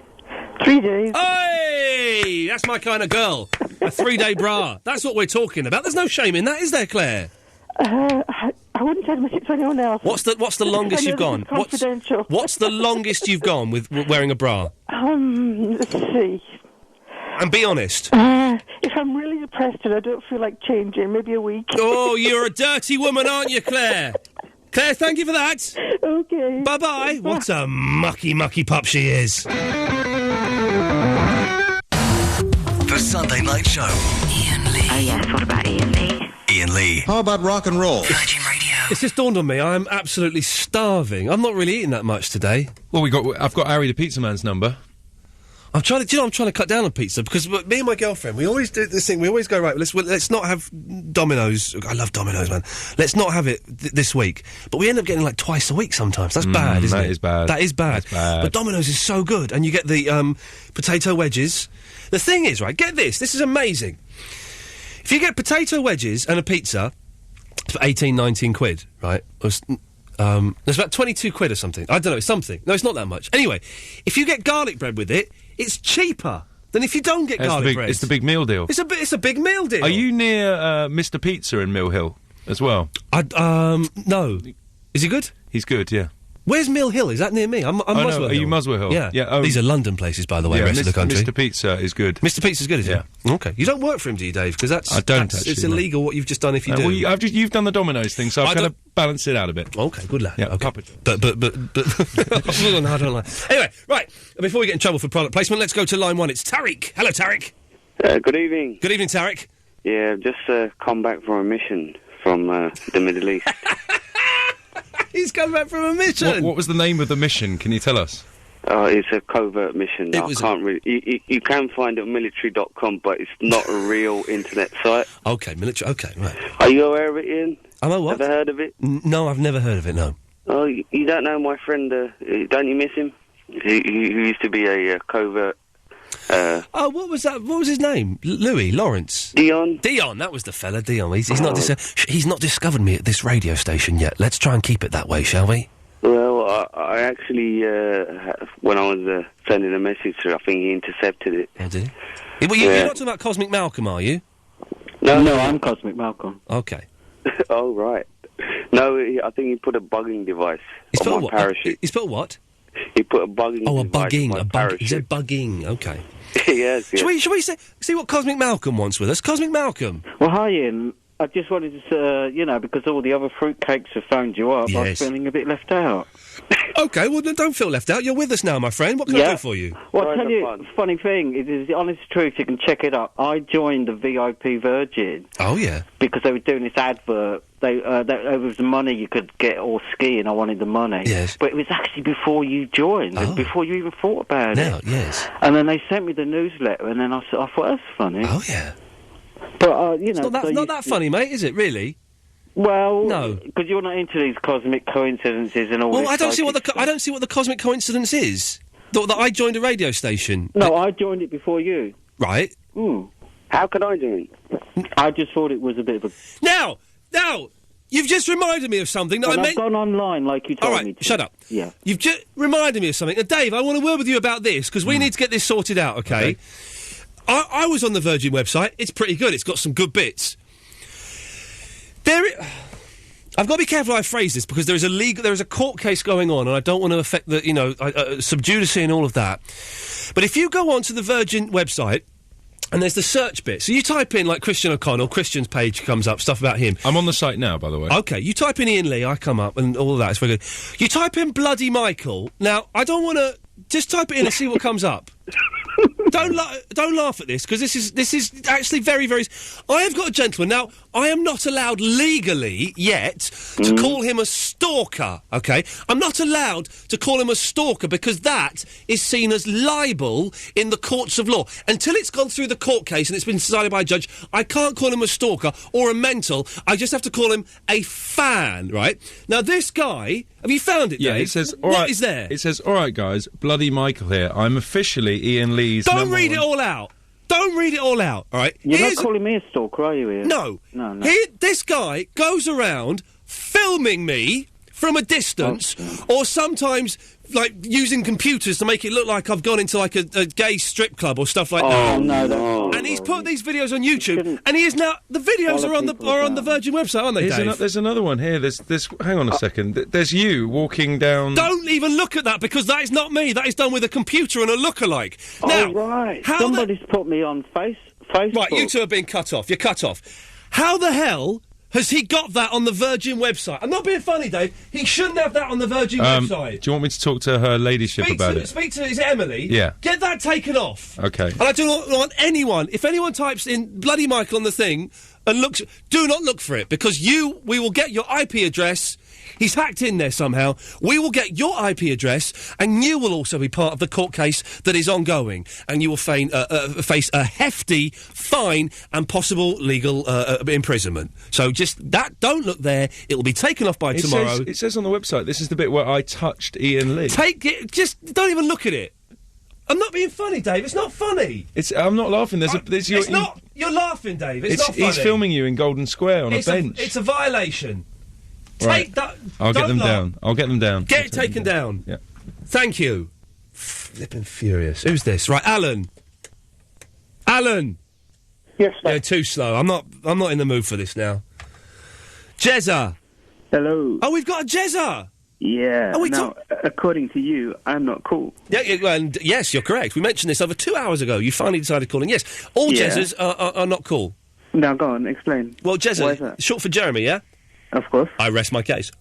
3 days. Hey! That's my kind of girl. A 3-day bra. That's what we're talking about. There's no shame in that, is there, Claire? I wouldn't admit it to anyone else. What's the longest you've gone? Confidential. What's the longest you've gone with wearing a bra? Let's see. And be honest. If I'm really depressed and I don't feel like changing, maybe a week. Oh, you're a dirty woman, aren't you, Claire? Claire, thank you for that. Okay. Bye-bye. What a mucky pup she is. The Sunday Night Show. Iain Lee. Oh, yes, what about Iain Lee? Iain Lee. How about rock and roll? Virgin Radio. It's just dawned on me, I'm absolutely starving. I'm not really eating that much today. Well, I've got Harry the Pizza Man's number. I'm trying to cut down on pizza because me and my girlfriend, we always do this thing. We always go, right, let's not have Domino's. I love Domino's, man. Let's not have it this week. But we end up getting like twice a week sometimes. That's bad, isn't it? That is bad. That is bad. That's bad. But Domino's is so good. And you get the potato wedges. The thing is, right, get this. This is amazing. If you get potato wedges and a pizza for 18, 19 quid, right? There's about 22 quid or something. I don't know, it's something. No, it's not that much. Anyway, if you get garlic bread with it, it's cheaper than if you don't get garlic bread. It's the big meal deal. It's a big meal deal. Are you near Mr. Pizza in Mill Hill as well? No. Is he good? He's good, yeah. Where's Mill Hill? Is that near me? I'm Muswell Hill. Are you Muswell Hill? Yeah. These are London places, by the way, rest of the country. Mr. Pizza is good. Mr. Pizza's good, is it? Okay. You don't work for him, do you, Dave? Because I don't, actually. It's illegal what you've just done if you do. Well, you've done the Domino's thing, so I've kind of balanced it out a bit. Okay, good lad. Yeah, okay. But no, I don't like. Anyway, right. Before we get in trouble for product placement, let's go to line 1. It's Tariq. Hello, Tariq. Good evening. Good evening, Tariq. Yeah, I've just come back from a mission from the Middle East. He's come back from a mission. What was the name of the mission? Can you tell us? It's a covert mission. I can't really... You can find it on military.com, but it's not a real internet site. Okay, military... Okay, right. Are you aware of it, Ian? Am I what? Ever heard of it? No, I've never heard of it, no. Oh, you don't know my friend... don't you miss him? He used to be a covert... what was that? What was his name? Lawrence? Dion, that was the fella, Dion. He's not discovered me at this radio station yet. Let's try and keep it that way, shall we? Well, I actually, when I was sending a message to him, I think he intercepted it. Oh, did he? Well, you're not talking about Cosmic Malcolm, are you? No, I'm Cosmic Malcolm. Okay. Oh, right. No, I think he put a bugging device on my parachute. He's put what? He put a bugging device on my parachute. He said bugging, okay. Yes. Shall we see what Cosmic Malcolm wants with us? Cosmic Malcolm. Well, hi, Ian. I just wanted to, because all the other fruitcakes have phoned you up, I was feeling a bit left out. Okay, well, don't feel left out. You're with us now, my friend. What can I do for you? Well, I'll tell you, funny thing, it is the honest truth, you can check it up. I joined the VIP Virgin. Oh, yeah. Because they were doing this advert. It was the money you could get or ski, and I wanted the money. Yes. But it was actually before you joined, before you even thought about it. Yes. And then they sent me the newsletter, and then I thought, that's funny. Oh, yeah. But, It's not that funny, mate, is it, really? Well, no, because you're not into these cosmic coincidences and all. Well, this I don't see what the cosmic coincidence is. That I joined a radio station. No, I joined it before you. Right. How could I join? I just thought it was a bit of a. Now, you've just reminded me of something that I've gone online like you told me to. Shut up. Yeah. You've just reminded me of something. Now, Dave, I want to word with you about this because we need to get this sorted out. Okay. I was on the Virgin website. It's pretty good. It's got some good bits. I've got to be careful how I phrase this because there is a court case going on, and I don't want to affect the, sub judice and all of that. But if you go onto the Virgin website And there's the search bit. So you type in, like, Christian O'Connell, Christian's page comes up, stuff about him. I'm on the site now, by the way. Okay, you type in Iain Lee, I come up, and all of that. It's very good. You type in Bloody Michael. Now, I don't want to... Just type it in and see what comes up. Don't laugh at this, because this is actually very, very... I have got a gentleman. Now, I am not allowed legally yet to call him a stalker, OK? I'm not allowed to call him a stalker because that is seen as libel in the courts of law. Until it's gone through the court case and it's been decided by a judge, I can't call him a stalker or a mental. I just have to call him a fan, right? Now, this guy... Have you found it, Dave? Yeah, it says... What is there? It says, all right, guys, Bloody Michael here. I'm officially Iain Lee's Don't read it all out. Don't read it all out, all right? You're not calling me a stalker, are you, Iain? No. No. This guy goes around filming me from a distance, or sometimes, like, using computers to make it look like I've gone into, like, a gay strip club or stuff like that. Oh, no, and he's put these videos on YouTube, and he is now... The videos are on the Virgin website, aren't they, Dave? There's another one here. There's hang on a second. There's you walking down... Don't even look at that, because that is not me. That is done with a computer and a lookalike. Now, right. Somebody's put me on Facebook. Right, you two are being cut off. You're cut off. How the hell... has he got that on the Virgin website? I'm not being funny, Dave. He shouldn't have that on the Virgin website. Do you want me to talk to her ladyship about it? Speak to, is it Emily? Yeah. Get that taken off. Okay. And I do not want anyone, if anyone types in Bloody Michael on the thing and looks, do not look for it, because we will get your IP address. He's hacked in there somehow. We will get your IP address, and you will also be part of the court case that is ongoing, and you will face a hefty fine and possible legal imprisonment. So just that, don't look there. It will be taken off by tomorrow. It says on the website, this is the bit where I touched Iain Lee. Take it, just don't even look at it. I'm not being funny, Dave. It's not funny. I'm not laughing. You're laughing, Dave. It's not funny. He's filming you in Golden Square on a bench. It's a violation. Right. Take that. I'll get them down. I'll get them down. Get it taken down. Yeah. Thank you. Flipping furious. Who's this? Right, Alan. Alan. Yes, sir. Yeah, too slow. I'm not in the mood for this now. Jezza. Hello. Oh, we've got a Jezza. Yeah. Now, according to you, I'm not cool. Yeah, and yes, you're correct. We mentioned this over 2 hours ago. You finally decided calling. Yes, all Jezzas are not cool. Now, go on, explain. Well, Jezza, short for Jeremy, yeah? Of course. I rest my case.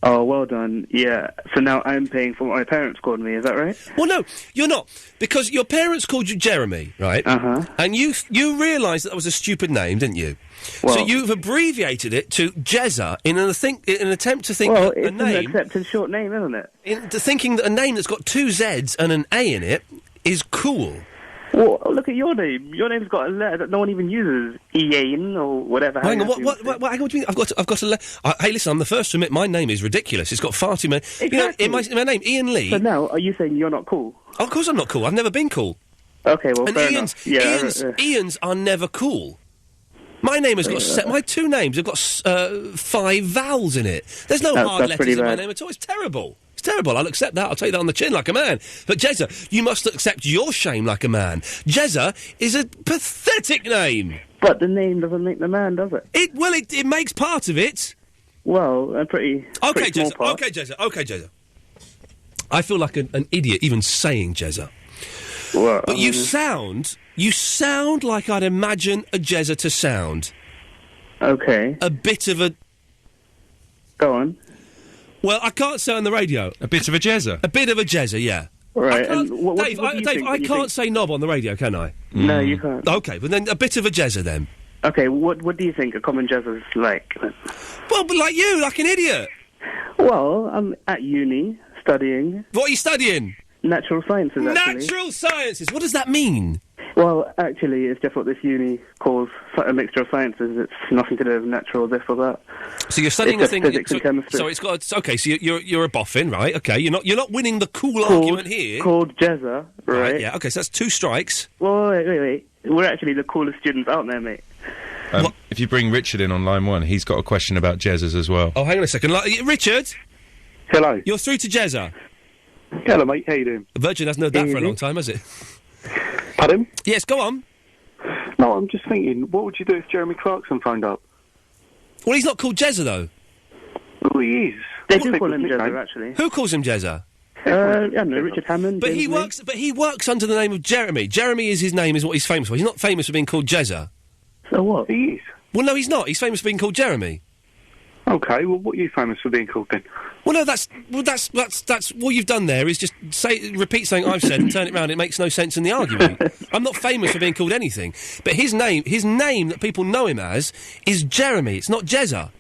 Oh, well done. Yeah. So now I'm paying for what my parents called me, is that right? Well, no, you're not. Because your parents called you Jeremy, right? Uh-huh. And you realised that was a stupid name, didn't you? Well, so you've abbreviated it to Jezza in an attempt to think well, that a name... Well, it's an accepted short name, isn't it? Thinking that a name that's got two Zs and an A in it is cool. Well, look at your name. Your name's got a letter that no one even uses. Iain or whatever. Hang on, what do you mean? I've got a letter. Hey, listen, I'm the first to admit my name is ridiculous. It's got far too many... Exactly. You know, in my name, Iain Lee... So now, are you saying you're not cool? Oh, of course I'm not cool. I've never been cool. Okay, well, and fair enough. Ian's are never cool. My name has got... my two names have got 5 vowels in it. There's no hard letters in my name at all. It's terrible. It's terrible. I'll accept that. I'll take that on the chin like a man. But Jezza, you must accept your shame like a man. Jezza is a pathetic name. But the name doesn't make the man, does it? It makes part of it. Well, a pretty small part. Okay, Jezza. I feel like an idiot even saying Jezza. Well, but you sound like I'd imagine a Jezza to sound. Okay. A bit of a... Go on. Well, I can't say on the radio. A bit of a Jezza? A bit of a Jezza, yeah. Right. Dave, I can't say knob on the radio, can I? No, you can't. Okay, but then a bit of a Jezza then. Okay, what do you think a common Jezza is like? Well, but like you, like an idiot. Well, I'm at uni, studying. What are you studying? Natural sciences, actually. Natural sciences! What does that mean? Well, actually, it's just what this uni calls a mixture of sciences. It's nothing to do with natural this or that. So you're studying it's a thing... physics and chemistry. So it's got... Okay, so you're a boffin, right? Okay, you're not winning the cool argument here. Called Jezza, right? Yeah, okay, so that's 2 strikes. Well, wait. We're actually the coolest students out there, mate. If you bring Richard in on line 1, he's got a question about Jezzas as well. Oh, hang on a second. Richard? Hello. You're through to Jezza. Hello, mate. How you doing? Virgin hasn't heard that for a long time, has it? Pardon? Yes, go on. No, I'm just thinking, what would you do if Jeremy Clarkson phoned up? Well, he's not called Jezza, though. Oh, he is. They do call him Jezza, actually. Who calls him Jezza? I don't know, Richard Hammond. But he works under the name of Jeremy. Jeremy is his name, is what he's famous for. He's not famous for being called Jezza. So what? He is. Well, no, he's not. He's famous for being called Jeremy. Okay, well, what are you famous for being called then? Well, no, that's what you've done there is just repeat something I've said and turn it round. It makes no sense in the argument. I'm not famous for being called anything, but his name that people know him as is Jeremy. It's not Jezza.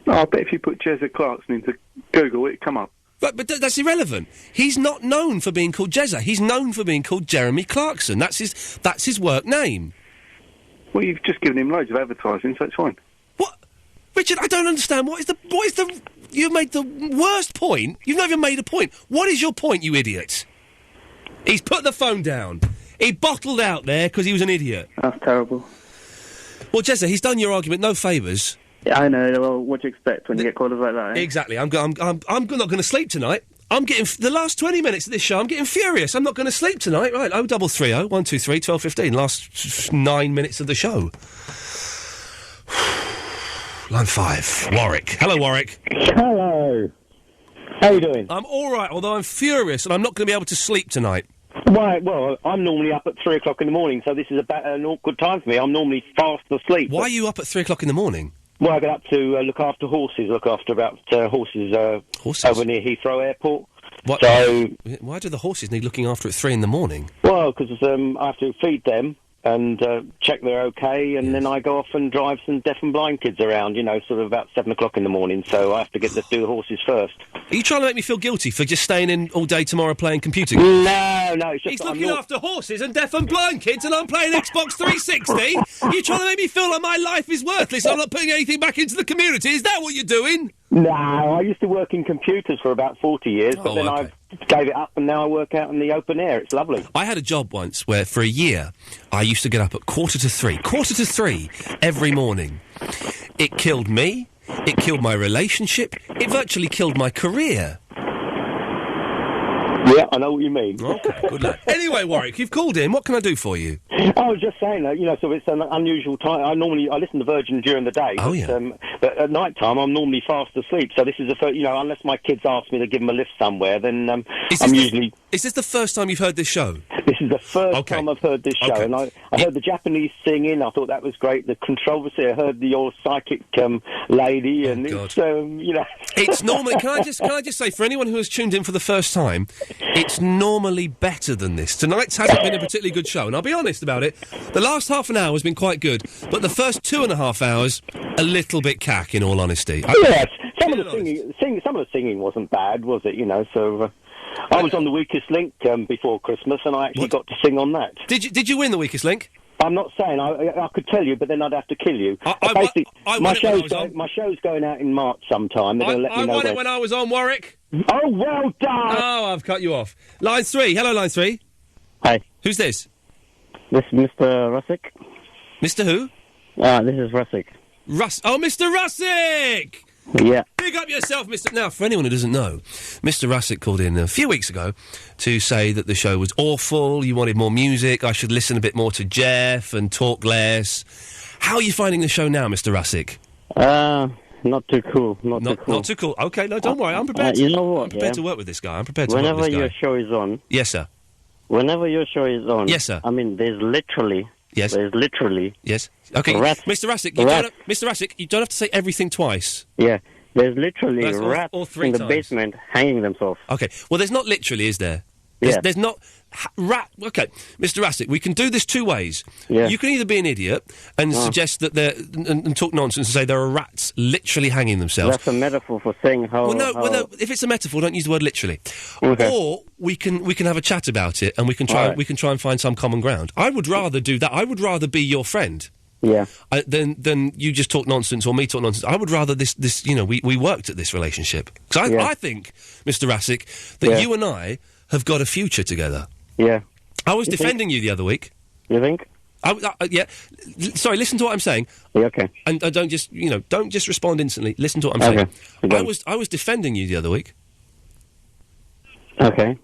Oh, I bet if you put Jezza Clarkson into Google, it'd come up. But that's irrelevant. He's not known for being called Jezza. He's known for being called Jeremy Clarkson. That's his work name. Well, you've just given him loads of advertising, so it's fine. What? Richard, I don't understand. What is the... You've made the worst point. You've not even made a point. What is your point, you idiot? He's put the phone down. He bottled out there because he was an idiot. That's terrible. Well, Jezza, he's done your argument no favours. Yeah, I know. Well, what do you expect when you get callers like that, eh? Exactly. I'm not going to sleep tonight. I'm getting... The last 20 minutes of this show, I'm getting furious. I'm not going to sleep tonight. Right, 0330 123 1215. Last 9 minutes of the show. Line 5. Warwick. Hello, Warwick. Hello. How you doing? I'm all right, although I'm furious and I'm not going to be able to sleep tonight. Right, well, I'm normally up at 3 o'clock in the morning, so this is an awkward time for me. I'm normally fast asleep. Why are you up at 3 o'clock in the morning? Well, I get up to look after horses, about horses over near Heathrow Airport. What? So, why do the horses need looking after at 3 in the morning? Well, because I have to feed them and check they're okay, and then I go off and drive some deaf and blind kids around, sort of about 7 o'clock in the morning, so I have to get to do the horses first. Are you trying to make me feel guilty for just staying in all day tomorrow playing computer games? No, it's just He's looking after horses and deaf and blind kids, and I'm playing Xbox 360? You're trying to make me feel like my life is worthless, I'm not putting anything back into the community, is that what you're doing? No, I used to work in computers for about 40 years, but then I gave it up and now I work out in the open air. It's lovely. I had a job once where, for a year, I used to get up at 2:45 every morning. It killed me, it killed my relationship, it virtually killed my career. Yeah, I know what you mean. Okay, good luck. Anyway, Warwick, you've called in. What can I do for you? I was just saying that, so it's an unusual time. I listen to Virgin during the day. Oh, yeah. But at night time, I'm normally fast asleep. So this is the first, unless my kids ask me to give them a lift somewhere, then I'm usually... Is this the first time you've heard this show? This is the first time I've heard this show, and I heard the Japanese singing. I thought that was great. The controversy. I heard your psychic lady, and it's It's normally. Can I just say, for anyone who has tuned in for the first time, it's normally better than this. Tonight's hasn't been a particularly good show, and I'll be honest about it. The last half an hour has been quite good, but the first 2.5 hours, a little bit cack, in all honesty. Yes, some of the singing wasn't bad, was it? So. I was on the Weakest Link before Christmas, and I actually got to sing on that. Did you win the Weakest Link? I'm not saying I could tell you, but then I'd have to kill you. My show's going out in March sometime. They're going to let me know. I won it when I was on, Warwick. Oh, well done! Oh, I've cut you off. Line 3. Hello, Line 3. Hi. Who's this? This is Mr. Russick. Mr. who? This is Russick. Oh, Mr. Russick! Yeah. Big up yourself, Mr... Now, for anyone who doesn't know, Mr. Russick called in a few weeks ago to say that the show was awful, you wanted more music, I should listen a bit more to Jeff and talk less. How are you finding the show now, Mr. Russick? Not too cool. Not too cool. Okay, no, don't worry. I'm prepared. You know what? I'm prepared to work with this guy. I'm prepared to work Whenever with this guy. your show is on. Yes, sir. Whenever your show is on. Yes, sir. I mean, there's literally. Yes. There's literally. Yes. Okay, Mr. Russick, Mr. Russick, you don't have to say everything twice. Yeah. There's literally rats in the basement hanging themselves. Okay. Well, there's not literally, is there? There's not... Okay, Mr. Russick, we can do this two ways. Yeah. You can either be an idiot and suggest that and talk nonsense and say there are rats literally hanging themselves. That's a metaphor for saying how... Well, no, if it's a metaphor, don't use the word literally. Okay. Or we can have a chat about it and we can try and find some common ground. I would rather do that. I would rather be your friend. Yeah. Then you just talk nonsense or me talk nonsense. I would rather this we worked at this relationship. Because I think, Mr. Russick, that you and I have got a future together. Yeah. I was defending you the other week. You think? Yeah. Sorry, listen to what I'm saying. Yeah, okay. And don't just respond instantly. Listen to what I'm saying. Okay. I was defending you the other week. Okay.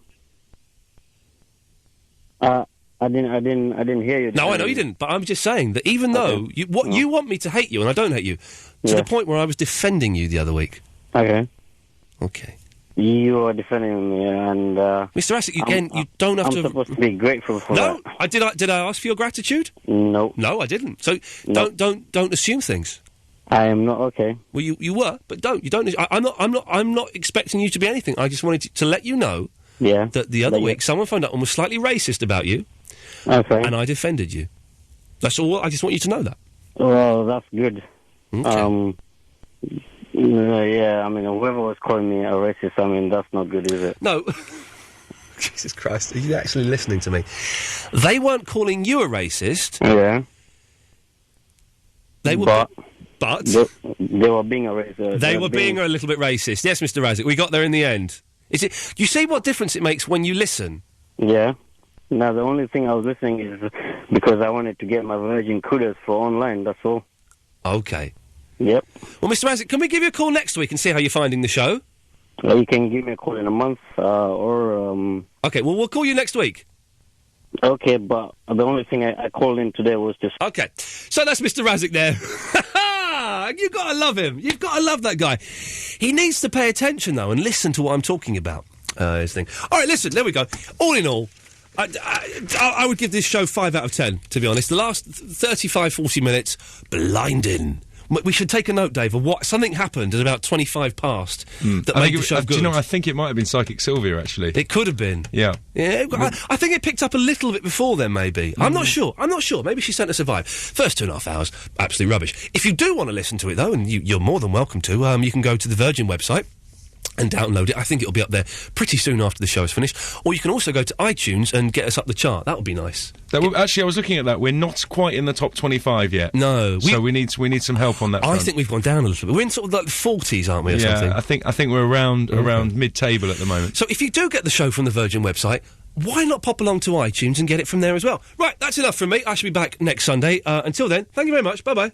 I didn't hear you. No, I know you didn't, but I'm just saying that even though you want me to hate you, and I don't hate you, to the point where I was defending you the other week. Okay. Okay. You are defending me, and Mr. Asic, again, you don't have to. I'm supposed to be grateful for that. No, did I ask for your gratitude? No. No, I didn't. So don't assume things. I am not okay. Well, you were, but don't. You don't. I'm not expecting you to be anything. I just wanted to let you know. Yeah. That the other week someone phoned up and was slightly racist about you. Okay. And I defended you. That's all. I just want you to know that. Well, that's good. Okay. Yeah, I mean, whoever was calling me a racist, I mean, that's not good, is it? No. Jesus Christ, are you actually listening to me? They weren't calling you a racist. Yeah. They were... But... They were being a racist. They were being a little bit racist. Yes, Mr. Razik, we got there in the end. Is it? You see what difference it makes when you listen? Yeah. Now, the only thing I was listening is because I wanted to get my Virgin kudos for online, that's all. Okay. Yep. Well, Mr. Razik, can we give you a call next week and see how you're finding the show? You can give me a call in a month, or... Okay, well, we'll call you next week. Okay, but the only thing I called in today was just... Okay, so that's Mr. Razik there. You've got to love him. You've got to love that guy. He needs to pay attention, though, and listen to what I'm talking about. His thing. All right, listen, there we go. All in all, I would give this show 5 out of 10, to be honest. The last 35, 40 minutes, blinding. We should take a note, Dave, of what... Something happened at about 25 past that made the show good. Do you know, I think it might have been Psychic Sylvia, actually. It could have been. Yeah. Yeah, I think it picked up a little bit before then, maybe. I'm not sure. Maybe she sent us a vibe. First 2.5 hours, absolute rubbish. If you do want to listen to it, though, and you're more than welcome to, you can go to the Virgin website and download it. I think it'll be up there pretty soon after the show is finished. Or you can also go to iTunes and get us up the chart. That would be nice. Actually, I was looking at that. We're not quite in the top 25 yet. No. So we need some help on that front. I think we've gone down a little bit. We're in sort of like the 40s, aren't we, or something? I think we're around mid-table at the moment. So if you do get the show from the Virgin website, why not pop along to iTunes and get it from there as well? Right, that's enough from me. I shall be back next Sunday. Until then, thank you very much. Bye-bye.